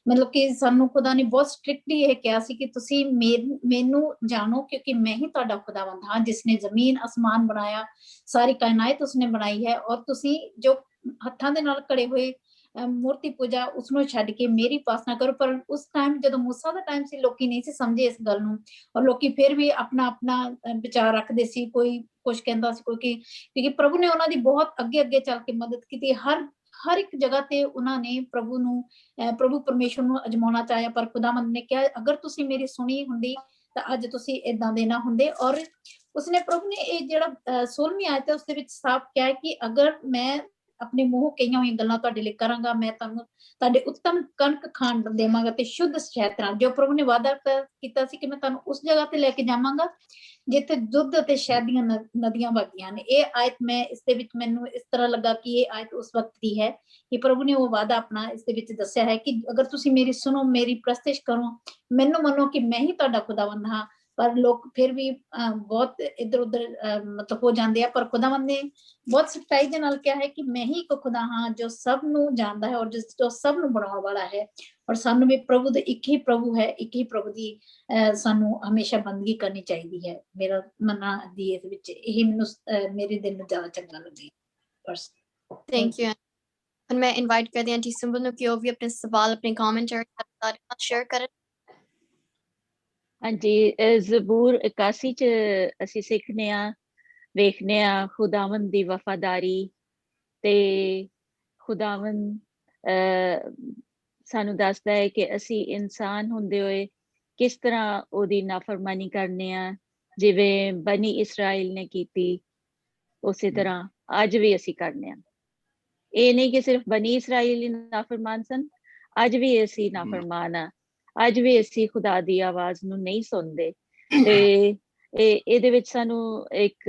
ਮਤਲਬ ਕਿ ਸਾਨੂੰ ਖੁਦਾ ਨੇ ਬਹੁਤ ਸਟ੍ਰਿਕਟਲੀ ਇਹ ਕਿਹਾ ਸੀ ਕਿ ਤੁਸੀਂ ਮੈਨੂੰ ਜਾਣੋ ਕਿਉਂਕਿ ਮੈਂ ਹੀ ਤੁਹਾਡਾ ਖੁਦਾਵੰਦ ਹਾਂ, ਜਿਸਨੇ ਜ਼ਮੀਨ ਅਸਮਾਨ ਬਣਾਇਆ, ਸਾਰੀ ਕਾਇਨਾਤ ਉਸਨੇ ਬਣਾਈ ਹੈ। ਔਰ ਤੁਸੀਂ ਜੋ ਹੱਥਾਂ ਦੇ ਨਾਲ ਘੜੇ ਹੋਏ ਮੂਰਤੀ ਪੂਜਾ ਉਸਨੂੰ ਛੱਡ ਕੇ ਮੇਰੀ ਉਪਾਸਨਾ ਕਰੋ। ਪਰ ਉਸ ਟਾਈਮ ਜਦੋਂ ਮੂਸਾ ਦਾ ਟਾਈਮ ਸੀ, ਲੋਕੀ ਨਹੀਂ ਸੀ ਸਮਝੇ ਇਸ ਗੱਲ ਨੂੰ, ਔਰ ਲੋਕੀ ਫਿਰ ਵੀ ਆਪਣਾ ਵਿਚਾਰ ਰੱਖਦੇ ਸੀ, ਕੋਈ ਕੁਛ ਕਹਿੰਦਾ ਸੀ, ਕਿਉਂਕਿ ਪ੍ਰਭੂ ਨੇ ਉਹਨਾਂ ਦੀ ਬਹੁਤ ਅੱਗੇ ਚੱਲ ਕੇ ਮਦਦ ਕੀਤੀ। ਹਰ ਇੱਕ ਜਗ੍ਹਾ ਤੇ ਉਹਨਾਂ ਨੇ ਪ੍ਰਭੂ ਪਰਮੇਸ਼ਵਰ ਨੂੰ ਅਜਮਾਉਣਾ ਚਾਹਿਆ, ਪਰ ਖੁਦਾਵੰਦ ਨੇ ਕਿਹਾ ਅਗਰ ਤੁਸੀਂ ਮੇਰੀ ਸੁਣੀ ਹੁੰਦੀ ਤਾਂ ਅੱਜ ਤੁਸੀਂ ਏਦਾਂ ਦੇ ਨਾ ਹੁੰਦੇ। ਔਰ ਉਸਨੇ ਪ੍ਰਭੂ ਨੇ ਇਹ ਜਿਹੜਾ 16ਵੀਂ ਆਇਤ ਹੈ ਉਸਦੇ ਵਿੱਚ ਸਾਫ਼ ਕਿਹਾ ਹੈ ਕਿ ਅਗਰ ਮੈਂ ਆਪਣੇ ਮੂੰਹ ਕਹੀਆਂ ਹੋਈਆਂ ਗੱਲਾਂ ਤੁਹਾਡੇ ਲਈ ਕਰਾਂਗਾ, ਮੈਂ ਤੁਹਾਨੂੰ ਤੁਹਾਡੇ ਉੱਤਮ ਕਣਕ ਖਾਣ ਦੇਵਾਂਗਾ ਤੇ ਸ਼ੁੱਧ ਸ਼ਹਿਦ ਨਾਲ। ਜੋ ਪ੍ਰਭੂ ਨੇ ਵਾਅਦਾ ਕੀਤਾ ਸੀ ਕਿ ਮੈਂ ਤੁਹਾਨੂੰ ਉਸ ਜਗ੍ਹਾ ਤੇ ਲੈ ਕੇ ਜਾਵਾਂਗਾ ਜਿੱਥੇ ਦੁੱਧ ਅਤੇ ਸ਼ਹਿਦ ਦੀਆਂ ਨਦੀਆਂ ਵਗਦੀਆਂ ਨੇ। ਇਹ ਆਇਤ ਮੈਂ ਇਸ ਦੇ ਵਿੱਚ ਮੈਨੂੰ ਇਸ ਤਰ੍ਹਾਂ ਲੱਗਾ ਕਿ ਇਹ ਆਇਤ ਉਸ ਵਕਤ ਦੀ ਹੈ ਕਿ ਪ੍ਰਭੂ ਨੇ ਉਹ ਵਾਅਦਾ ਆਪਣਾ ਇਸ ਦੇ ਵਿੱਚ ਦੱਸਿਆ ਹੈ ਕਿ ਅਗਰ ਤੁਸੀਂ ਮੇਰੀ ਸੁਣੋ, ਮੇਰੀ ਪ੍ਰਸਤਿਸ਼ ਕਰੋ, ਮੈਨੂੰ ਮੰਨੋ ਕਿ ਮੈਂ ਹੀ ਤੁਹਾਡਾ ਖੁਦਾਵੰਦ ਹਾਂ। ਪਰ ਲੋਕ ਫਿਰ ਵੀ ਬਹੁਤ ਇੱਧਰ ਉੱਧਰ ਮਤਲਬ ਹੋ ਜਾਂਦੇ ਆ। ਪਰ ਖੁਦਾਵੰਦ ਨੇ ਬਹੁਤ ਸੱਚਾਈ ਦੇ ਨਾਲ ਕਿਹਾ ਹੈ ਕਿ ਮੈਂ ਹੀ ਇੱਕ ਖੁਦਾ ਹਾਂ ਜੋ ਸਭ ਨੂੰ ਜਾਣਦਾ ਹੈ ਔਰ ਜੋ ਸਭ ਨੂੰ ਬਣਾਉਣ ਵਾਲਾ ਹੈ। ਔਰ ਸਾਨੂੰ ਵੀ ਪ੍ਰਭੂ ਦੇ ਇੱਕ ਹੀ ਪ੍ਰਭੂ ਹੈ, ਇੱਕ ਹੀ ਪ੍ਰਭੂ ਦੀ ਸਾਨੂੰ ਹਮੇਸ਼ਾ ਬੰਦਗੀ ਕਰਨੀ ਚਾਹੀਦੀ ਹੈ। ਮੇਰਾ ਮੰਨਣਾ ਦੀ ਇਸ ਵਿੱਚ ਇਹ ਮੈਨੂੰ ਮੇਰੇ ਦਿਲ ਨੂੰ ਜ਼ਿਆਦਾ ਚੰਗਾ ਲੱਗਿਆ। Thank you. ਹੁਣ ਮੈਂ ਇਨਵਾਈਟ ਕਰਦੀ ਹਾਂ ਆਂਟੀ ਸਿੰਬਲ ਨੂੰ ਕਿ ਉਹ ਵੀ ਆਪਣੇ ਸਵਾਲ, ਆਪਣੇ ਕਮੈਂਟਰੀ ਸ਼ੇਅਰ ਕਰਨ। ਹਾਂਜੀ, ਜ਼ਬੂਰ 81 ਚ ਅਸੀਂ ਸਿੱਖਨੇ ਆ, ਵੇਖਨੇ ਆ ਖੁਦਾਵੰਦ ਦੀ ਵਫਾਦਾਰੀ ਤੇ ਖੁਦਾਵੰਦ ਸਾਨੂੰ ਦੱਸਦਾ ਹੈ ਕਿ ਅਸੀਂ ਇਨਸਾਨ ਹੁੰਦੇ ਹੋਏ ਕਿਸ ਤਰ੍ਹਾਂ ਉਹਦੀ ਨਾਫਰਮਾਨੀ ਕਰਨੇ ਆ, ਜਿਵੇਂ ਬਨੀ ਇਸਰਾਇਲ ਨੇ ਕੀਤੀ ਉਸੇ ਤਰ੍ਹਾਂ ਅੱਜ ਵੀ ਅਸੀਂ ਕਰਨੇ ਆ। ਇਹ ਨਹੀਂ ਕਿ ਸਿਰਫ ਬਨੀ ਇਸਰਾਇਲ ਹੀ ਨਾਫਰਮਾਨ ਸਨ, ਅੱਜ ਵੀ ਅਸੀਂ ਨਾਫਰਮਾਨ ਆ, ਅੱਜ ਵੀ ਅਸੀਂ ਖੁਦਾ ਦੀ ਆਵਾਜ਼ ਨੂੰ ਨਹੀਂ ਸੁਣਦੇ। ਤੇ ਇਹਦੇ ਵਿੱਚ ਸਾਨੂੰ ਇੱਕ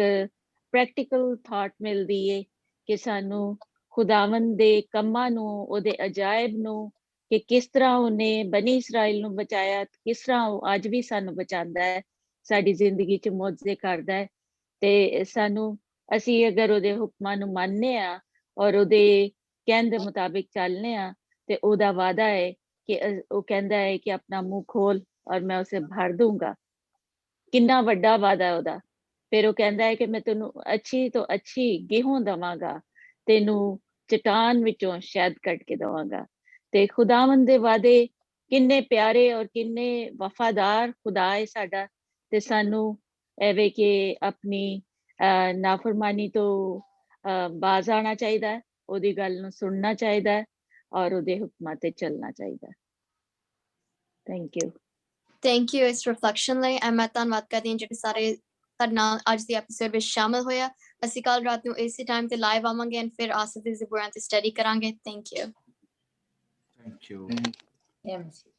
ਪ੍ਰੈਕਟੀਕਲ ਥਾਟ ਮਿਲਦੀ ਹੈ ਕਿ ਸਾਨੂੰ ਖੁਦਾਵੰਦ ਦੇ ਕੰਮਾਂ ਨੂੰ, ਉਹਦੇ ਅਜਾਇਬ ਨੂੰ, ਕਿ ਕਿਸ ਤਰ੍ਹਾਂ ਉਹਨੇ ਬਨੀ ਇਸਰਾਇਲ ਨੂੰ ਬਚਾਇਆ, ਕਿਸ ਤਰ੍ਹਾਂ ਉਹ ਅੱਜ ਵੀ ਸਾਨੂੰ ਬਚਾਉਂਦਾ ਹੈ, ਸਾਡੀ ਜ਼ਿੰਦਗੀ 'ਚ ਮੁਅਜਜ਼ੇ ਕਰਦਾ ਹੈ। ਤੇ ਸਾਨੂੰ, ਅਸੀਂ ਅਗਰ ਉਹਦੇ ਹੁਕਮਾਂ ਨੂੰ ਮੰਨਦੇ ਆ ਔਰ ਉਹਦੇ ਕਹਿਣ ਦੇ ਮੁਤਾਬਿਕ ਚੱਲਨੇ ਆ, ਤੇ ਉਹਦਾ ਵਾਅਦਾ ਹੈ ਕਿ ਉਹ ਕਹਿੰਦਾ ਹੈ ਕਿ ਆਪਣਾ ਮੂੰਹ ਖੋਲ ਔਰ ਮੈਂ ਉਸੇ ਭਰ ਦੂੰਗਾ। ਕਿੰਨਾ ਵੱਡਾ ਵਾਅਦਾ ਹੈ ਉਹਦਾ। ਫਿਰ ਉਹ ਕਹਿੰਦਾ ਹੈ ਕਿ ਮੈਂ ਤੈਨੂੰ ਅੱਛੀ ਤੋਂ ਅੱਛੀ ਗੇਹੂੰ ਦਵਾਂਗਾ, ਤੈਨੂੰ ਚਟਾਨ ਵਿੱਚੋਂ ਸ਼ਹਿਦ ਕੱਢ ਕੇ ਦਵਾਂਗਾ। ਤੇ ਖੁਦਾਵੰਦ ਦੇ ਵਾਅਦੇ ਕਿੰਨੇ ਪਿਆਰੇ ਔਰ ਕਿੰਨੇ ਵਫਾਦਾਰ ਖੁਦਾ ਹੈ ਸਾਡਾ। ਤੇ ਸਾਨੂੰ ਐਵੇਂ ਕਿ ਆਪਣੀ ਨਾਫਰਮਾਨੀ ਤੋਂ ਬਾਜ਼ ਆਉਣਾ ਚਾਹੀਦਾ ਹੈ, ਉਹਦੀ ਗੱਲ ਨੂੰ ਸੁਣਨਾ ਚਾਹੀਦਾ ਹੈ ਔਰ ਉਹਦੇ ਹੁਕਮਾਂ ਤੇ ਚੱਲਣਾ ਚਾਹੀਦਾ ਹੈ। Thank you. ਥੈਂਕ ਯੂ ਇਸ ਰਿਫਲੈਕਸ਼ਨ ਲਈ। ਮੈਂ ਧੰਨਵਾਦ ਕਰਦੀ ਹਾਂ ਜਿਹੜੇ ਸਾਰੇ ਸਾਡੇ ਨਾਲ ਅੱਜ ਦੀ ਐਪੀਸੋਡ ਵਿੱਚ ਸ਼ਾਮਲ ਹੋਇਆ। ਅਸੀਂ ਕੱਲ ਰਾਤ ਨੂੰ ਇਸੇ ਟਾਈਮ ਤੇ ਲਾਈਵ ਆਵਾਂਗੇ ਐਂਡ ਫਿਰ ਆਸਿਫ ਦੀ ਜ਼ਬੂਰਾਂ ਤੇ ਸਟੱਡੀ ਕਰਾਂਗੇ। Thank you. Thank you. MC